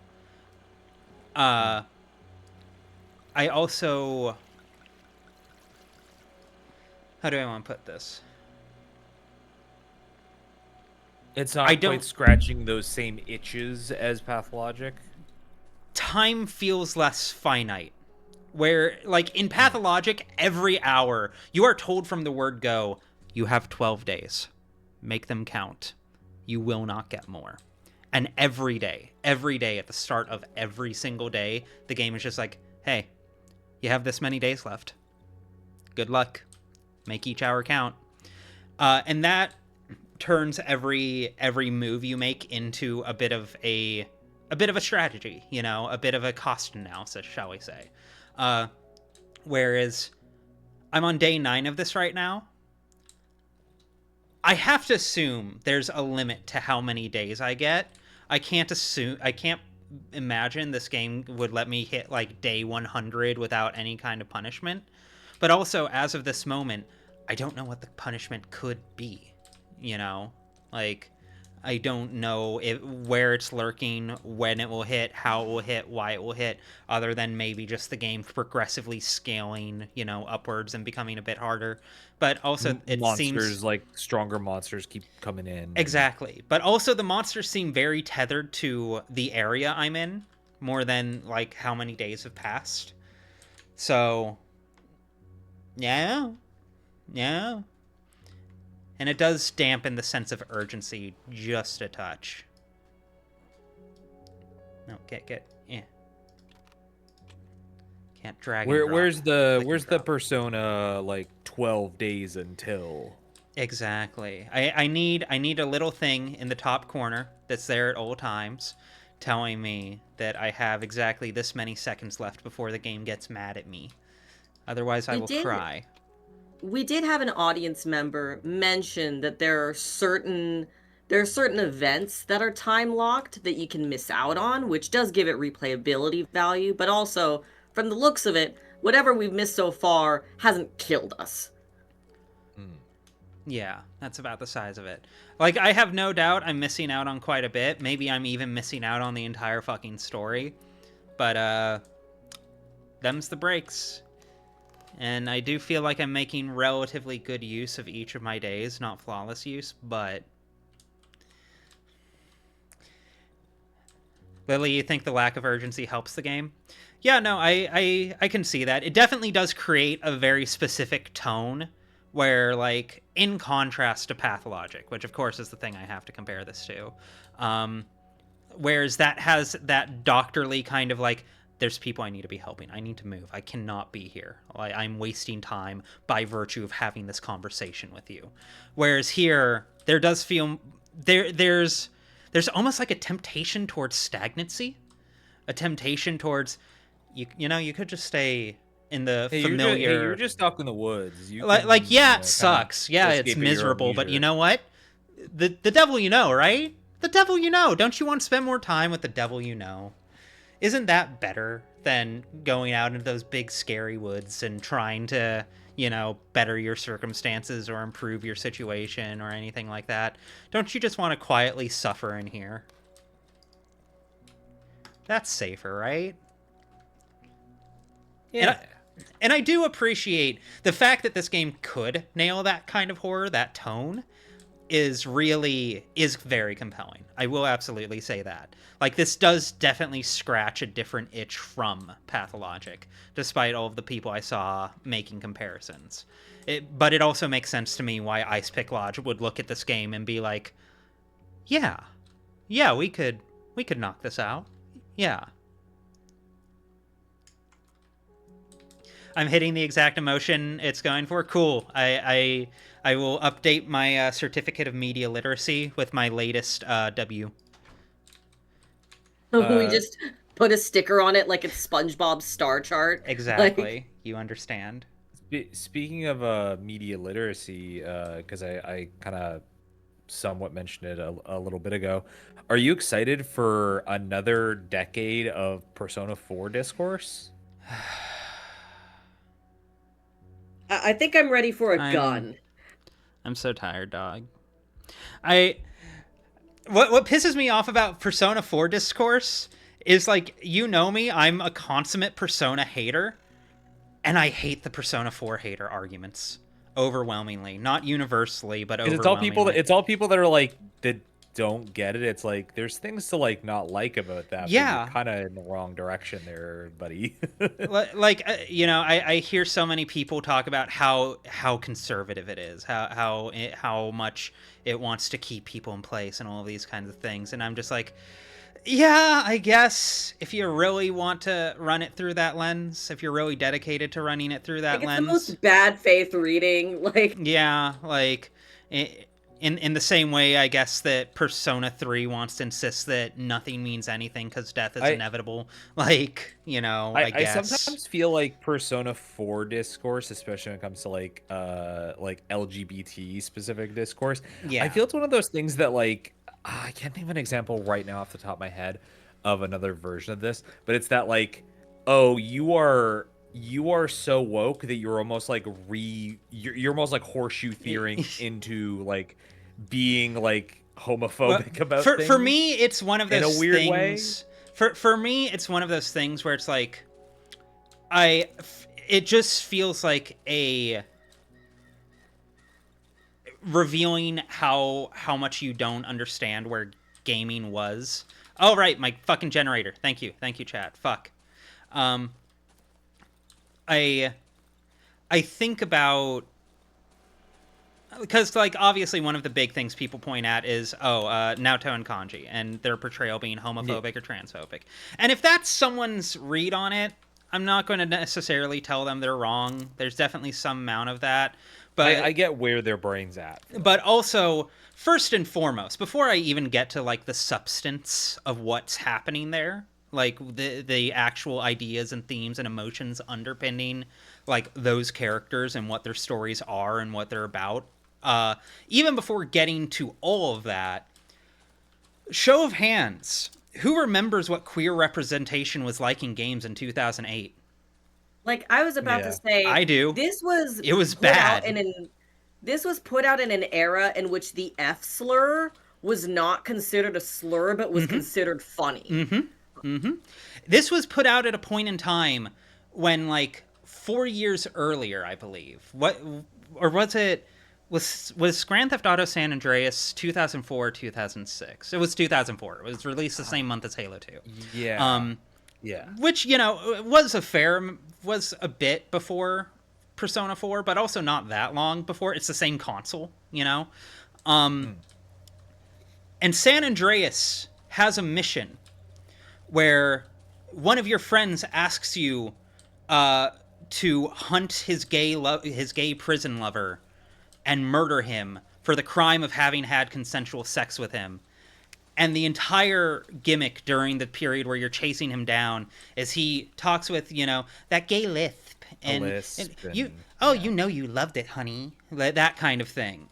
I also, how do I want to put this? It's not I quite don't- scratching those same itches as Pathologic. Time feels less finite. Where, like, in Pathologic, every hour, you are told from the word go, you have 12 days. Make them count. You will not get more. And every day at the start of every single day, the game is just like, hey, you have this many days left. Good luck. Make each hour count. And that turns every move you make into a bit of a strategy, you know, a bit of a cost analysis, shall we say. Whereas I'm on day 9 of this right now. I have to assume there's a limit to how many days I get. I can't imagine this game would let me hit like day 100 without any kind of punishment. But also, as of this moment, I don't know what the punishment could be. You know? Like, I don't know where it's lurking, when it will hit, how it will hit, why it will hit, other than maybe just the game progressively scaling, you know, upwards and becoming a bit harder. But also, it monsters, seems... like stronger monsters keep coming in. Exactly. But also, the monsters seem very tethered to the area I'm in, more than, like, how many days have passed. So, yeah. Yeah. And it does dampen the sense of urgency just a touch. No, yeah. Can't drag and drop. Where's the drop. persona like 12 days until? Exactly. I need a little thing in the top corner that's there at all times, telling me that I have exactly this many seconds left before the game gets mad at me. Otherwise, I will cry. we did have an audience member mention that there are certain events that are time locked that you can miss out on, which does give it replayability value, but also from the looks of it, whatever we've missed so far hasn't killed us. Yeah, that's about the size of it. Like, I have no doubt I'm missing out on quite a bit. Maybe I'm even missing out on the entire fucking story. But, them's the breaks. And I do feel like I'm making relatively good use of each of my days, not flawless use, but... Lily, you think the lack of urgency helps the game? Yeah, no, I can see that. It definitely does create a very specific tone where, like, in contrast to Pathologic, which of course is the thing I have to compare this to, whereas that has that doctorly kind of like, there's people I need to be helping. I need to move. I cannot be here. I'm wasting time by virtue of having this conversation with you. Whereas here, there does feel there's almost like a temptation towards stagnancy, a temptation towards you could just stay in the familiar. You're just stuck in the woods. Yeah, it sucks. Yeah, it's miserable. But you know what? The devil you know, right? The devil you know. Don't you want to spend more time with the devil you know? Isn't that better than going out into those big scary woods and trying to, better your circumstances or improve your situation or anything like that? Don't you just want to quietly suffer in here? That's safer, right? Yeah. And I do appreciate the fact that this game could nail that kind of horror, that tone, is very compelling. I will absolutely say that. Like, this does definitely scratch a different itch from Pathologic, despite all of the people I saw making comparisons. But it also makes sense to me why Ice Pick Lodge would look at this game and be like, yeah, we could knock this out. Yeah. I'm hitting the exact emotion it's going for. Cool. I will update my certificate of media literacy with my latest W. We just put a sticker on it like it's SpongeBob's star chart. Exactly. You understand. Speaking of media literacy, because I kind of somewhat mentioned it a little bit ago, are you excited for another decade of Persona 4 discourse? I think I'm ready for a gun. I'm so tired, dog. What pisses me off about Persona 4 discourse is, like, me, I'm a consummate Persona hater, and I hate the Persona 4 hater arguments overwhelmingly. Not universally, but overwhelmingly. It's all people that are like, that don't get it. It's like, there's things to like not like about that. Yeah, kind of in the wrong direction there, buddy. I hear so many people talk about how conservative it is, how much it wants to keep people in place and all of these kinds of things, and I'm just like, yeah, I guess if you really want to run it through that lens, if you're really dedicated to running it through that lens, it's the most bad faith reading. In the same way, I guess, that Persona 3 wants to insist that nothing means anything because death is inevitable. I guess. I sometimes feel like Persona 4 discourse, especially when it comes to like LGBT specific discourse. Yeah. I feel it's one of those things that I can't think of an example right now off the top of my head of another version of this, but it's that oh, you are so woke that you're almost like you're almost like horseshoe theoring into being homophobic about things. For me, it's one of those in a weird things, way. For me, it's one of those things where it's like, it just feels like a revealing how much you don't understand where gaming was. Oh right, my fucking generator. Thank you, chat. Fuck. I think about, because obviously one of the big things people point at is Naoto and Kanji and their portrayal being homophobic or transphobic, and if that's someone's read on it, I'm not going to necessarily tell them they're wrong. There's definitely some amount of that, but I get where their brain's at. But also, first and foremost, before I even get to the substance of what's happening there, like the actual ideas and themes and emotions underpinning like those characters and what their stories are and what they're about. Even before getting to all of that, show of hands, who remembers what queer representation was like in games in 2008? Like I was about to Yeah. say, I do. It was put out bad. this was put out in an era in which the F slur was not considered a slur, but was considered funny. This was put out at a point in time when, like, 4 years earlier, I believe. What, or was it? Was Grand Theft Auto San Andreas 2004 or 2006? It was 2004. It was released the same month as Halo 2. Yeah. Yeah. Which, was a bit before Persona 4, but also not that long before. It's the same console, And San Andreas has a mission where one of your friends asks you to hunt his gay prison lover and murder him for the crime of having had consensual sex with him. And the entire gimmick during the period where you're chasing him down is he talks with, that gay lisp. And you loved it, honey. That kind of thing.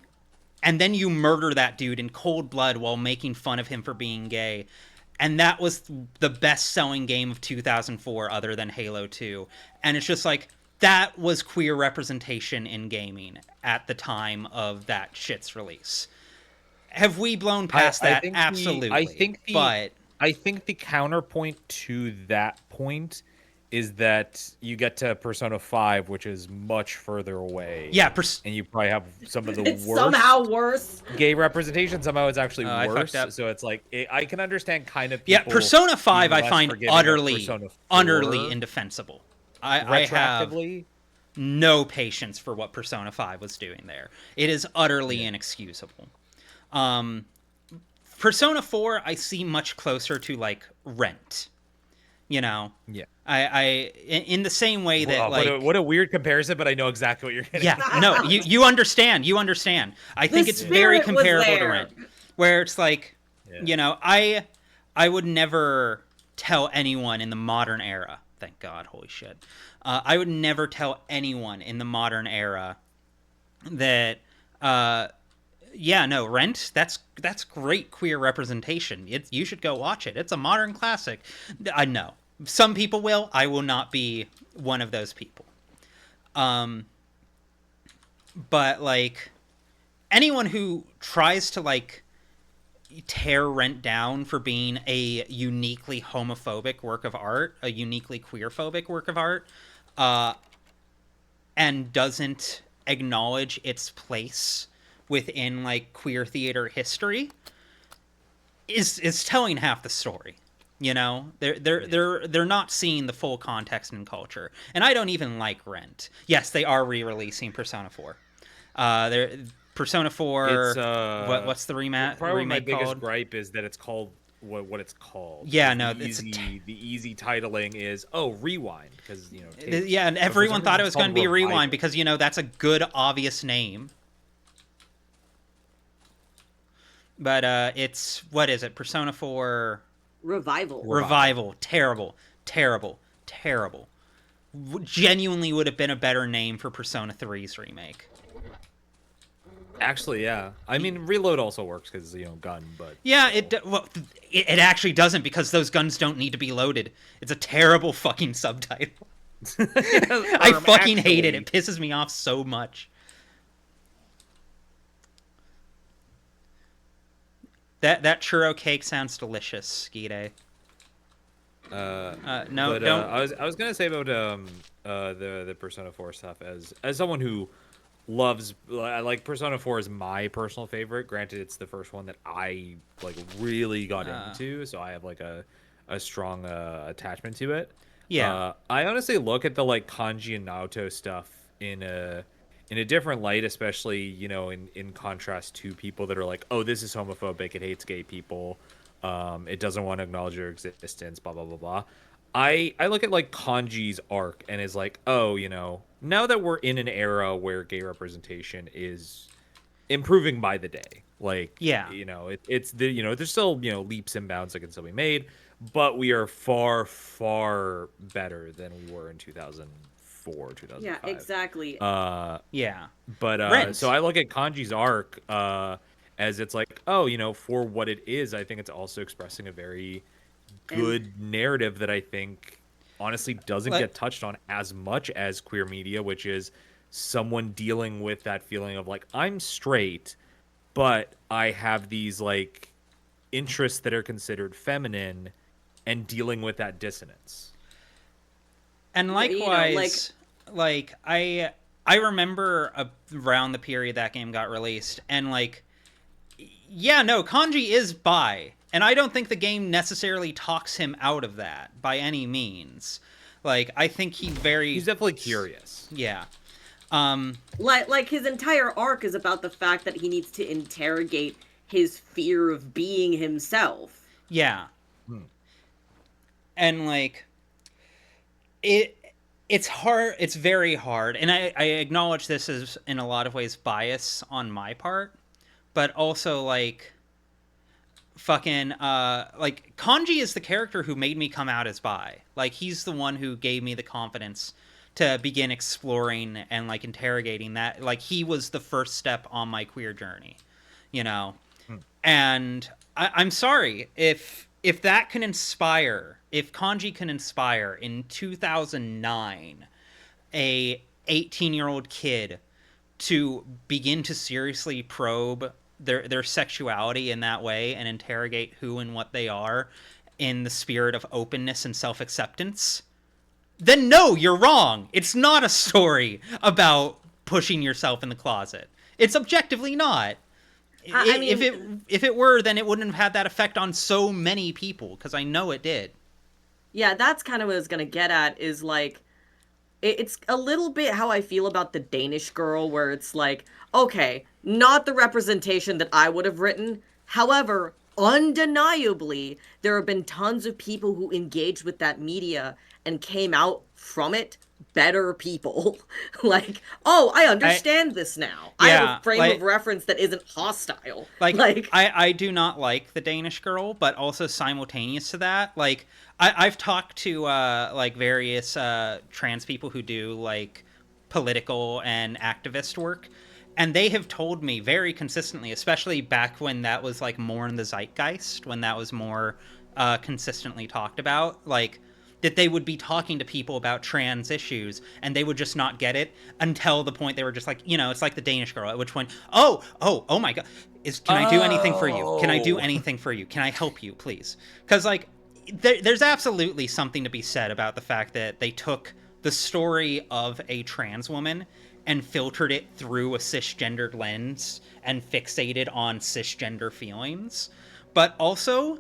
And then you murder that dude in cold blood while making fun of him for being gay. And that was the best-selling game of 2004 other than Halo 2. And it's just like, that was queer representation in gaming at the time of that shit's release. Have we blown past that? Absolutely. I think the counterpoint to that point is that you get to Persona 5, which is much further away. Yeah, and you probably have some of the It's worst somehow worse. gay representation. Somehow it's actually I worse. fucked up. So it's like I can understand kind of Yeah, people Persona 5 being I less find forgiving of utterly Persona 4. indefensible. I have Retroactively, no patience for what Persona 5 was doing there. It is utterly inexcusable. Persona 4 I see much closer to like Rent. Yeah. I in the same way that what a weird comparison, but I know exactly what you're getting. Yeah, no, you understand. I think it's very spirit was comparable to there. Rent, where it's like, I would never tell anyone in the modern era. Thank God, holy shit. I would never tell anyone in the modern era that, Rent. That's great queer representation. You should go watch it. It's a modern classic. I know. Some people will. I will not be one of those people. But like anyone who tries to like tear Rent down for being a uniquely homophobic work of art, a uniquely queerphobic work of art, and doesn't acknowledge its place within like queer theater history is telling half the story. They're not seeing the full context and culture. And I don't even like Rent. Yes, they are re-releasing Persona 4. Persona 4. It's, what's the remake Probably my biggest called? gripe is that it's called what it's called. Yeah, no, the easy titling is Rewind because yeah, and everyone thought it was going to be Rewind Rewind because that's a good obvious name. But it's what is it? Persona 4 Revival. Terrible. Genuinely would have been a better name for Persona 3's remake. Actually, yeah. I mean, Reload also works because gun, but yeah, it actually doesn't because those guns don't need to be loaded. It's a terrible fucking subtitle. I fucking hate it. It pisses me off so much. That churro cake sounds delicious, Skide. No, but, don't. I was gonna say about the Persona 4 stuff as someone who loves like Persona 4 is my personal favorite. Granted, it's the first one that I like really got into, so I have like a strong attachment to it. Yeah. I honestly look at the like Kanji and Naoto stuff in a different light, especially in contrast to people that are like, oh, this is homophobic, it hates gay people, it doesn't want to acknowledge your existence, blah blah blah blah. I look at like Kanji's arc and is like, oh, now that we're in an era where gay representation is improving by the day, Like, Yeah. it's the there's still leaps and bounds that can still be made, but we are far far better than we were in 2004, Yeah, 2005. exactly. Yeah. But so Rent. I look at Kanji's arc as it's like, oh, for what it is, I think it's also expressing a very And good narrative that I think honestly doesn't Like, get touched on as much as queer media, which is someone dealing with that feeling of like, I'm straight, but I have these like interests that are considered feminine and dealing with that dissonance. and like likewise, like I remember around the period that game got released, and like, yeah, no, Kanji is bi, and I don't think the game necessarily talks him out of that by any means. Like, I think He's definitely curious. yeah. like his entire arc is about the fact that he needs to interrogate his fear of being himself. Yeah. Hmm. And like it's hard, it's very hard, and I acknowledge this is in a lot of ways bias on my part, but also like fucking like Kanji is the character who made me come out as bi. Like, he's the one who gave me the confidence to begin exploring and like interrogating that. Like, he was the first step on my queer journey, you know. Hmm. And I'm sorry if that can inspire, if Kanji can inspire in 2009 a 18-year-old kid to begin to seriously probe their sexuality in that way and interrogate who and what they are in the spirit of openness and self-acceptance, then no, you're wrong. It's not a story about pushing yourself in the closet. It's objectively not. I mean, If it were, then it wouldn't have had that effect on so many people, because I know it did. yeah, that's kind of what I was gonna get at, is like it's a little bit how I feel about the Danish Girl, where it's like, okay, not the representation that I would have written. However, undeniably, there have been tons of people who engaged with that media and came out from it better people. Like, oh, I understand this now. I have Yeah, a frame like, of reference that isn't hostile. like I do not like the Danish Girl, but also simultaneous to that, like I've talked to like various trans people who do like political and activist work, and they have told me very consistently, especially back when that was like more in the zeitgeist, when that was more consistently talked about, like that they would be talking to people about trans issues and they would just not get it until the point they were just like, it's like the Danish Girl, at which point, oh my god, can I do anything for you? Can I do anything for you? Can I help you, please? Because like there's absolutely something to be said about the fact that they took the story of a trans woman and filtered it through a cisgendered lens and fixated on cisgender feelings. But also,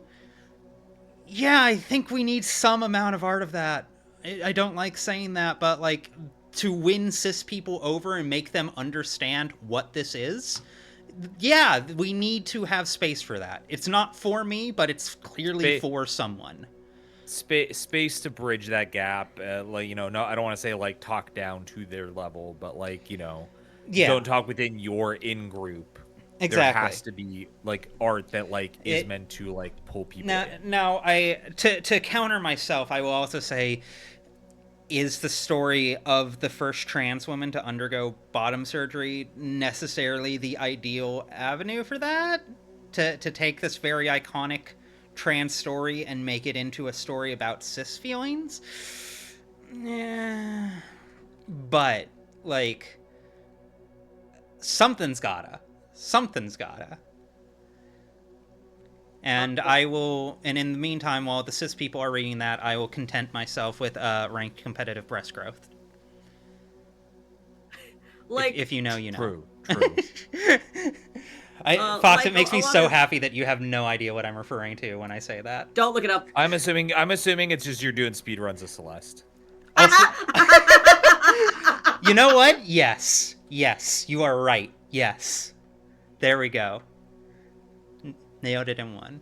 yeah, I think we need some amount of art of that. I don't like saying that, but like, to win cis people over and make them understand what this is, yeah, we need to have space for that. It's not for me, but it's clearly for someone. Space to bridge that gap, like no, I don't want to say like talk down to their level, but like Yeah, don't talk within your in group. exactly. There has to be like art that like is meant to like pull people in. Now, to counter myself, I will also say, is the story of the first trans woman to undergo bottom surgery necessarily the ideal avenue for that? To take this very iconic trans story and make it into a story about cis feelings? Yeah. But, like, something's gotta. And and in the meantime, while the cis people are reading that, I will content myself with ranked competitive breast growth. like If you know, you know. True. Fox, like it makes a me lot so of- happy that you have no idea what I'm referring to when I say that. Don't look it up. I'm assuming it's just you're doing speed runs of Celeste. Also, you know what? Yes, you are right. Yes, there we go. Nailed it in one.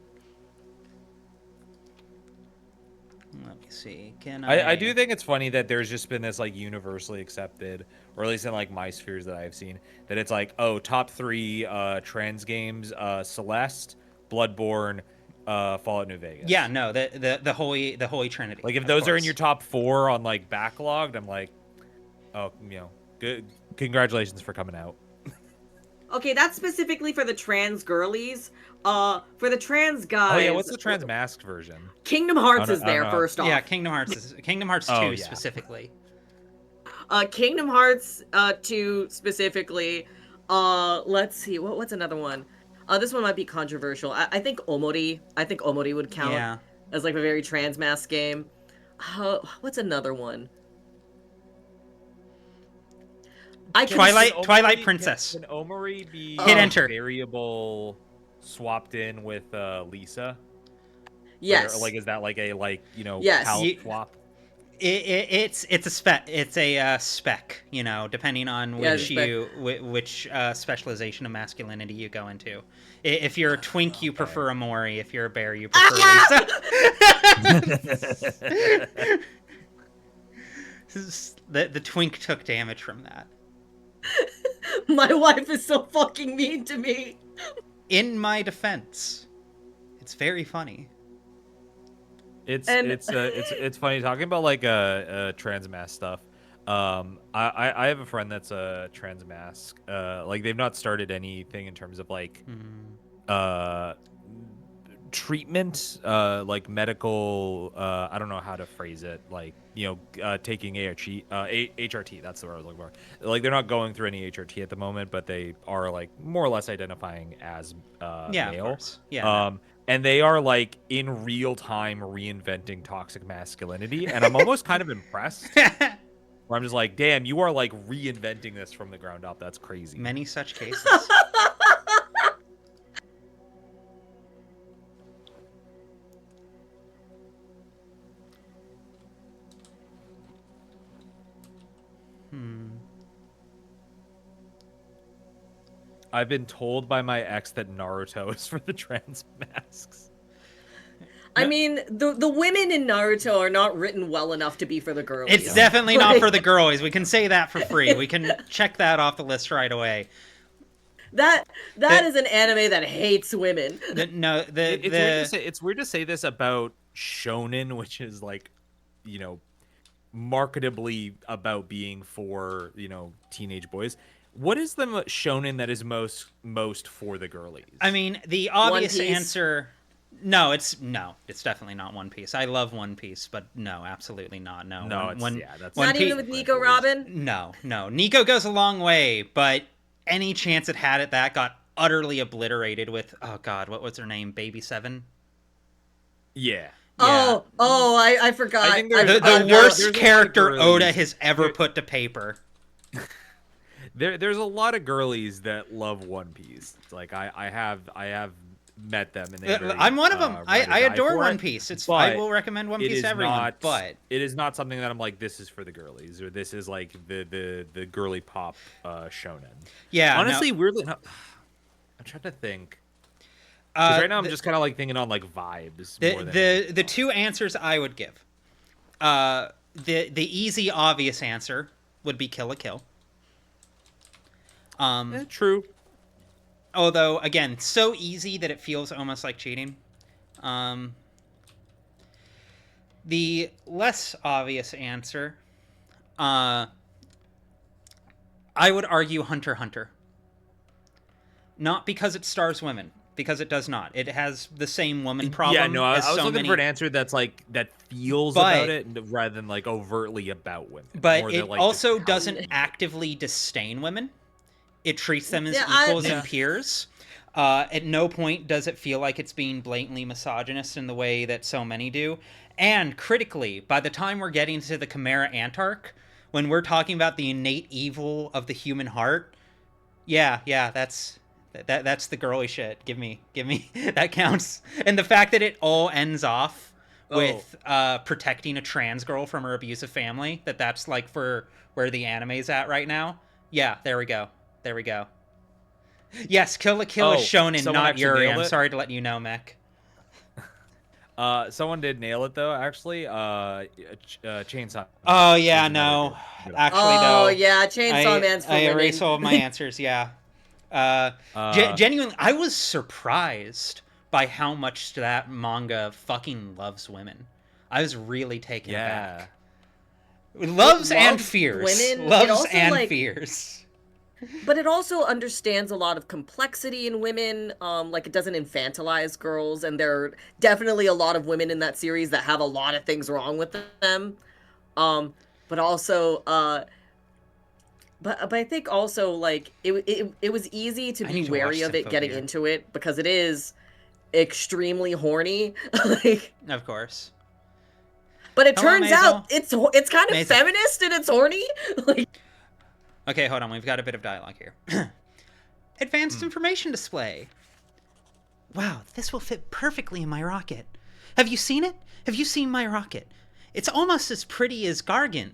Let me see. Can I do think it's funny that there's just been this like universally accepted, or at least in like my spheres that I've seen, that it's like, oh, top 3 trans games: Celeste, Bloodborne, Fallout New Vegas. Yeah, no, the holy trinity. Like if of those are in course. your top 4 on like backlogged, I'm like, oh, good, congratulations for coming out. Okay, that's specifically for the trans girlies. For the trans guys. Oh yeah, what's the trans masked version? Kingdom Hearts Oh, no, is there, oh, no. first off. Yeah, Kingdom Hearts 2 Oh, yeah. specifically. Kingdom Hearts 2 specifically. Let's see. What's another one? This one might be controversial. I think Omori. I think Omori would count Yeah. as like a very trans mask game. What's another one? Twilight Princess. Can Omori be Hit enter. variable swapped in with Lisa? Yes. Or, like, is that like a Yes. palette swap? It's a spec, depending on which specialization of masculinity you go into. If you're a twink, you prefer Amori. If you're a bear, you prefer Lisa. The twink took damage from that. My wife is so fucking mean to me. In my defense, it's very funny. It's funny talking about like trans mask stuff. I have a friend that's a trans mask. Like they've not started anything in terms of like treatment, like medical. I don't know how to phrase it. Like taking HRT. That's the word I was looking for. Like they're not going through any HRT at the moment, but they are like more or less identifying as yeah, male. of course. Yeah. And they are like in real time reinventing toxic masculinity, and I'm almost kind of impressed. Where I'm just like, damn, you are like reinventing this from the ground up. That's crazy. Many such cases. I've been told by my ex that Naruto is for the trans masks. I mean, the women in Naruto are not written well enough to be for the girls. It's definitely not for the girlies. We can say that for free. We can check that off the list right away. That is an anime that hates women. It's weird to say this about shonen, which is like, marketably about being for teenage boys. What is the shonen that is most for the girlies? I mean, the obvious answer. No, it's definitely not One Piece. I love One Piece, but no, absolutely not. No, that's not even with Nico Robin. No. Nico goes a long way, but any chance it had at that got utterly obliterated with oh god, what was her name? Baby 7. Yeah. Oh, I forgot. I think the worst character Oda has ever put to paper. There's a lot of girlies that love One Piece. It's like I have met them, and I'm one of them. I adore One Piece. I will recommend One Piece to everyone. But it is not something that I'm like, this is for the girlies, or this is like the girly pop shonen. Yeah, honestly, weirdly enough, I'm trying to think. Right now, I'm just kind of like thinking on like vibes. The two answers I would give. The easy, obvious answer would be Kill la Kill. True. Although, again, so easy that it feels almost like cheating. The less obvious answer, I would argue Hunter x Hunter. Not because it stars women, because it does not. It has the same woman problem. Yeah, no, I was looking for an answer that's like that feels about it rather than like overtly about women. But it also doesn't actively disdain women. It treats them as equals and peers. At no point does it feel like it's being blatantly misogynist in the way that so many do. And critically, by the time we're getting to the Chimera Antarch, when we're talking about the innate evil of the human heart, yeah, that's the girly shit. Give me that counts. And the fact that it all ends off with protecting a trans girl from her abusive family, that's like for where the anime's at right now. Yeah, there we go. Yes, Kill la Kill is shonen, not Yuri. I'm sorry to let you know, Mech. Someone did nail it though. Actually, Chainsaw Oh Man yeah, is another no. good Actually, Oh no. yeah, Chainsaw Man's for I women. erase all of my answers. Yeah. Genuinely, I was surprised by how much that manga fucking loves women. I was really taken yeah. aback. It Loves and loves fears. women. It Loves also and like, fears. but it also understands a lot of complexity in women. Like it doesn't infantilize girls, and there are definitely a lot of women in that series that have a lot of things wrong with them. Um, but also, but I think also like it was easy to I be need to watch wary of it getting Symphobeer. into it because it is extremely horny. Like, Of course. but it Hello, turns out Maisel. it's kind of Maisel. feminist and it's horny. Like, Okay, hold on. We've got a bit of dialogue here. Advanced information display. Wow, this will fit perfectly in my rocket. Have you seen it? Have you seen my rocket? It's almost as pretty as Gagarin's.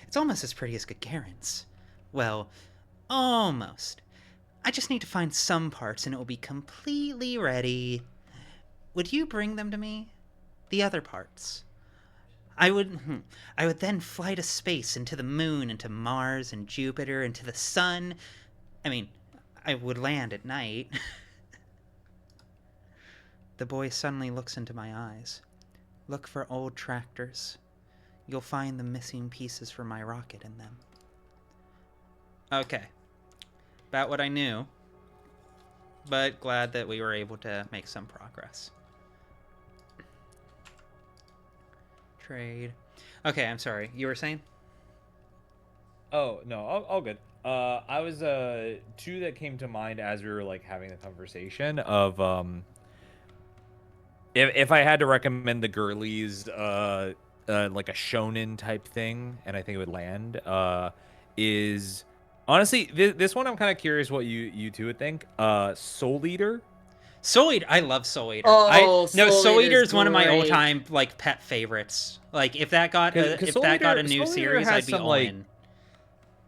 It's almost as pretty as Gagarin's. Well, almost. I just need to find some parts and it will be completely ready. Would you bring them to me? The other parts. I would then fly to space, into the moon, into Mars and Jupiter, into the sun. I mean, I would land at night. The boy suddenly looks into my eyes. Look for old tractors. You'll find the missing pieces for my rocket in them. Okay. About what I knew. But glad that we were able to make some progress. Trade. Okay, I'm sorry. You were saying? Oh no, all good. I was two that came to mind as we were like having the conversation of if I had to recommend the girlies like a shonen type thing, and I think it would land is honestly this one I'm kind of curious what you two would think. Soul Eater. Soul Eater. I love Soul Eater. oh, Soul Eater Eater's is one of my great. all-time like pet favorites. Like if that got Because Soul Eater, a new Soul Eater series, has I'd be some all like in.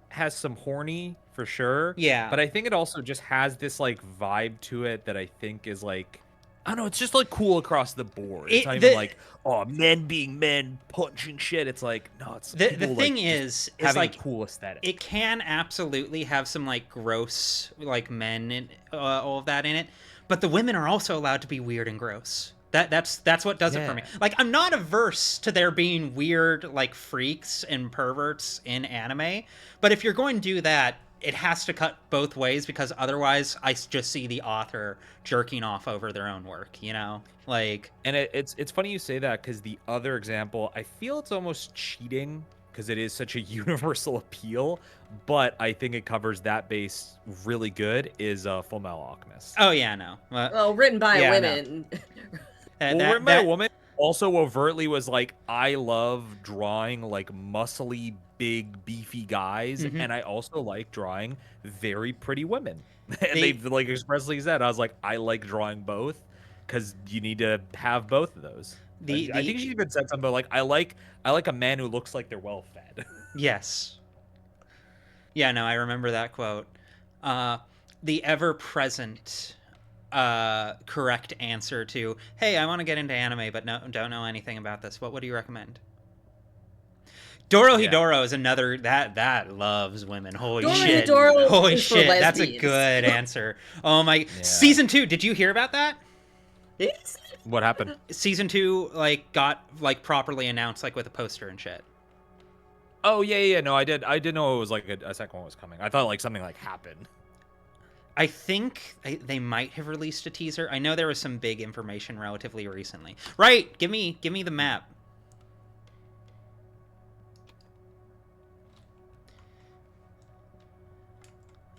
has some horny for sure. Yeah. But I think it also just has this like vibe to it that I think is like I don't know, it's just like cool across the board. It's not even like, oh, men being men punching shit. It's like, no, it's the people, thing like, is having like a cool aesthetic. it can absolutely have some like gross like men and all of that in it, but the women are also allowed to be weird and gross. That's what does it for me. Yeah. Like I'm not averse to there being weird like freaks and perverts in anime, but if you're going to do that, it has to cut both ways because otherwise I just see the author jerking off over their own work, you know? Like And it's funny you say that because the other example, I feel it's almost cheating because it is such a universal appeal, but I think it covers that base really good is Full Metal Alchemist. oh yeah, no. Well, written by yeah, women. Well, written by a woman also overtly was like, I love drawing like muscly, big, beefy guys, Mhm. and I also like drawing very pretty women. And they've like expressly said, I was like, I like drawing both because you need to have both of those. I think she even said something like, I like a man who looks like they're well fed. Yes. Yeah, no, I remember that quote. The ever-present correct answer to, hey, I want to get into anime, but don't know anything about this. What do you recommend? Dorohedoro is another that loves women. Holy shit! Holy shit! That's a good answer. Oh my! Yeah. Season 2. Did you hear about that? What happened? Season 2 like got like properly announced like with a poster and shit. Oh yeah. No, I did know it was like a second one was coming. I thought like something like happened. I think they might have released a teaser. I know there was some big information relatively recently. Right, give me the map.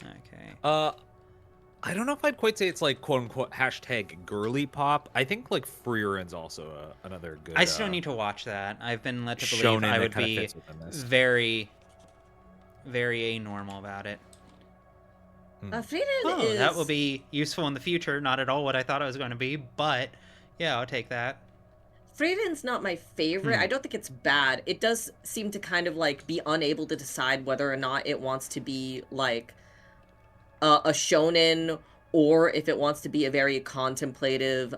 Okay. I don't know if I'd quite say it's like quote unquote hashtag girly pop. I think like Freeren's also another good. I still need to watch that. I've been led to believe I would be very, very anormal about it. That will be useful in the future. Not at all what I thought it was going to be, but yeah, I'll take that. Frieden's not my favorite. I don't think it's bad. It does seem to kind of like be unable to decide whether or not it wants to be like a shonen or if it wants to be a very contemplative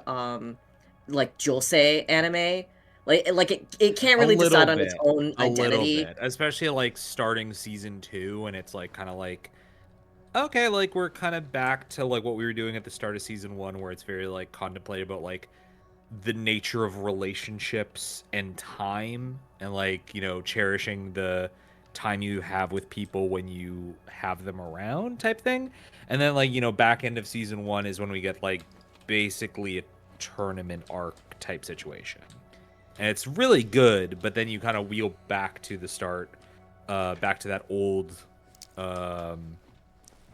like josei anime. Like it can't A really decide little on its bit. own A little identity. bit. Especially like starting season 2 and it's like kind of like okay, like we're kind of back to like what we were doing at the start of season 1 where it's very like contemplative about like the nature of relationships and time and like, you know, cherishing the time you have with people when you have them around type thing. And then like, you know, back end of season 1 is when we get like basically a tournament arc type situation. And it's really good, but then you kind of wheel back to the start, back to that old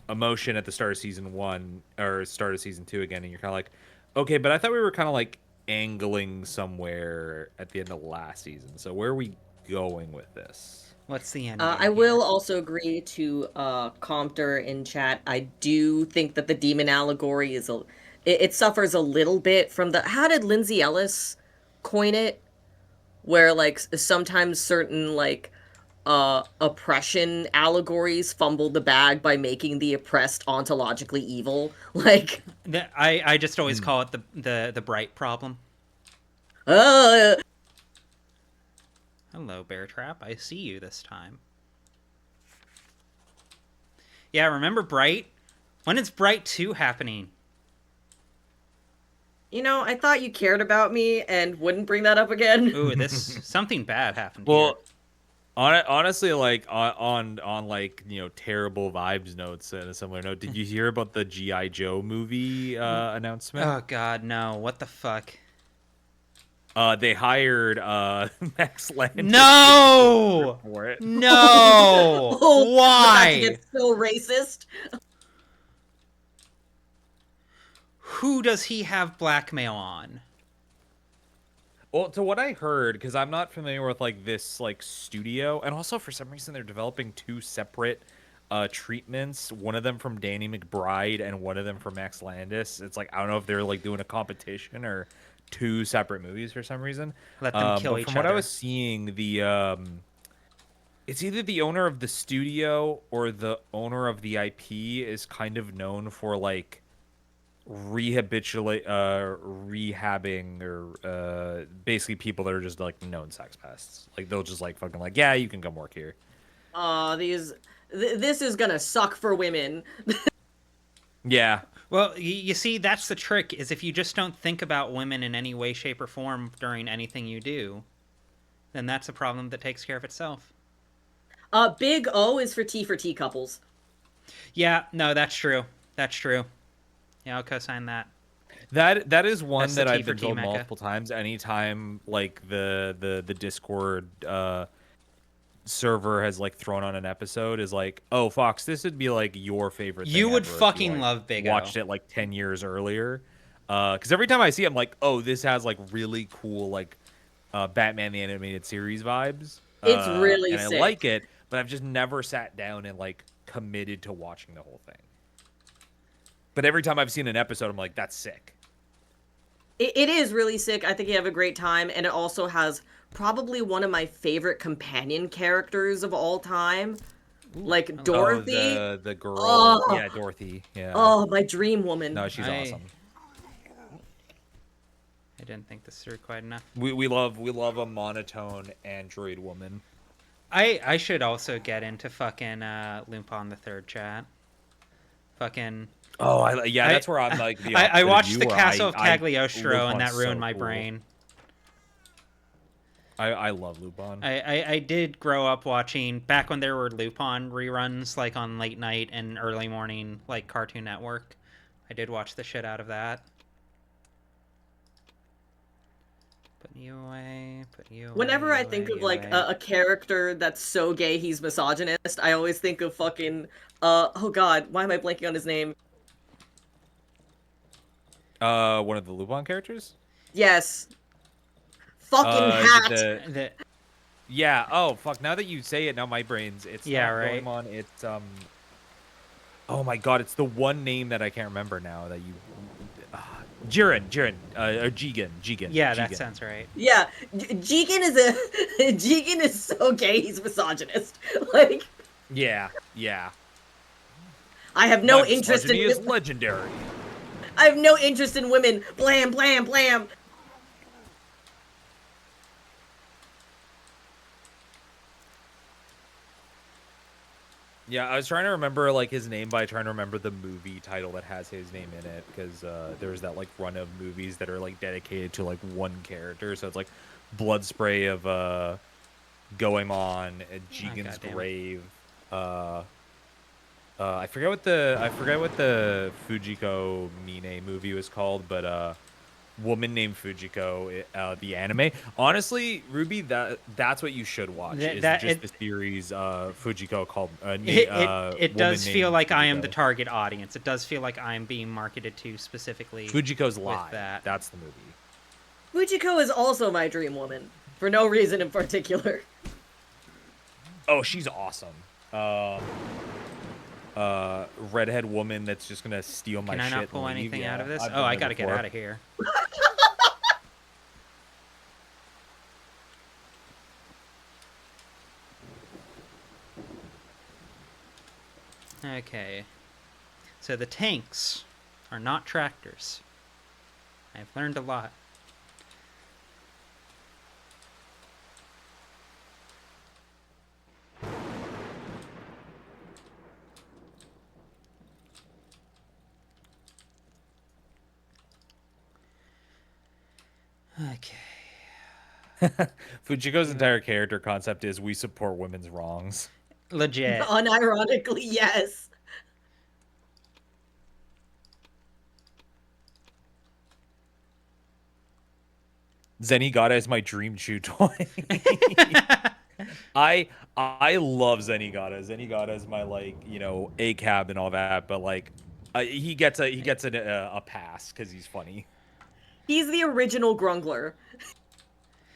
emotion at the start of season 1 or start of season 2 again, and you're kind of like, okay, but I thought we were kind of like angling somewhere at the end of last season. So where are we going with this? What's the end I game will here? also agree to Compter in chat. I do think that the demon allegory it suffers a little bit from the how did Lindsay Ellis coin it? Where like sometimes certain like oppression allegories fumble the bag by making the oppressed ontologically evil. Like I just always Hmm. call it the bright problem. uh Hello, Bear Trap. I see you this time. Yeah, remember Bright? When is Bright 2 happening? I thought you cared about me and wouldn't bring that up again. Ooh, this something bad happened here. Well, honestly, like on like, you know, terrible vibes notes and a similar note, did you hear about the GI Joe movie announcement? Oh god, no. What the fuck? They hired Max Landis No! for it. No! Oh, I'm about to Why? get so racist. Who does he have blackmail on? Well, to what I heard, because I'm not familiar with like this like studio, and also for some reason they're developing two separate treatments. One of them from Danny McBride and one of them from Max Landis. It's like I don't know if they're like doing a competition or two separate movies for some reason. Let them kill But each from what I other. was seeing, the it's either the owner of the studio or the owner of the IP is kind of known for like rehabbing or basically people that are just like known sex pests. Like they'll just like fucking like, yeah, you can come work here. This is gonna suck for women. Yeah. Well, you see, that's the trick, is if you just don't think about women in any way, shape, or form during anything you do, then that's a problem that takes care of itself. Big O is for T couples. Yeah, no, that's true. That's true. Yeah, I'll co-sign that. That is one That's the that T I've for been T told Mecca. multiple times. Anytime like the Discord server has like thrown on an episode is like, oh Fox, this would be like your favorite thing You would ever if fucking like, love Big O. watched it like 10 years earlier. Because every time I see it, I'm like, oh, this has like really cool like Batman the Animated Series vibes. It's really And I sick. like it, but I've just never sat down and like committed to watching the whole thing. But every time I've seen an episode, I'm like, that's sick. It is really sick. I think you have a great time, and it also has probably one of my favorite companion characters of all time, like Dorothy. Oh, the girl. Oh. Yeah, Dorothy. Yeah. Oh, my dream woman. No, she's awesome. I didn't think this through quite enough. We love a monotone android woman. I should also get into fucking Lupin the Third chat. Fucking. Oh, that's where I'm like the I opposite of watched you, the where Castle of Cagliostro, and Lupin's that ruined so my cool. brain. I love Lupin. I did grow up watching back when there were Lupin reruns, like on late night and early morning, like Cartoon Network. I did watch the shit out of that. Put you away. Put you away. Whenever I think of like a character that's so gay he's misogynist, I always think of fucking oh god, why am I blanking on his name? One of the Lupin characters? Yes. Fucking hat. Yeah, oh fuck, now that you say it, now my brain's it's Yeah, not right. Goemon, it's oh my god, it's the one name that I can't remember now that you Jiren, or Jigen. Yeah, that sounds right. Yeah, Jigen is so gay he's misogynist. Like, Yeah. I have no My interest in misogyny is legendary. I have no interest in women. Blam, blam, blam. Yeah, I was trying to remember like his name by trying to remember the movie title that has his name in it because there's that like run of movies that are like dedicated to like one character. So it's like Blood Spray of Goemon, Jigen's goddamn it. Grave. I forget what the Fujiko Mine movie was called, but Woman Named Fujiko, the anime. Honestly, Ruby, that's what you should watch. Is just the series Fujiko called it Woman does feel Named like I am the Fujiko. target audience. It does feel like I am being marketed to specifically. Fujiko's with Lie. that. That's the movie. Fujiko is also my dream woman, for no reason in particular. Oh, she's awesome. Redhead woman that's just gonna steal my shit. Can I not and pull leave. anything Yeah, out of this? I've Oh, done I it gotta get before. out of here. Okay. So the tanks are not tractors. I've learned a lot. Okay. Fujiko's entire character concept is we support women's wrongs. Legit. Unironically, yes. Zenigata is my dream chew toy. I love Zenigata. Zenigata is my like A cab and all that, but like he gets a pass because he's funny. He's the original Grungler.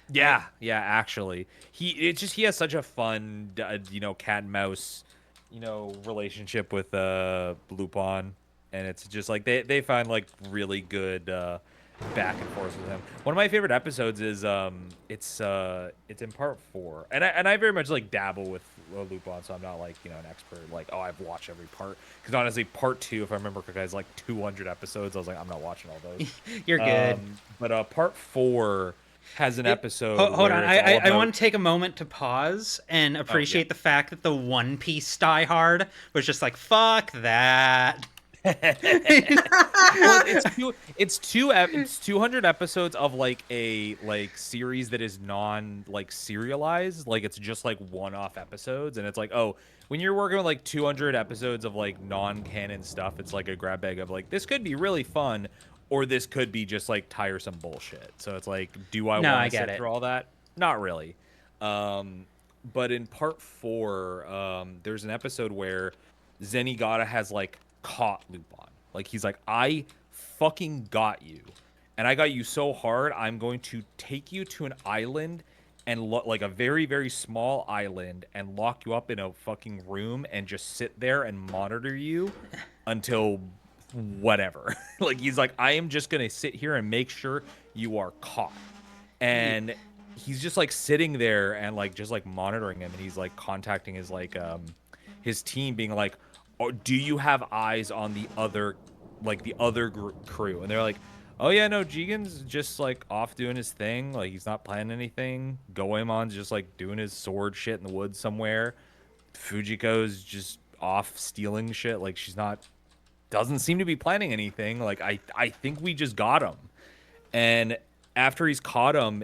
Yeah, yeah. Actually, he has such a fun cat and mouse relationship with Lupin, and it's just like they find like really good back and forth with him. One of my favorite episodes is it's in part 4, and I very much like dabble with Lupin, so I'm not like an expert like I've watched every part, because honestly part 2, if I remember correctly, is like 200 episodes. I was like, I'm not watching all those. You're good. But part 4 has an episode Hold where on, it's all I about... want to take a moment to pause and appreciate the fact that the One Piece Die Hard was just like, fuck that. Well, it's 200 episodes of like a series that is non serialized, like it's just like one-off episodes, and it's like, oh, when you're working with like 200 episodes of like non-canon stuff, it's like a grab bag of like, this could be really fun, or this could be just like tiresome bullshit. So it's like, do I No, I want to get sit it. through all that? Not really. But in part 4, there's an episode where Zenigata has like caught Lupin. Like he's like, I fucking got you, and I got you so hard, I'm going to take you to an island and like a very, very small island, and lock you up in a fucking room and just sit there and monitor you until whatever. Like he's like, I am just gonna sit here and make sure you are caught. And he's just like sitting there and like just like monitoring him, and he's like contacting his his team, being like, oh, do you have eyes on the other crew? And they're like, oh yeah, no, Jigen's just like off doing his thing, like he's not planning anything. Goemon's just like doing his sword shit in the woods somewhere. Fujiko's just off stealing shit, like she's not, doesn't seem to be planning anything. Like I think we just got him. And after he's caught him,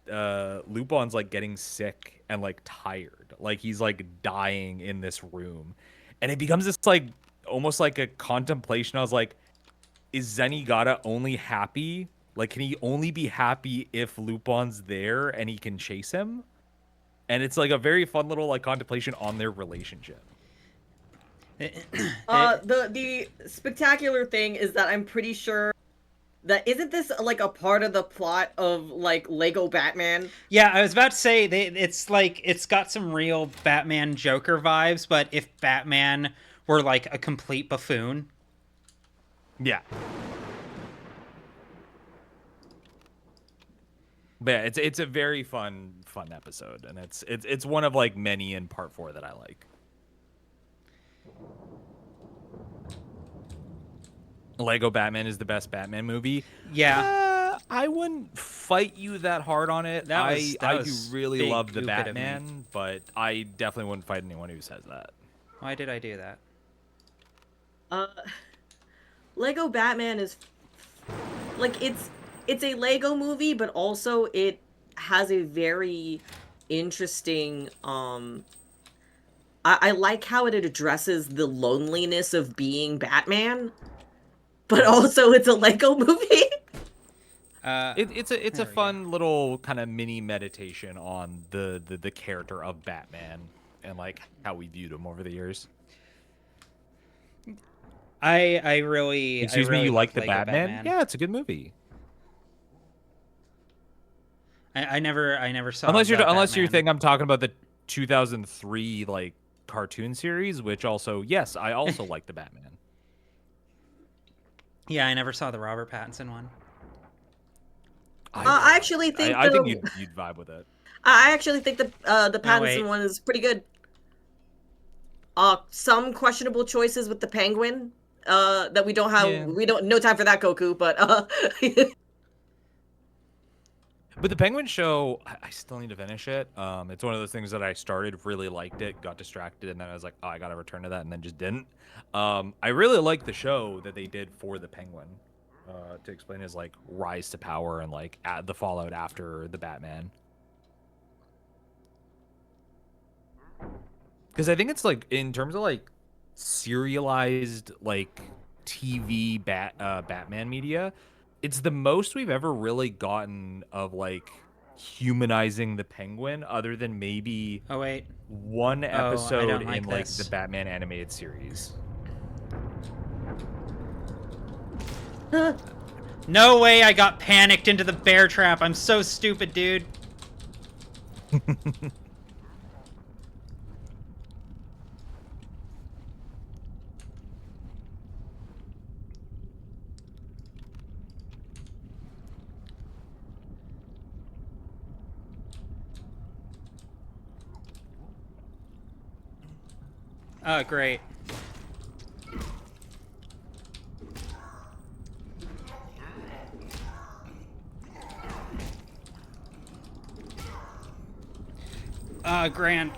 Lupin's like getting sick and like tired, like he's like dying in this room, and it becomes this like almost like a contemplation. I was like, is Zenigata only happy? Like, can he only be happy if Lupin's there and he can chase him? And it's like a very fun little like contemplation on their relationship. The spectacular thing is that I'm pretty sure that isn't this like a part of the plot of like Lego Batman? Yeah, I was about to say it's like it's got some real Batman Joker vibes, but if Batman were like a complete buffoon. Yeah. But yeah, it's a very fun episode, and it's one of like many in part 4 that I like. Lego Batman is the best Batman movie. Yeah. I wouldn't fight you that hard on it. I do really love the Batman, but I definitely wouldn't fight anyone who says that. Why did I do that? Uh, Lego Batman is like it's a Lego movie, but also it has a very interesting I like how it addresses the loneliness of being Batman, but also it's a Lego movie. It's a There we go. fun little kind of mini meditation on the character of Batman and like how we viewed him over the years. I really Excuse me, you like loved the Lego Batman? Batman. Yeah, it's a good movie. I never saw Unless the you're Batman. thinking I'm talking about the 2003 like cartoon series, which also yes, I also like the Batman. Yeah, I never saw the Robert Pattinson one. I actually think I think you'd vibe with it. I actually think the Oh wait. Pattinson one is pretty good. Some questionable choices with the Penguin. That we don't have. Yeah. We don't no time for that, Goku. But But the Penguin show, I still need to finish it. It's one of those things that I started, really liked it, got distracted, and then I was like, oh, I gotta return to that, and then just didn't. I really like the show that they did for the Penguin, to explain his like rise to power and like the fallout after the Batman. Because I think it's like in terms of like serialized like TV Batman media, it's the most we've ever really gotten of like humanizing the Penguin, other than maybe Oh wait. one Oh, I episode don't in like like the this. Batman animated series. No way I got panicked into the bear trap. I'm so stupid, dude. Oh, great. Grand.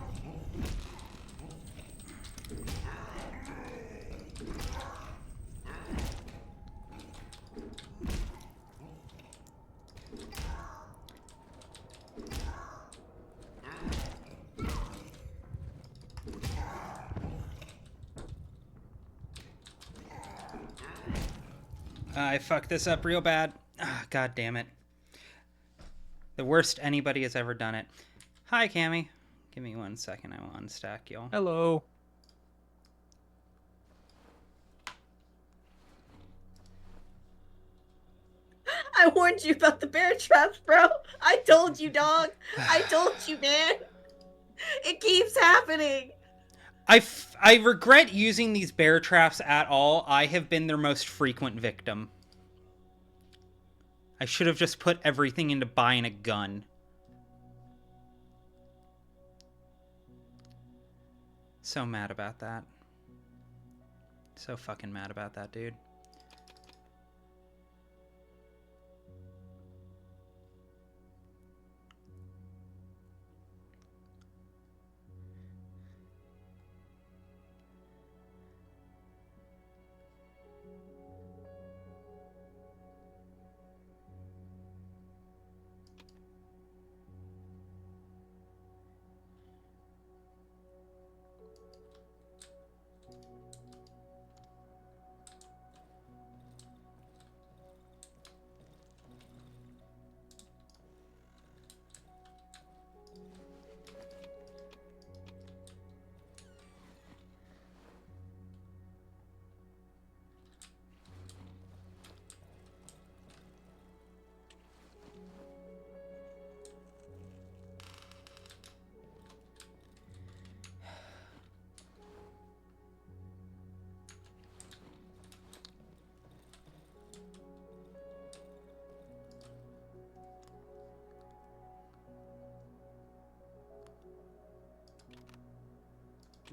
I fucked this up real bad. God damn it. The worst anybody has ever done it. Hi, Cammy. Give me 1 second. I will unstack y'all. Hello. I warned you about the bear traps, bro. I told you, dog. I told you, man. It keeps happening. I regret using these bear traps at all. I have been their most frequent victim. I should have just put everything into buying a gun. So mad about that. So fucking mad about that, dude.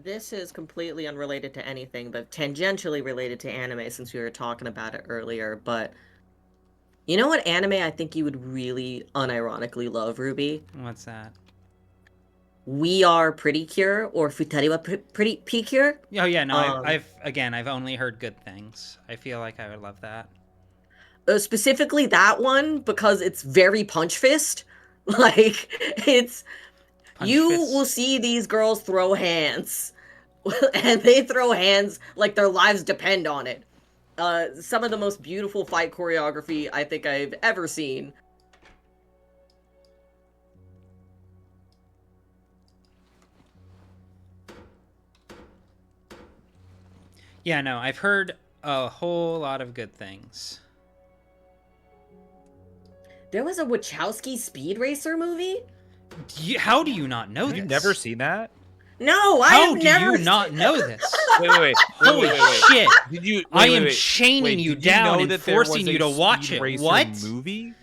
This is completely unrelated to anything, but tangentially related to anime since we were talking about it earlier. But you know what anime I think you would really unironically love, Ruby? What's that? We Are Pretty Cure or Futari wa Pretty Picure. Oh yeah, no, Um, I've only heard good things. I feel like I would love that. Specifically that one because it's very punch fist. Like it's Punch you will fists. see these girls throw hands, and they throw hands like their lives depend on it. Some of the most beautiful fight choreography I think I've ever seen. Yeah, no, I've heard a whole lot of good things. There was a Wachowski Speed Racer movie? How do you not know Have this? you never seen that? No, I How have do never you not know this? Wait. Holy shit! Did you? I am wait. chaining Wait, you did you down know and that there forcing was you a to watch Speed it. Racer What? movie?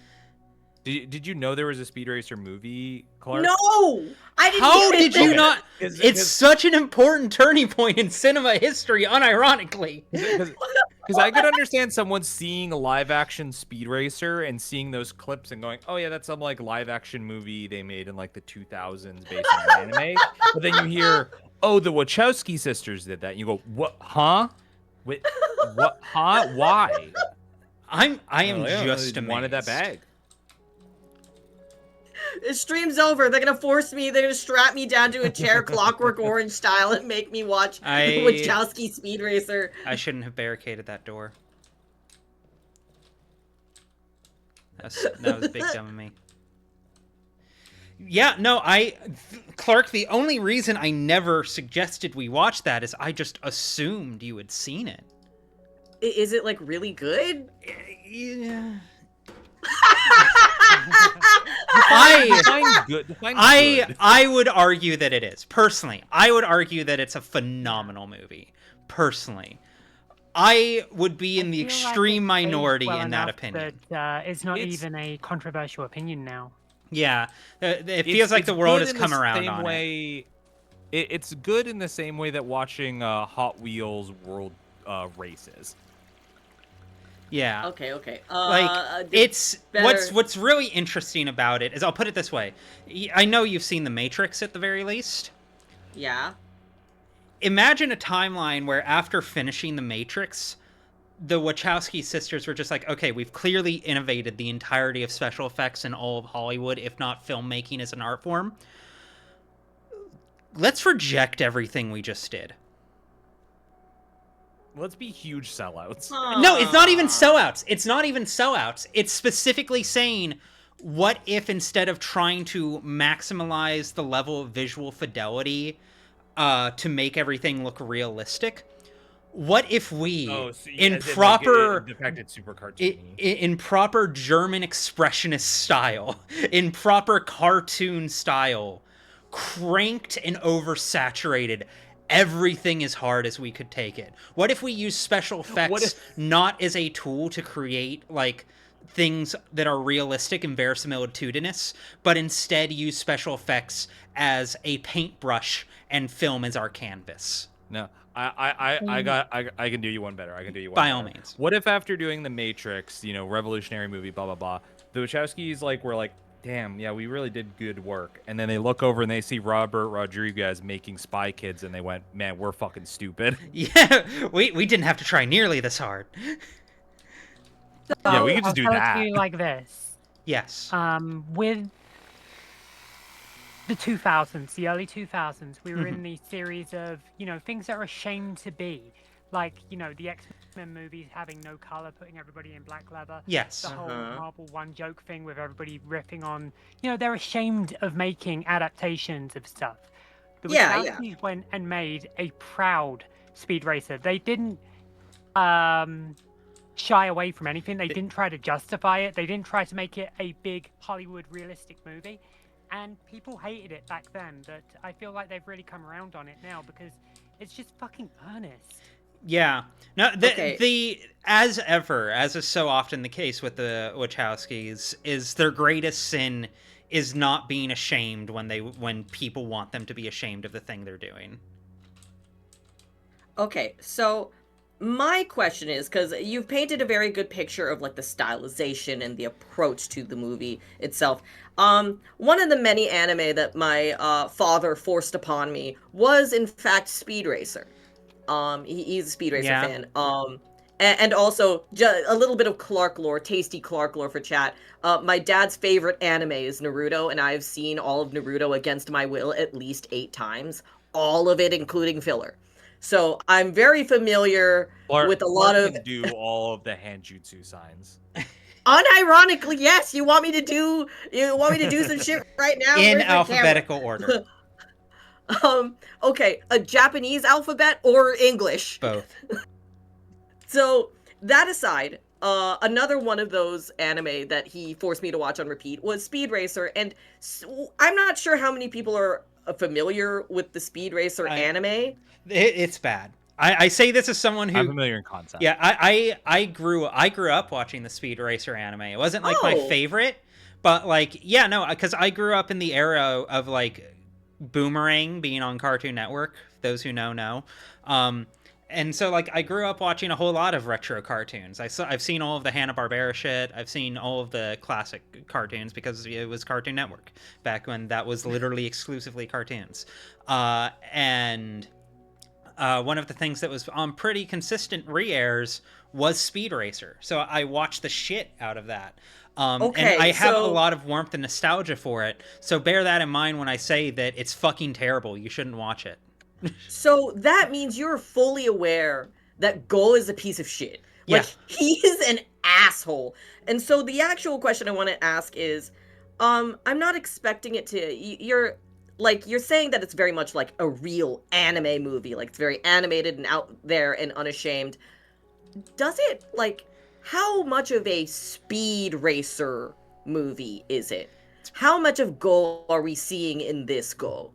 Did you know there was a Speed Racer movie, Clark? No! I didn't How even did you think- not? It's such an important turning point in cinema history, unironically. Because I could understand someone seeing a live action Speed Racer and seeing those clips and going, oh yeah, that's some like live action movie they made in like the 2000s based on anime. But then you hear, oh, the Wachowski sisters did that. And you go, what? Huh? Wait, what? Huh? Why? I am Well, yeah, just they amazed. wanted that bag. The stream's over. They're gonna force me. They're gonna strap me down to a chair, Clockwork Orange style, and make me watch Wachowski Speed Racer. I shouldn't have barricaded that door. That was big dumb of me. Yeah, no, Clark, the only reason I never suggested we watch that is I just assumed you had seen it. Is it like really good? Yeah. Define good. I would argue that it is. Personally, I would argue that it's a phenomenal movie. Personally, I would be in the extreme minority in that opinion. That, it's not even a controversial opinion now. Yeah, it feels like the world has come around on it. It's good in the same way that watching Hot Wheels World races. Yeah. Okay. It's better... what's really interesting about it is, I'll put it this way. I know you've seen The Matrix at the very least. Yeah. Imagine a timeline where after finishing The Matrix, the Wachowski sisters were just like, okay, we've clearly innovated the entirety of special effects in all of Hollywood, if not filmmaking as an art form. Let's reject everything we just did. Let's be huge sellouts. No, it's not even sellouts. It's not even sellouts. It's specifically saying, what if instead of trying to maximize the level of visual fidelity to make everything look realistic, what if we, in proper, the fact it's super cartoony, in proper German expressionist style, in proper cartoon style, cranked and oversaturated everything as hard as we could take it? What if we use special effects not as a tool to create like things that are realistic and verisimilitudinous, but instead use special effects as a paintbrush and film as our canvas? No, I can do you one better. I can do you one By better. all means. What if after doing The Matrix, revolutionary movie, blah blah blah, the Wachowskis were like, damn, yeah, we really did good work. And then they look over and they see Robert Rodriguez making Spy Kids, and they went, man, we're fucking stupid. Yeah, we didn't have to try nearly this hard. Yeah, we could just I'll do tell it that. to you like this. Yes. With the 2000s, the early 2000s, we were in the series of, things that are ashamed to be. Like, the X-Men movies having no color, putting everybody in black leather. Yes. The whole Marvel one joke thing with everybody riffing on, they're ashamed of making adaptations of stuff. The Wachowskis went and made a proud Speed Racer. They didn't shy away from anything. They didn't try to justify it. They didn't try to make it a big Hollywood realistic movie. And people hated it back then, but I feel like they've really come around on it now because it's just fucking earnest. Yeah. No, the as ever, as is so often the case with the Wachowskis, is their greatest sin is not being ashamed when people want them to be ashamed of the thing they're doing. Okay, so My question is, because you've painted a very good picture of like the stylization and the approach to the movie itself. One of the many anime that my father forced upon me was in fact Speed Racer. He's a Speed Racer Yeah. fan. And also a little bit of Clark lore, tasty Clark lore for chat. My dad's favorite anime is Naruto, and I've seen all of Naruto against my will at least 8 times, all of it including filler. So I'm very familiar with a lot Clark of. can do all of the handjutsu signs. Unironically, yes. You want me to do? You want me to do some shit right now? In Where's my alphabetical order. camera? Okay, a Japanese alphabet or English? Both. So that aside, another one of those anime that he forced me to watch on repeat was Speed Racer, and I'm not sure how many people are familiar with the Speed Racer anime. It's bad. I say this as someone who I'm familiar in concept. Yeah, I grew up watching the Speed Racer anime. It wasn't like my Oh. favorite, but like yeah, no, because I grew up in the era of like Boomerang being on Cartoon Network. Those who know. And so like I grew up watching a whole lot of retro cartoons. I've seen all of the Hanna-Barbera shit. I've seen all of the classic cartoons because it was Cartoon Network back when that was literally exclusively cartoons. And one of the things that was on pretty consistent re-airs was Speed Racer. So I watched the shit out of that. Okay, and I have a so- lot of warmth and nostalgia for it. So bear that in mind when I say that it's fucking terrible. You shouldn't watch it. So that means you're fully aware that Go is a piece of shit. Like, Yeah. he is an asshole. And so the actual question I want to ask is, I'm not expecting it to, you're saying that it's very much like a real anime movie, like it's very animated and out there and unashamed. Does it, like, how much of a Speed Racer movie is it? How much of Go are we seeing in this Go?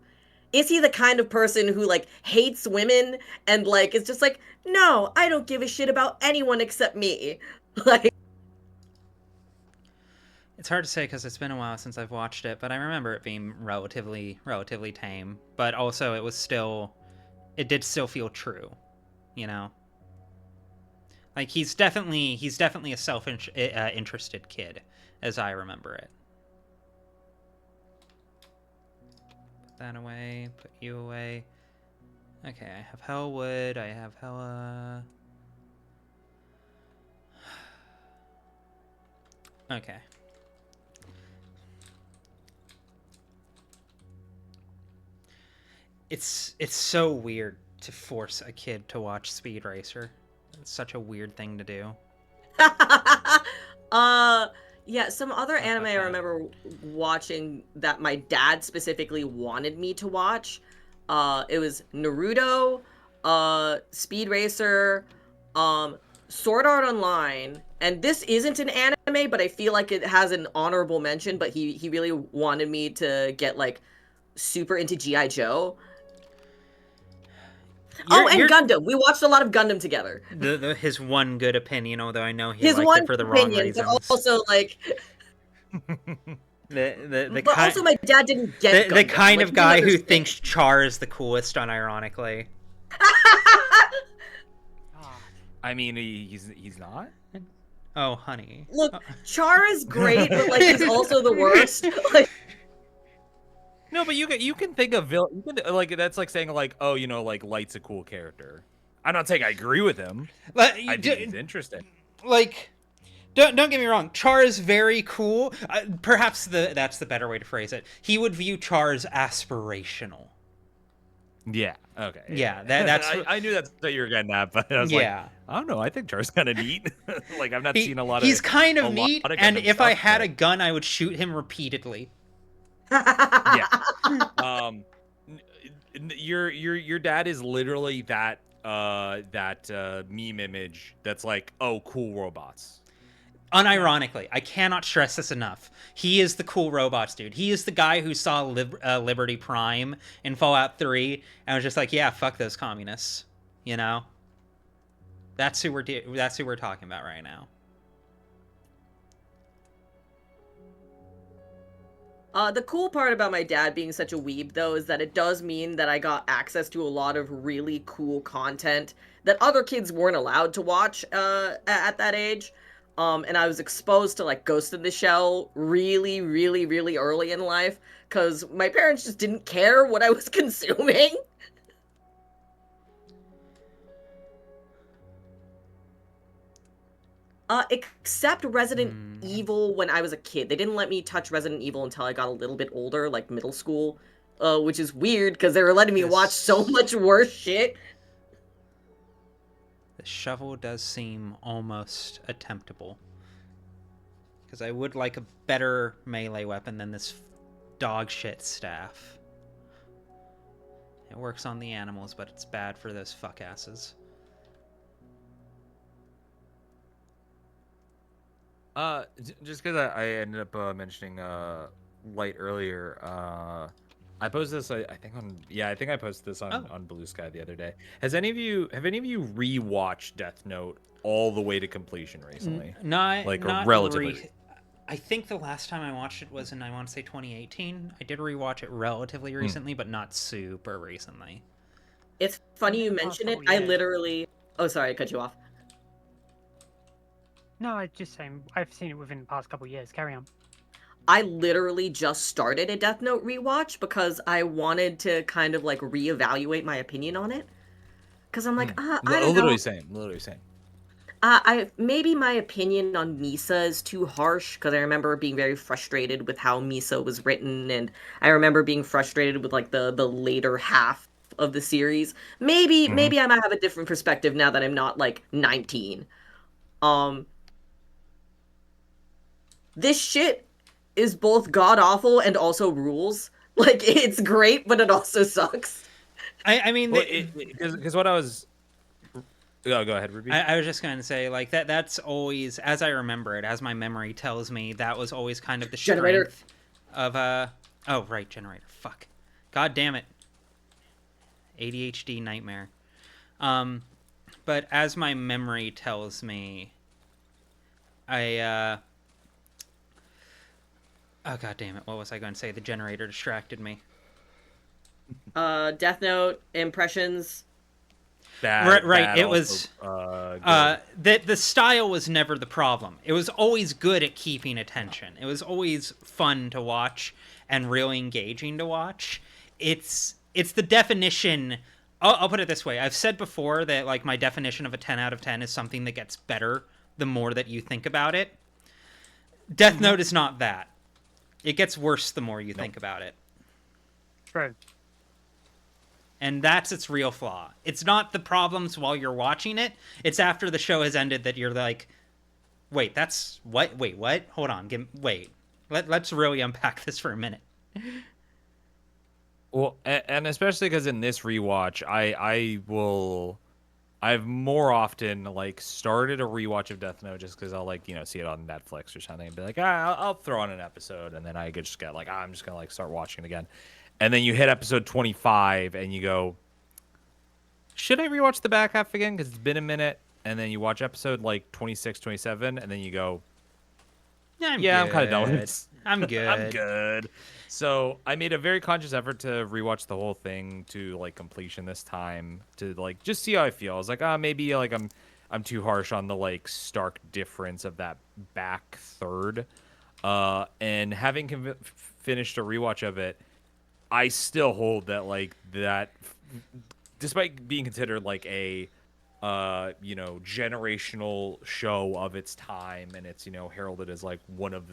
Is he the kind of person who like hates women and like is just like, no, I don't give a shit about anyone except me? Like, It's hard to say because it's been a while since I've watched it, but I remember it being relatively tame. But also, it did still feel true, you know. Like he's definitely a self-interested kid, as I remember it. Put that away. Put you away. Okay, I have Hellwood. I have Hella. Okay. It's so weird to force a kid to watch Speed Racer. It's such a weird thing to do. yeah, some other anime I remember watching that my dad specifically wanted me to watch. It was Naruto, Speed Racer, Sword Art Online, and this isn't an anime, but I feel like it has an honorable mention. But he really wanted me to get like super into G.I. Joe. Gundam. We watched a lot of Gundam together. His one good opinion, although I know he His liked one it for the wrong opinion, reasons. but also like the but also my dad didn't get the Gundam. kind Like, of you guy who understand. thinks Char is the coolest, unironically. I mean, he's not. Oh, honey. Look, Char is great, but like he's also the worst. Like, No, but you can think of villain. You can, like that's like saying like, oh, you know, like Light's a cool character. I'm not saying I agree with him. I think he's interesting. Like, don't get me wrong. Char is very cool. Perhaps that's the better way to phrase it. He would view Char as aspirational. Yeah. Okay. Yeah, that's. I knew that's what you were getting at, but I was like, I don't know. I think Char's kind of neat. Like I've not seen a lot of. He's kind of neat, and if I had a gun, I would shoot him repeatedly. Yeah. Your dad is literally that meme image that's like, oh, cool robots. Unironically, I cannot stress this enough. He is the cool robots dude. He is the guy who saw Liberty Prime in Fallout 3 and was just like, yeah, fuck those communists. You know? That's who we're talking about right now. The cool part about my dad being such a weeb, though, is that it does mean that I got access to a lot of really cool content that other kids weren't allowed to watch at that age. And I was exposed to like Ghost in the Shell really, really, really early in life because my parents just didn't care what I was consuming. Except Resident Evil when I was a kid. They didn't let me touch Resident Evil until I got a little bit older, like middle school, which is weird because they were letting me watch so much worse shit. The shovel does seem almost attemptable. Because I would like a better melee weapon than this dog shit staff. It works on the animals, but it's bad for those fuck asses. Just because I ended up mentioning Light earlier, I posted this I think I posted this on Blue Sky the other day. Have any of you rewatched Death Note all the way to completion recently? Not relatively. I think the last time I watched it was in, I want to say 2018. I did rewatch it relatively recently, but not super recently. It's funny you mention it. I literally... Oh, sorry, I cut you off. No, I just saying I've seen it within the past couple of years. Carry on. I literally just started a Death Note rewatch because I wanted to kind of like reevaluate my opinion on it. Because I'm like, I don't know. Literally same. Maybe my opinion on Misa is too harsh because I remember being very frustrated with how Misa was written, and I remember being frustrated with like the later half of the series. Maybe I might have a different perspective now that I'm not like 19. This shit is both god awful and also rules. Like, it's great, but it also sucks. I mean, because what I was. Oh, go ahead, Ruby. I was just going to say, like, that's always, as I remember it, as my memory tells me, that was always kind of the strength of, oh, right, generator. Fuck. God damn it. ADHD nightmare. But as my memory tells me, oh, god damn it, what was I going to say? The generator distracted me. Death Note, impressions... Right. It was the style was never the problem. It was always good at keeping attention. It was always fun to watch and really engaging to watch. It's the definition. I'll put it this way. I've said before that like my definition of a 10 out of 10 is something that gets better the more that you think about it. Death Note is not that. It gets worse the more you think about it. True. And that's its real flaw. It's not the problems while you're watching it. It's after the show has ended that you're like, wait, that's what? Wait, what? Hold on. Let's really unpack this for a minute. Well, and especially because in this rewatch, I've more often like started a rewatch of Death Note just because I'll like see it on Netflix or something and be like, I'll throw on an episode, and then I just get like, I'm just gonna like start watching it again. And then you hit episode 25 and you go, should I rewatch the back half again? Because it's been a minute. And then you watch episode like 26, 27, and then you go, I'm kind of done with it. I'm good. I'm good. So I made a very conscious effort to rewatch the whole thing to like completion this time to like just see how I feel. I was like, maybe like I'm too harsh on the like stark difference of that back third. And having finished a rewatch of it, I still hold that like that, despite being considered like a generational show of its time, and it's heralded as like one of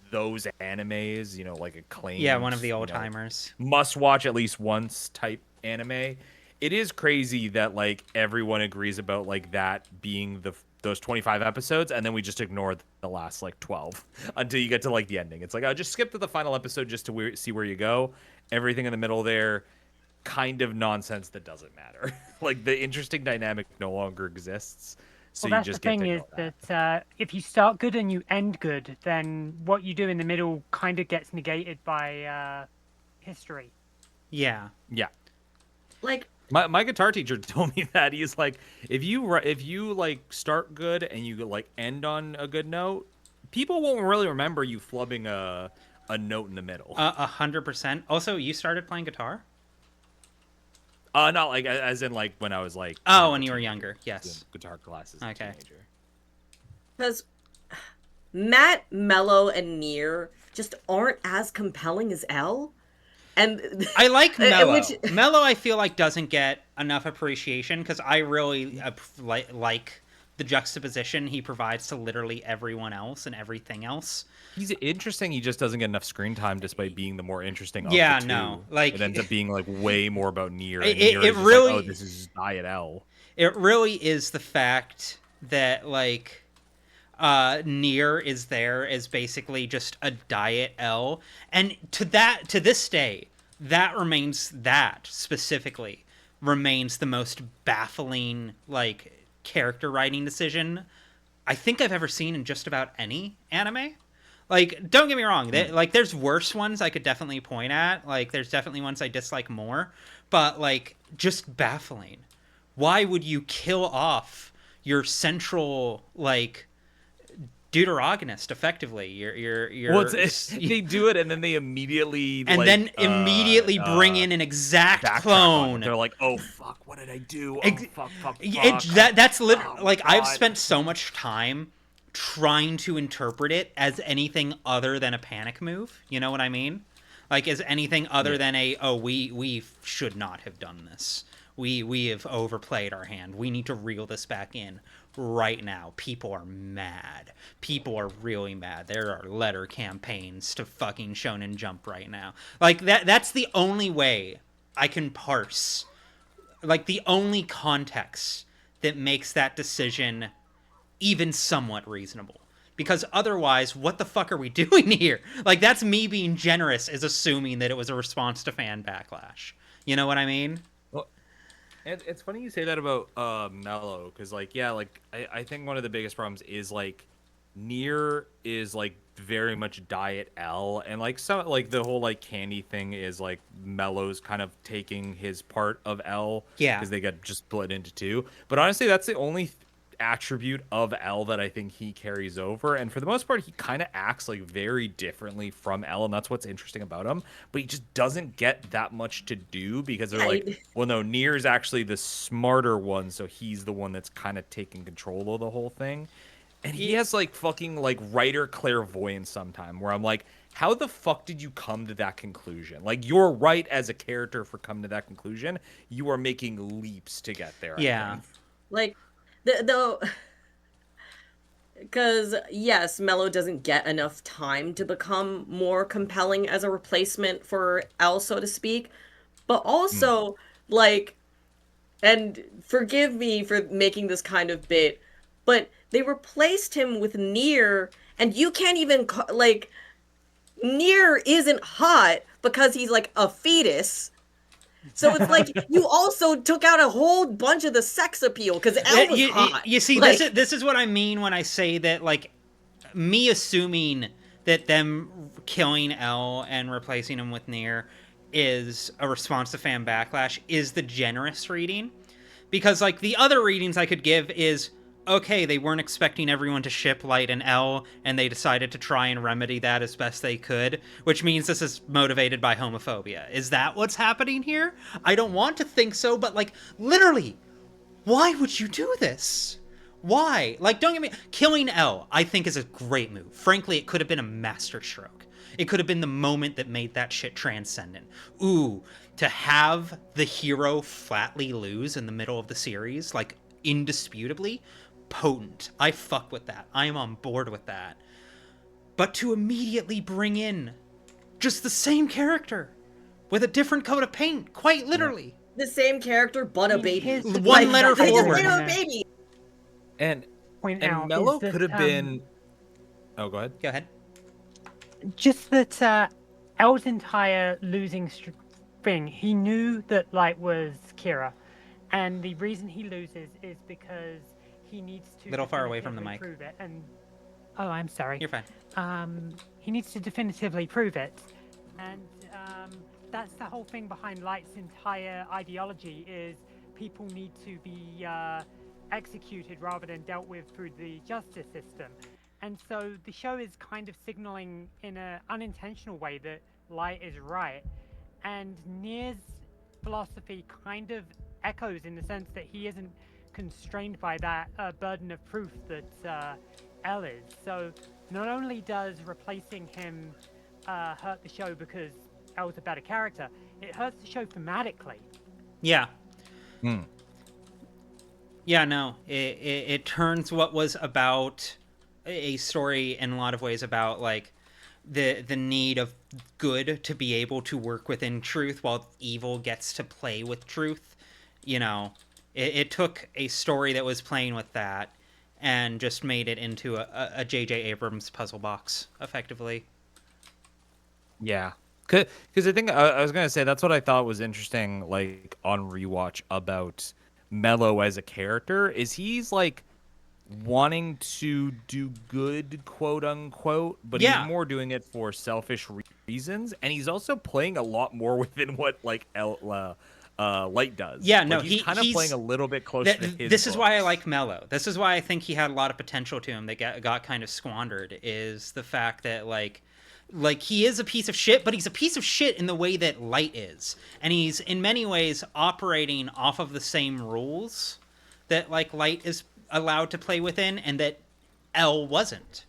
those animes, like acclaimed, one of the old timers, must watch at least once type anime. It is crazy that like everyone agrees about like that being those 25 episodes, and then we just ignore the last like 12 until you get to like the ending. It's like, I'll just skip to the final episode just to see where you go. Everything in the middle there, kind of nonsense that doesn't matter. Like the interesting dynamic no longer exists. So well, you just the thing is that if you start good and you end good, then what you do in the middle kind of gets negated by history. Yeah. Like my guitar teacher told me that he's like, if you like start good and you like end on a good note, people won't really remember you flubbing a a note in the middle. 100%. Also, you started playing guitar? Not like as in like when I was like. Oh, when a you were teenager, younger. doing Yes. guitar classes. As Okay. a teenager. Because Matt, Mello, and Nier just aren't as compelling as L. And I like Mello. which Mello, I feel like doesn't get enough appreciation because I really like the juxtaposition he provides to literally everyone else and everything else. He's interesting. He just doesn't get enough screen time, despite being the more interesting of Yeah, the two. no, like it ends up being like way more about Nier. And it Nier is just really, like, oh, this is Diet L. It really is the fact that like Nier is there as basically just a diet L, and to this day that specifically remains the most baffling like character writing decision I think I've ever seen in just about any anime. Like, don't get me wrong, like there's worse ones I could definitely point at, like there's definitely ones I dislike more, but like just baffling. Why would you kill off your central like deuteragonist effectively? Well, they do it and then they immediately and like, then immediately bring in an exact clone. They're like, oh fuck, what did I do? Oh fuck. That's literally like God. I've spent so much time trying to interpret it as anything other than a panic move. You know what I mean? Like as anything other than we should not have done this. We have overplayed our hand. We need to reel this back in right now. People are mad. People are really mad. There are letter campaigns to fucking Shonen Jump right now. Like that's the only way I can parse, like the only context that makes that decision even somewhat reasonable. Because otherwise, what the fuck are we doing here? Like, that's me being generous is assuming that it was a response to fan backlash. You know what I mean? Well, it's funny you say that about Mello, because like, yeah, like I think one of the biggest problems is like Nier is like very much Diet L, and like some like the whole like candy thing is like Mello's kind of taking his part of L. Yeah. Because they got just split into two. But honestly, that's the only attribute of L that I think he carries over, and for the most part he kind of acts like very differently from L, and that's what's interesting about him. But he just doesn't get that much to do because they're like, well, no, Nier's actually the smarter one, so he's the one that's kind of taking control of the whole thing. And he has like fucking like writer clairvoyance sometime where I'm like, how the fuck did you come to that conclusion? Like, you're right as a character for coming to that conclusion. You are making leaps to get there. Yeah. I think. like because yes, Mello doesn't get enough time to become more compelling as a replacement for L, so to speak. But also, like, and forgive me for making this kind of bit, but they replaced him with Nier, and you can't even like Nier isn't hot because he's like a fetus. So it's like you also took out a whole bunch of the sex appeal because L was hot. You see, like, this is what I mean when I say that, like, me assuming that them killing L and replacing him with Nier is a response to fan backlash is the generous reading. Because, like, the other readings I could give is, okay, they weren't expecting everyone to ship Light and L, and they decided to try and remedy that as best they could, which means this is motivated by homophobia. Is that what's happening here? I don't want to think so, but, like, literally, why would you do this? Why? Like, don't get me... Killing L, I think, is a great move. Frankly, it could have been a masterstroke. It could have been the moment that made that shit transcendent. Ooh, to have the hero flatly lose in the middle of the series, like, indisputably... potent. I fuck with that. I am on board with that. But to immediately bring in just the same character with a different coat of paint, quite literally. the same character, but a baby. One letter they forward. just made him a baby. And Point out Mello is that, could have been. Oh, go ahead. Go ahead. just that L's entire losing thing, he knew that Light was Kira, and the reason he loses is because he needs to Little far away from the definitively mic. prove it. And I'm sorry. You're fine. He needs to definitively prove it, and that's the whole thing behind Light's entire ideology is people need to be executed rather than dealt with through the justice system. And so the show is kind of signaling in an unintentional way that light is right. And Nier's philosophy kind of echoes in the sense that he isn't constrained by that burden of proof that L is. So not only does replacing him hurt the show because L's a better character, it hurts the show thematically. Yeah. Hmm. Yeah, no. It turns what was about a story in a lot of ways about like the need of good to be able to work within truth while evil gets to play with truth. You know, it took a story that was playing with that and just made it into a J.J. Abrams puzzle box, effectively. Yeah. Because I think I was going to say that's what I thought was interesting, like, on rewatch about Mello as a character, is he's, like, wanting to do good, quote unquote, but Yeah. he's more doing it for selfish reasons, and he's also playing a lot more within what like Light does. Yeah, like, no, he's kind of playing a little bit closer to his. This is why I books. like Mello. This is why I think he had a lot of potential to him that got kind of squandered. Is the fact that like he is a piece of shit, but he's a piece of shit in the way that Light is, and he's in many ways operating off of the same rules that like Light is allowed to play within, and that L wasn't,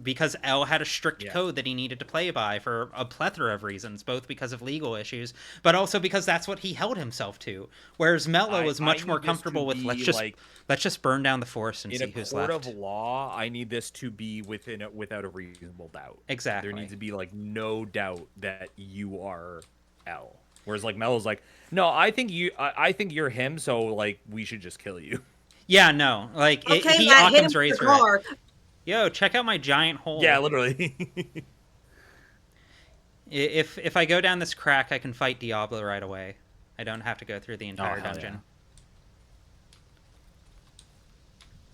because L had a strict code that he needed to play by for a plethora of reasons, both because of legal issues, but also because that's what he held himself to. Whereas Mello was much more comfortable with let's just burn down the forest and see who's left. In a court of law, I need this to be without a reasonable doubt. Exactly. There needs to be like no doubt that you are L. Whereas like Mello's like, no, I think you're him, so like we should just kill you. Yeah, no, like Okay, he Matt, hit him Occam's with razor the car. Yo, check out my giant hole. Yeah, literally. If I go down this crack, I can fight Diablo right away. I don't have to go through the entire dungeon.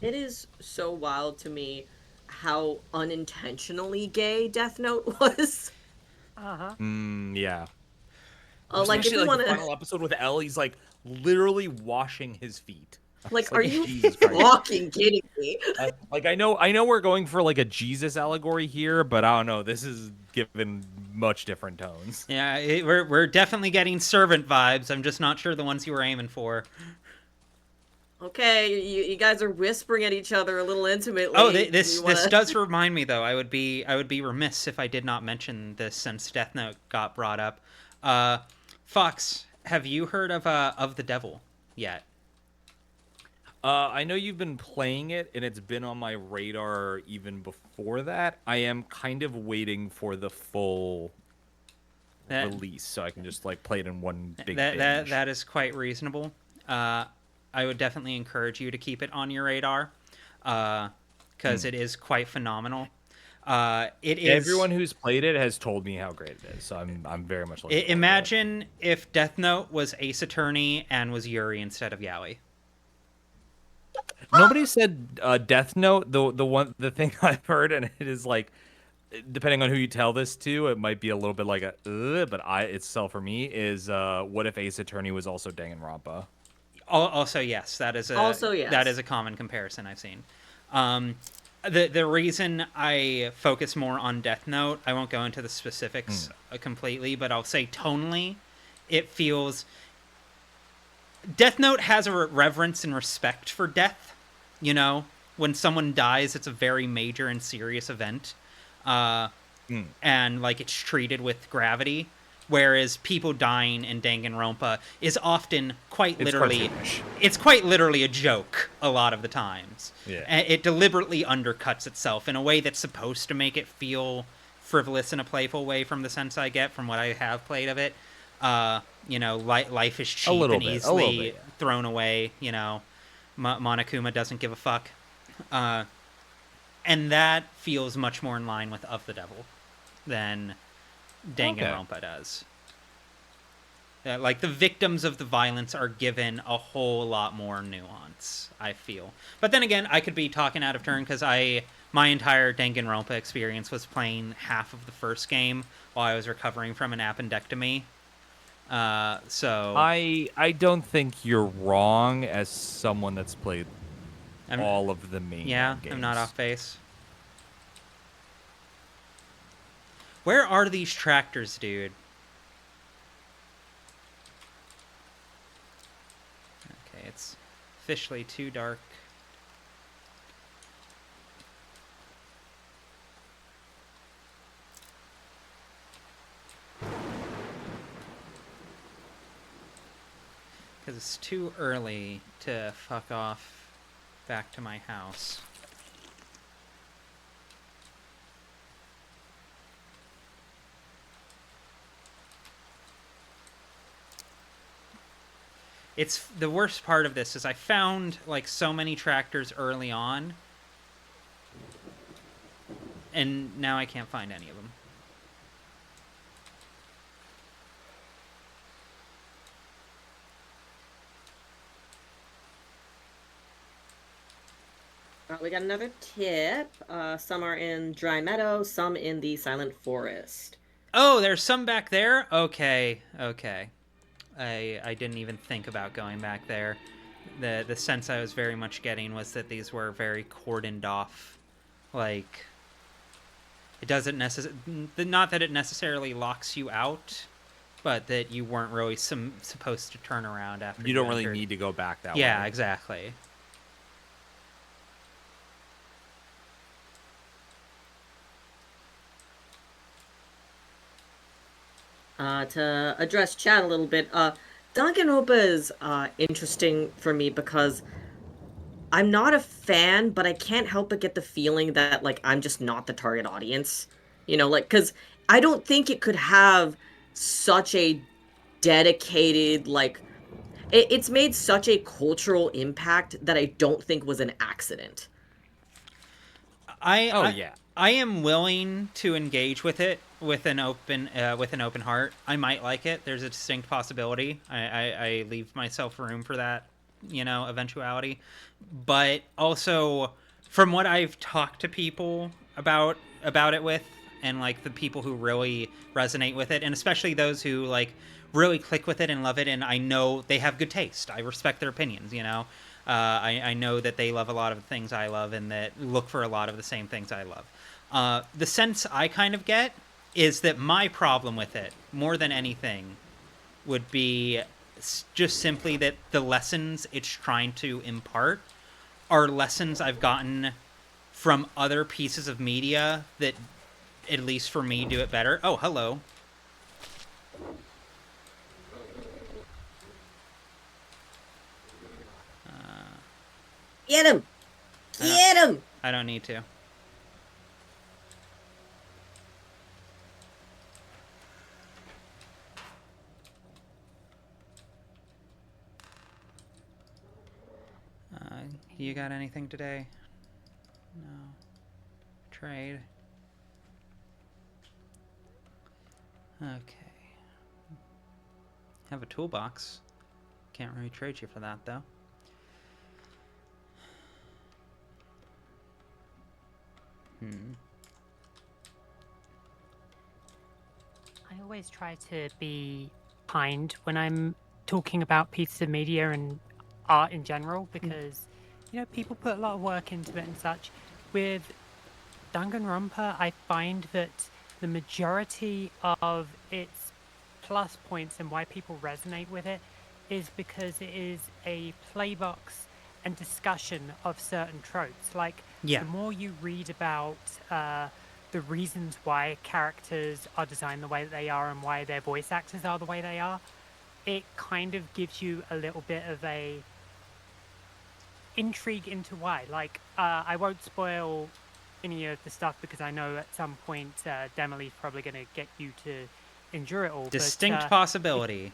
Yeah. It is so wild to me how unintentionally gay Death Note was. Yeah. Like, if Especially you like want the final episode with L, he's like literally washing his feet. Like, are you Jesus Christ. fucking kidding me? Like I know we're going for like a Jesus allegory here, but I don't know. This is given much different tones. Yeah, we're definitely getting servant vibes. I'm just not sure the ones you were aiming for. Okay, you guys are whispering at each other a little intimately. Oh, this does remind me though. I would be remiss if I did not mention this since Death Note got brought up. Fox, have you heard of the Devil yet? I know you've been playing it, and it's been on my radar even before that. I am kind of waiting for the full release, so I can just like play it in one big binge. That is quite reasonable. I would definitely encourage you to keep it on your radar, because it is quite phenomenal. Everyone who's played it has told me how great it is, so I'm very much looking forward to it. Imagine if Death Note was Ace Attorney and was Yuri instead of Yaoi. Nobody said Death Note. The thing I've heard, and it is like, depending on who you tell this to, it might be a little bit like but it's sell for me is what if Ace Attorney was also Danganronpa? Also, yes, that is a common comparison I've seen. The reason I focus more on Death Note, I won't go into the specifics completely, but I'll say tonally, it feels. Death Note has a reverence and respect for death. You know, when someone dies, it's a very major and serious event, and like it's treated with gravity. Whereas people dying in Danganronpa is often quite literally a joke a lot of the times. Yeah. And it deliberately undercuts itself in a way that's supposed to make it feel frivolous in a playful way from the sense I get from what I have played of it. You know, life is cheap and easily thrown away. You know, Monokuma doesn't give a fuck. And that feels much more in line with Of the Devil than Danganronpa does. Like, the victims of the violence are given a whole lot more nuance, I feel. But then again, I could be talking out of turn because my entire Danganronpa experience was playing half of the first game while I was recovering from an appendectomy. So I don't think you're wrong as someone that's played all of the main games. I'm not off base. Where are these tractors, dude? Okay, it's officially too dark. Because it's too early to fuck off back to my house. It's the worst part of this is I found like so many tractors early on, and now I can't find any of them. We got another tip. Some are in dry meadow, some in the silent forest. Oh, there's some back there? Okay, okay. I didn't even think about going back there. The sense I was very much getting was that these were very cordoned off. Like, it doesn't not that it necessarily locks you out, but that you weren't really supposed to turn around after You don't really entered. need to go back that way. Yeah, exactly. To address chat a little bit, Danganronpa is interesting for me because I'm not a fan, but I can't help but get the feeling that like I'm just not the target audience. You know, like because I don't think it could have such a dedicated like it's made such a cultural impact that I don't think was an accident. I am willing to engage with it with an open heart. I might like it. There's a distinct possibility. I leave myself room for that, eventuality. But also, from what I've talked to people about it with, and like the people who really resonate with it, and especially those who like really click with it and love it, and I know they have good taste. I respect their opinions. I know that they love a lot of the things I love and that look for a lot of the same things I love. The sense I kind of get is that my problem with it, more than anything, would be just simply that the lessons it's trying to impart are lessons I've gotten from other pieces of media that, at least for me, do it better. Oh, hello. Get him! Get him! I don't need to. You got anything today? No. Trade. Okay. Have a toolbox. Can't really trade you for that, though. I always try to be kind when I'm talking about pieces of media and art in general because, people put a lot of work into it and such. With Danganronpa, I find that the majority of its plus points and why people resonate with it is because it is a playbox and discussion of certain tropes. Like, Yeah. the more you read about the reasons why characters are designed the way that they are and why their voice actors are the way they are, it kind of gives you a little bit of a intrigue into why. Like, I won't spoil any of the stuff because I know at some point Demily's probably going to get you to endure it all. Distinct possibility.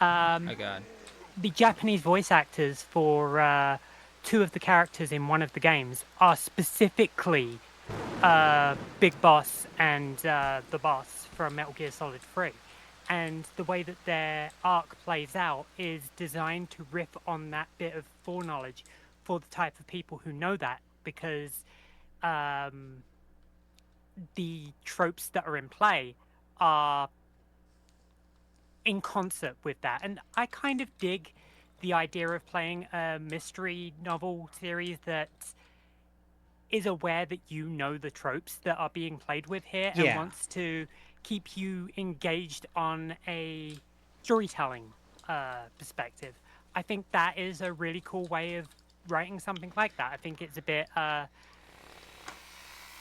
Oh my god. The Japanese voice actors for two of the characters in one of the games are specifically Big Boss and the boss from Metal Gear Solid 3. And the way that their arc plays out is designed to riff on that bit of foreknowledge for the type of people who know that, because the tropes that are in play are in concert with that. And I kind of dig the idea of playing a mystery novel series that is aware that you know the tropes that are being played with here and Yeah. wants to keep you engaged on a storytelling perspective. I think that is a really cool way of writing something like that. I think it's a bit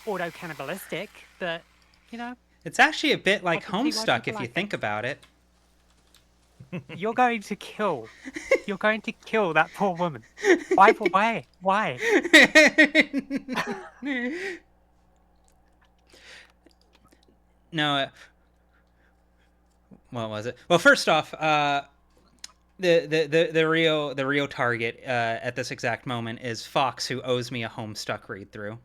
auto cannibalistic, but you know, It's actually a bit like can see why Homestuck people if you like it. think about it. you're going to kill that poor woman. Why? Why? No, what was it? Well, first off, the real target at this exact moment is Fox, who owes me a Homestuck read through.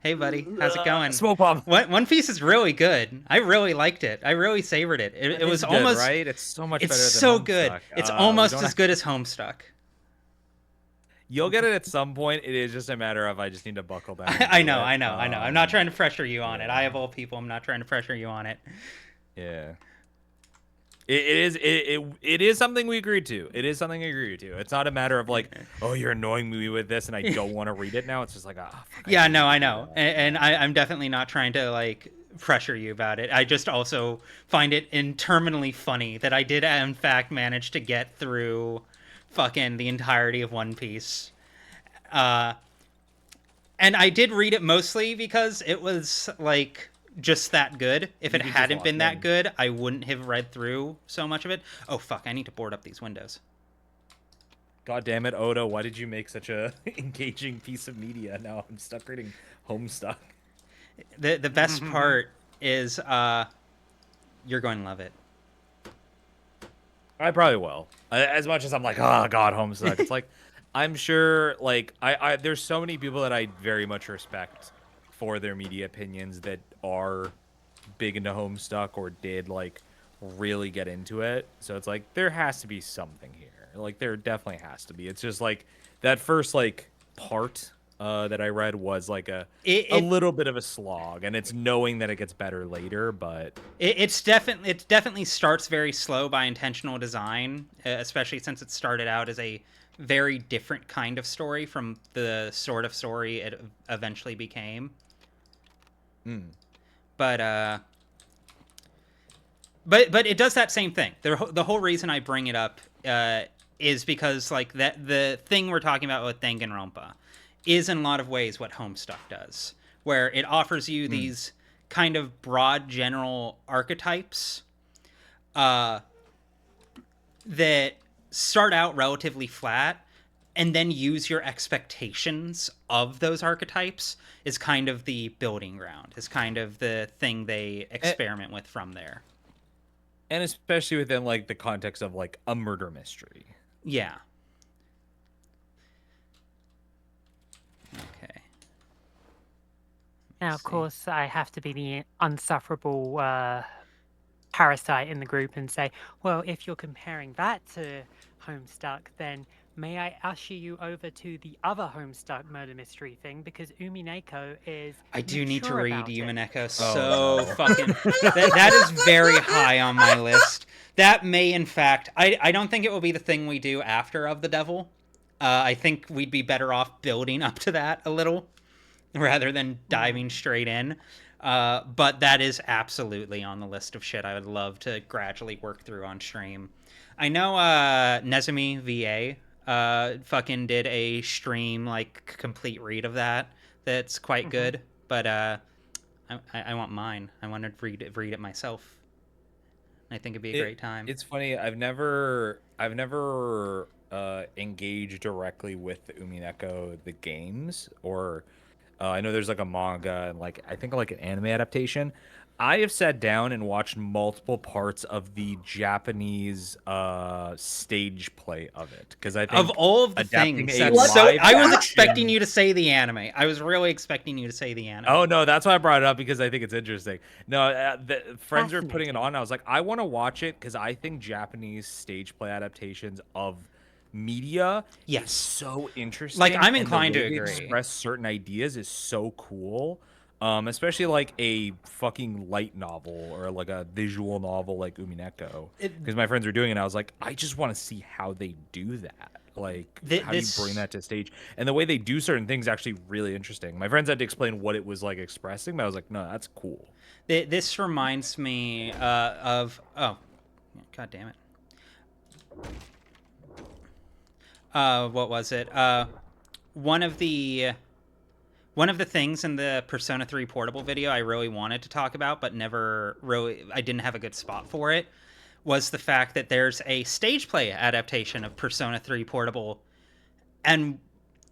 Hey, buddy, how's it going? Smoke bomb. One Piece is really good. I really liked it. I really savored it. It was good, almost right. It's so much It's better than so good. Homestuck. It's We almost don't as have- good as Homestuck. You'll get it at some point. It is just a matter of I just need to buckle down. I know. I'm not trying to pressure you on it. I have all people. I'm not trying to pressure you on it. Yeah. It is something we agreed to. It is something we agreed to. It's not a matter of like, oh, you're annoying me with this, and I don't want to read it now. It's just like, ah. Yeah, no, I know, and I'm definitely not trying to like pressure you about it. I just also find it interminably funny that I did in fact manage to get through fucking the entirety of One Piece. And I did read it mostly because it was like just that good. If it hadn't been that good, I wouldn't have read through so much of it. Oh fuck, I need to board up these windows. God damn it, Oda, why did you make such a engaging piece of media? Now I'm stuck reading Homestuck. The best part is you're going to love it. I probably will. As much as I'm like, oh god, Homestuck. It's like I'm sure like I there's so many people that I very much respect for their media opinions that are big into Homestuck or did like really get into it. So it's like there has to be something here. Like there definitely has to be. It's just like that first like part that I read was like a little bit of a slog, and it's knowing that it gets better later, but it definitely starts very slow by intentional design, especially since it started out as a very different kind of story from the sort of story it eventually became. But it does that same thing. The whole reason I bring it up is because like that the thing we're talking about with Danganronpa is in a lot of ways what Homestuck does, where it offers you these kind of broad general archetypes that start out relatively flat and then use your expectations of those archetypes is kind of the building ground, is kind of the thing they experiment with from there. And especially within like the context of like a murder mystery. Yeah. Okay. Now, of course, I have to be the unsufferable parasite in the group and say, well, if you're comparing that to Homestuck, then may I usher you over to the other Homestuck murder mystery thing, because Umineko is I do need to mature read about it. Umineko so fucking... that is very high on my list. That may, in fact... I don't think it will be the thing we do after Of the Devil. I think we'd be better off building up to that a little, rather than diving straight in. But that is absolutely on the list of shit I would love to gradually work through on stream. I know Nezumi VA fucking did a stream, like, complete read of that. That's quite good. But I want mine. I want to read it myself. I think it'd be a great time. It's funny. I've never engaged directly with the Umineko the games, or I know there's like a manga and like I think like an anime adaptation. I have sat down and watched multiple parts of the Japanese stage play of it, because I think of all of the adapting things, a that's so live I was action- expecting you to say the anime. I was really expecting you to say the anime. Oh no, that's why I brought it up, because I think it's interesting. No, the friends were putting it Fascinating. on. I was like, I want to watch it because I think Japanese stage play adaptations of media Yes. is so interesting. Like, I'm and the inclined to way they agree. express certain ideas is so cool. Especially like a fucking light novel or like a visual novel like Umineko. Because my friends were doing it, and I was like, I just want to see how they do that. Like, Th- how do you this- bring that to stage? And the way they do certain things is actually really interesting. My friends had to explain what it was like expressing, but I was like, no, that's cool. This reminds me of god damn it. What was it? One of the things in the Persona 3 Portable video I really wanted to talk about, but I didn't have a good spot for it, was the fact that there's a stage play adaptation of Persona 3 Portable, and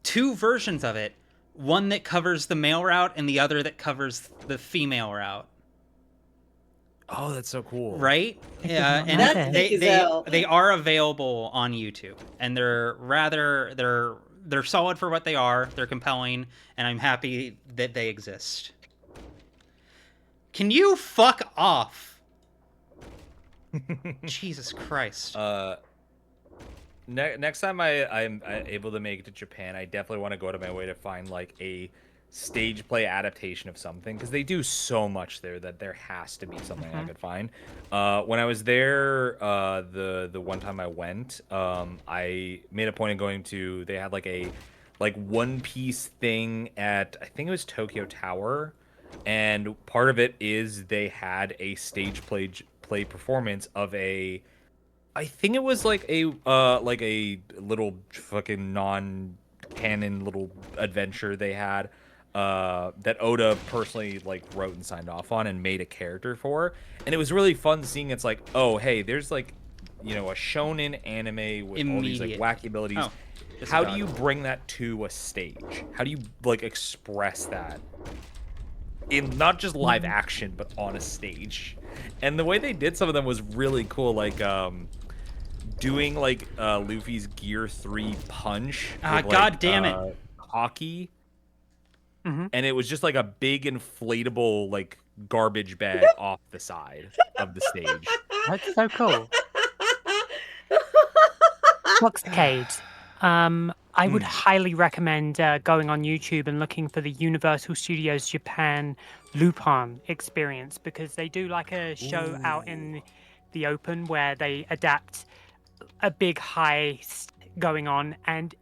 2 versions of it. One that covers the male route and the other that covers the female route. Oh, that's so cool. Right? Yeah, and That's sick as hell. they are available on YouTube, and they're solid for what they are. They're compelling, and I'm happy that they exist. Can you fuck off? Jesus Christ. Next time I'm able to make it to Japan, I definitely want to go out of my way to find like a stage play adaptation of something, because they do so much there that there has to be something I could find. When I was there, the one time I went, I made a point of going to, they had like a One Piece thing at, I think it was Tokyo Tower, and part of it is they had a stage play performance of I think it was like a little fucking non-canon little adventure they had that Oda personally like wrote and signed off on and made a character for, and it was really fun seeing. It's like, oh hey, there's like, you know, a shonen anime with all these like wacky abilities. Oh, how do you bring that to a stage? How do you like express that in not just live action but on a stage? And the way they did some of them was really cool, like doing like Luffy's Gear 3 punch with, God damn it. hockey. Mhm. And it was just like a big inflatable like garbage bag off the side of the stage. That's so cool. Foxcade. I would highly recommend going on YouTube and looking for the Universal Studios Japan Lupin experience, because they do like a show out in the open where they adapt a big heist going on, and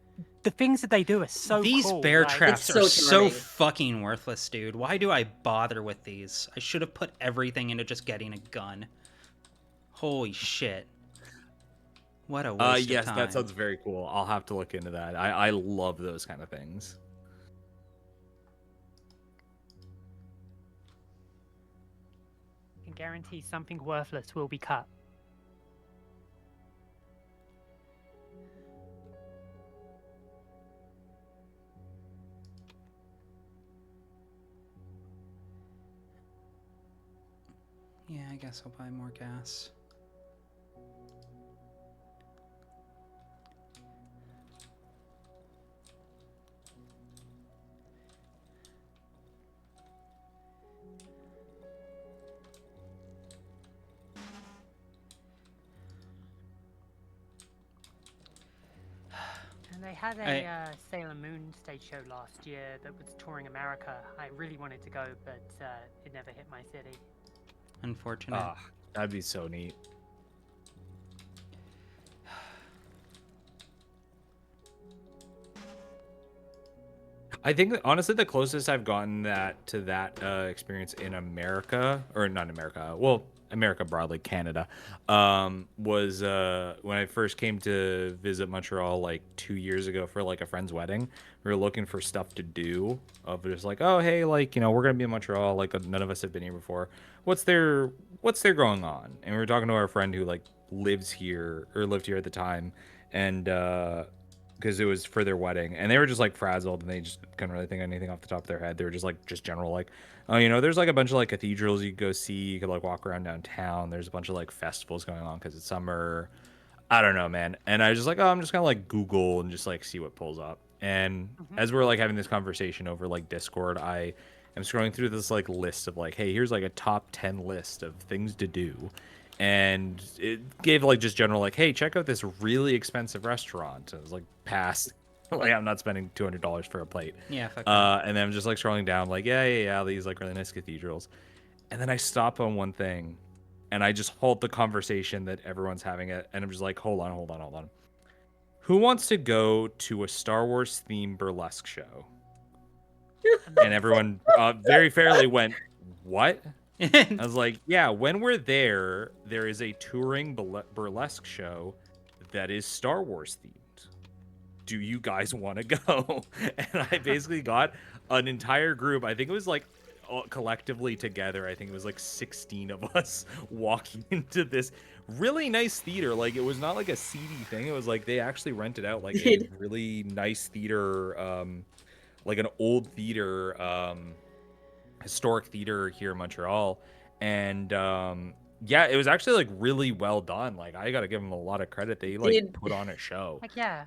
the things that they do are so These cool. bear like- traps It's so are so charming. fucking worthless, dude. Why do I bother with these? I should have put everything into just getting a gun. Holy shit. What a waste Yes, of time. that sounds very cool. I'll have to look into that. I love those kind of things. I can guarantee something worthless will be cut. Yeah, I guess I'll buy more gas. And they had a Sailor Moon stage show last year that was touring America. I really wanted to go, but it never hit my city. Unfortunate. Ah, that'd be so neat. I think honestly the closest I've gotten to that experience in America, or not America, well, America broadly, Canada, was when I first came to visit Montreal like 2 years ago for like a friend's wedding. We were looking for stuff to do, of just like, oh hey, like, you know, we're gonna be in Montreal, like none of us have been here before. What's there going on? And we were talking to our friend who like lives here or lived here at the time, and because it was for their wedding, and they were just like frazzled and they just couldn't really think of anything off the top of their head. They were just like general like, oh, you know, there's like a bunch of like cathedrals you could go see, you could like walk around downtown, there's a bunch of like festivals going on because it's summer. I don't know, man. And I was just like, oh, I'm just gonna like Google and just like see what pulls up. And as we're like having this conversation over like Discord, I am scrolling through this like list of like, hey, here's like a top 10 list of things to do, and it gave like just general like, hey, check out this really expensive restaurant. It was like past like, I'm not spending $200 for a plate. Yeah, fuck that. And then I'm just like scrolling down like, yeah, these like really nice cathedrals. And then I stop on one thing and I just halt the conversation that everyone's having it, and I'm just like, hold on. Who wants to go to a Star Wars themed burlesque show? And everyone very fairly went, what? I was like, yeah, when we're there is a touring burlesque show that is Star Wars themed. Do you guys want to go? And I basically got an entire group. I think it was like collectively together, I think it was like 16 of us walking into this really nice theater. Like, it was not like a seedy thing. It was like they actually rented out like a really nice theater, like an old theater, historic theater here in Montreal. And yeah, it was actually like really well done. Like, I gotta give them a lot of credit. They like put on a show. Like, yeah.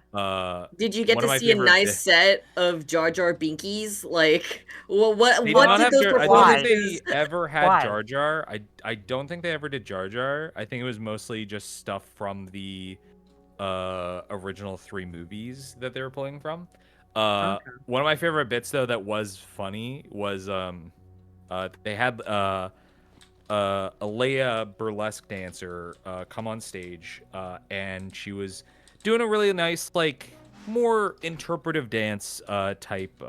Did you get one to of my see a favorite nice set of Jar Jar Binkies? Like, well, what They what did not did have those Jar- I don't performances? think they ever had Why? Jar Jar. I don't think they ever did Jar Jar. I think it was mostly just stuff from the original 3 movies that they were pulling from. Okay. One of my favorite bits though that was funny was they had a Leia burlesque dancer come on stage, and she was doing a really nice, like, more interpretive dance type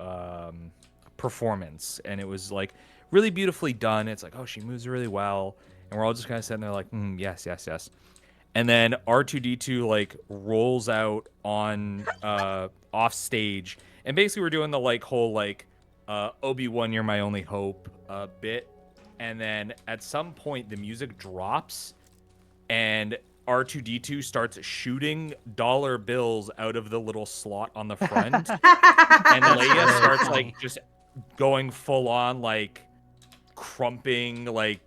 performance, and it was like really beautifully done. It's like, oh, she moves really well, and we're all just kind of sitting there like, yes, yes, yes. And then R2D2 like rolls out on off stage, and basically we're doing the like whole like Obi-Wan, you're my only hope bit. And then at some point the music drops and R2D2 starts shooting dollar bills out of the little slot on the front. And Leia starts like just going full on like crumping, like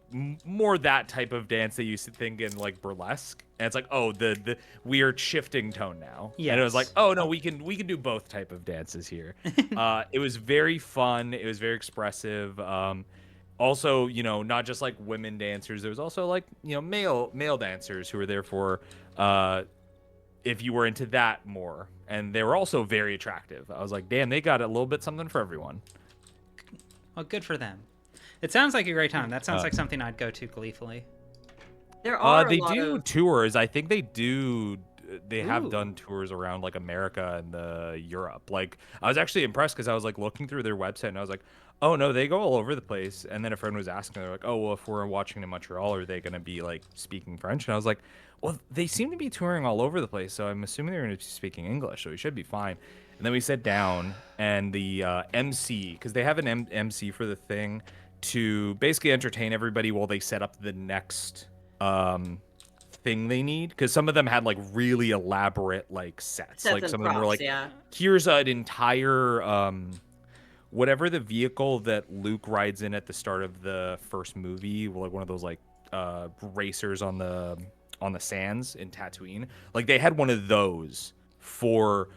more that type of dance that you used to think in like burlesque. And it's like, oh, the weird shifting tone now. Yeah. And it was like, oh no, we can do both type of dances here. It was very fun. It was very expressive. Also, you know, not just like women dancers. There was also like, you know, male dancers who were there for if you were into that more. And they were also very attractive. I was like, damn, they got a little bit something for everyone. Well, good for them. It sounds like a great time. That sounds like something I'd go to gleefully. There are they a lot do of... tours. I think they do. They have Ooh. done tours around like America and Europe. Like, I was actually impressed because I was like looking through their website and I was like, oh no, they go all over the place. And then a friend was asking, they're like, oh well, if we're watching in Montreal, are they going to be like speaking French? And I was like, well, they seem to be touring all over the place, so I'm assuming they're going to be speaking English, so we should be fine. And then we sat down, and the MC, because they have an MC for the thing, to basically entertain everybody while they set up the next thing they need, because some of them had like really elaborate like sets. Like and some props, of them were like, yeah. here's an entire whatever the vehicle that Luke rides in at the start of the first movie, like one of those like racers on the sands in Tatooine. Like, they had one of those for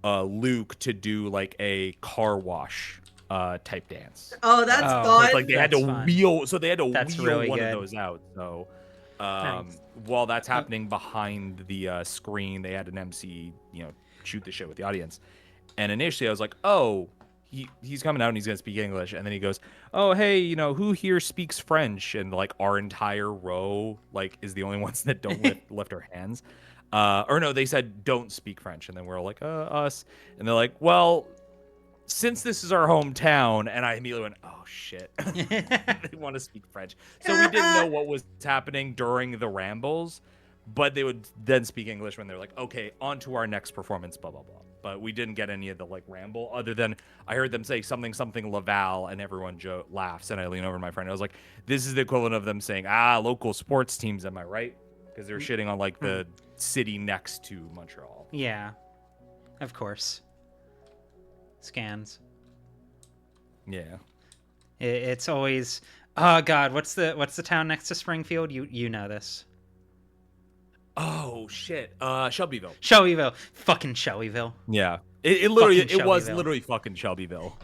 Luke to do like a car wash type dance. Oh, that's fun. Like, they had to wheel, so they had to wheel really one good. of those out. So Nice. while that's happening behind the screen, they had an MC, you know, shoot the shit with the audience. And initially I was like, oh, he's coming out and he's gonna speak English. And then he goes, oh, hey, you know, who here speaks French? And like our entire row like is the only ones that don't lift our hands. Or no, they said don't speak French. And then we're all like, us. And they're like, well, since this is our hometown, and I immediately went, oh shit, they want to speak French. So we didn't know what was happening during the rambles, but they would then speak English when they're like, okay, on to our next performance, blah, blah, blah. But we didn't get any of the like ramble, other than I heard them say something Laval, and everyone laughs, and I lean over to my friend. I was like, this is the equivalent of them saying, local sports teams, am I right? Because they're shitting on like the city next to Montreal. Yeah, of course. Scans. Yeah. It's always, oh god, what's the town next to Springfield? You know this. Oh shit. Shelbyville. Shelbyville. Fucking Shelbyville. Yeah. It literally Fucking it was Shelbyville. literally fucking Shelbyville.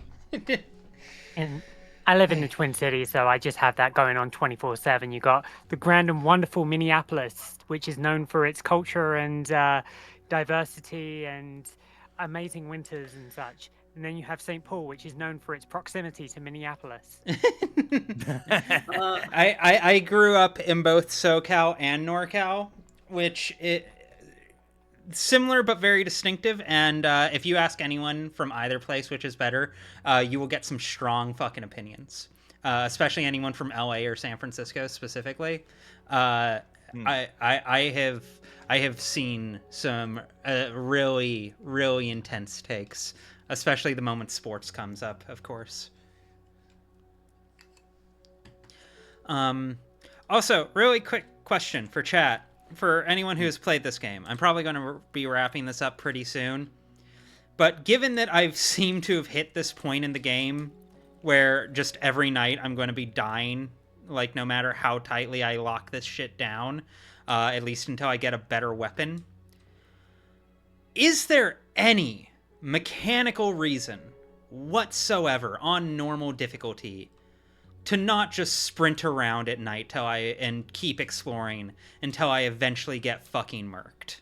And I live in the Twin Cities, so I just have that going on 24/7. You got the grand and wonderful Minneapolis, which is known for its culture and diversity and amazing winters and such. And then you have St. Paul, which is known for its proximity to Minneapolis. I grew up in both SoCal and NorCal, which similar but very distinctive. And if you ask anyone from either place which is better, you will get some strong fucking opinions. Especially anyone from LA or San Francisco specifically. I have seen some really, really intense takes, especially the moment sports comes up, of course. Also, really quick question for chat. For anyone who has played this game, I'm probably going to be wrapping this up pretty soon. But given that I've seemed to have hit this point in the game where just every night I'm going to be dying, like no matter how tightly I lock this shit down, at least until I get a better weapon, is there any mechanical reason whatsoever on normal difficulty to not just sprint around at night and keep exploring until I eventually get fucking murked?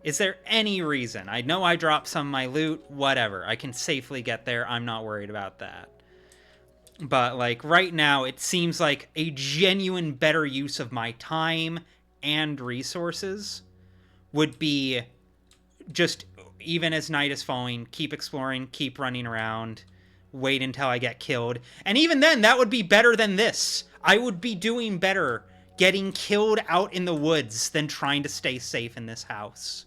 Is there any reason? I know I dropped some of my loot, whatever. I can safely get there. I'm not worried about that. But, like, right now, it seems like a genuine better use of my time and resources would be just, even as night is falling, keep exploring, keep running around, wait until I get killed. And even then, that would be better than this. I would be doing better getting killed out in the woods than trying to stay safe in this house.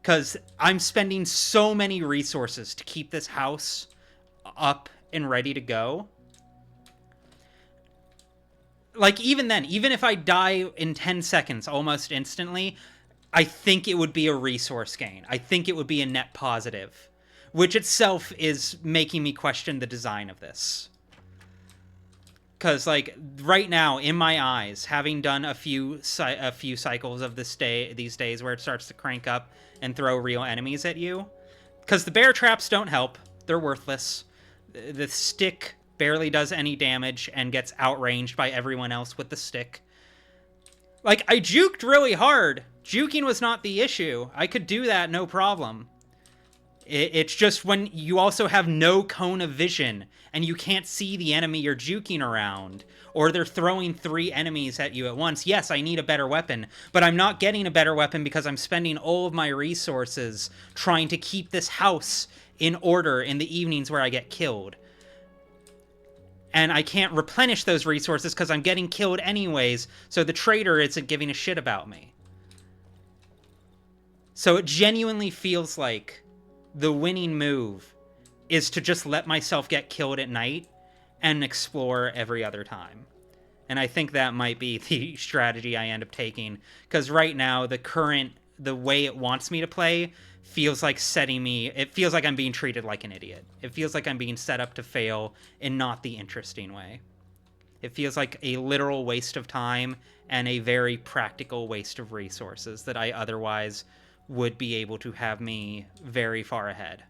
Because I'm spending so many resources to keep this house up and ready to go. Like, even then, even if I die in 10 seconds almost instantly, I think it would be a resource gain. I think it would be a net positive, which itself is making me question the design of this. Because, like, right now, in my eyes, having done a few cycles of these days where it starts to crank up and throw real enemies at you, because the bear traps don't help. They're worthless. The stick barely does any damage and gets outranged by everyone else with the stick. Like, I juked really hard. Juking was not the issue. I could do that, no problem. It's just when you also have no cone of vision and you can't see the enemy you're juking around, or they're throwing 3 enemies at you at once. Yes, I need a better weapon, but I'm not getting a better weapon because I'm spending all of my resources trying to keep this house in order in the evenings where I get killed. And I can't replenish those resources because I'm getting killed anyways, so the trader isn't giving a shit about me. So it genuinely feels like the winning move is to just let myself get killed at night and explore every other time. And I think that might be the strategy I end up taking, because right now the way it wants me to play feels like it feels like I'm being treated like an idiot. It feels like I'm being set up to fail in not the interesting way. It feels like a literal waste of time and a very practical waste of resources that I otherwise would be able to have me very far ahead.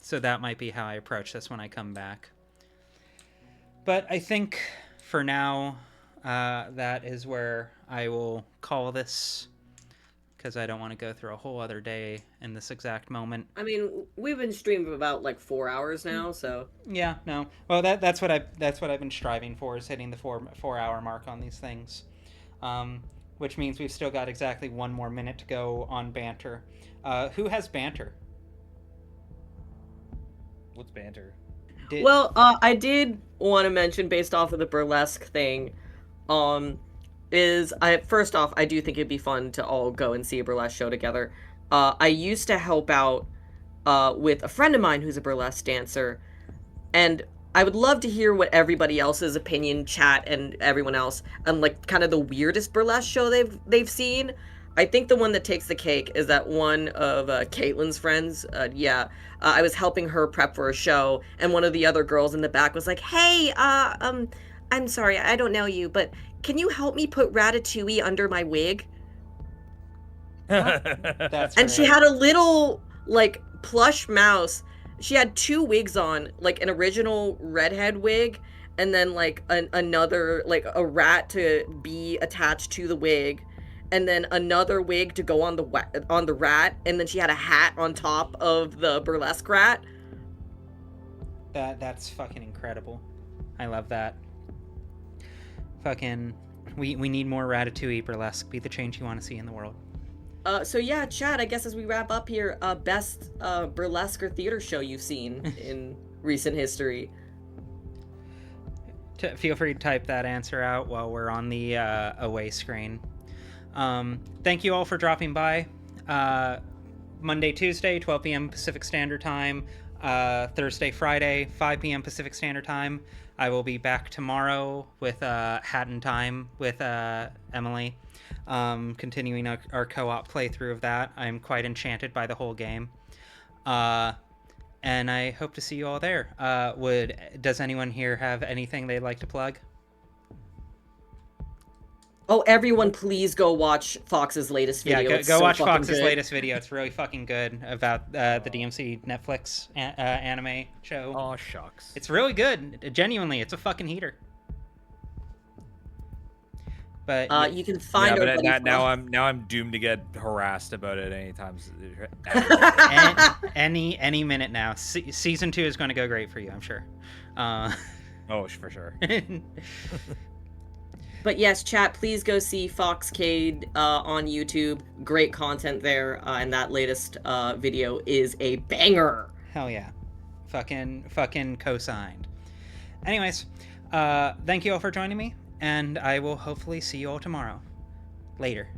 So that might be how I approach this when I come back. But I think for now, that is where I will call this, because I don't want to go through a whole other day in this exact moment. I mean, we've been streaming for about like 4 hours now, so Yeah, no. Well, that's what I've been striving for, is hitting the 4-hour mark on these things. Which means we've still got exactly 1 more minute to go on banter. Who has banter? What's banter? I did want to mention, based off of the burlesque thing, first off, I do think it'd be fun to all go and see a burlesque show together. I used to help out with a friend of mine who's a burlesque dancer, and I would love to hear what everybody else's opinion, chat, and everyone else, on like kind of the weirdest burlesque show they've seen. I think the one that takes the cake is that one of Caitlin's friends. I was helping her prep for a show, and one of the other girls in the back was like, "Hey, I'm sorry, I don't know you, but can you help me put Ratatouille under my wig?" That's And she had a little like plush mouse. She had 2 wigs on, like an original redhead wig, and then like another, like a rat to be attached to the wig, and then another wig to go on the rat, and then she had a hat on top of the burlesque rat. That's fucking incredible. I love that. Fucking We need more Ratatouille burlesque. Be the change you want to see in the world. So yeah, Chad, I guess as we wrap up here, best burlesque or theater show you've seen in recent history. Feel free to type that answer out while we're on the away screen. Thank you all for dropping by. Monday, Tuesday, 12 p.m. Pacific Standard Time. Thursday, Friday, 5 p.m. Pacific Standard Time. I will be back tomorrow with Hat in Time with Emily. Continuing our co-op playthrough of that. I'm quite enchanted by the whole game. And I hope to see you all there. Does anyone here have anything they'd like to plug? Oh, everyone, please go watch Fox's latest video. Yeah, It's go so watch fucking Fox's good. latest video. It's really fucking good about the DMC Netflix anime show. Oh, shucks. It's really good. Genuinely, it's a fucking heater. But You can find yeah, our but buddy now Fox- I'm doomed to get harassed about it anytime. any minute now. Season 2 is going to go great for you, I'm sure. Oh, for sure. But yes, chat, please go see Foxcade on YouTube. Great content there, and that latest video is a banger. Hell yeah. Fucking co-signed. Anyways, thank you all for joining me, and I will hopefully see you all tomorrow. Later.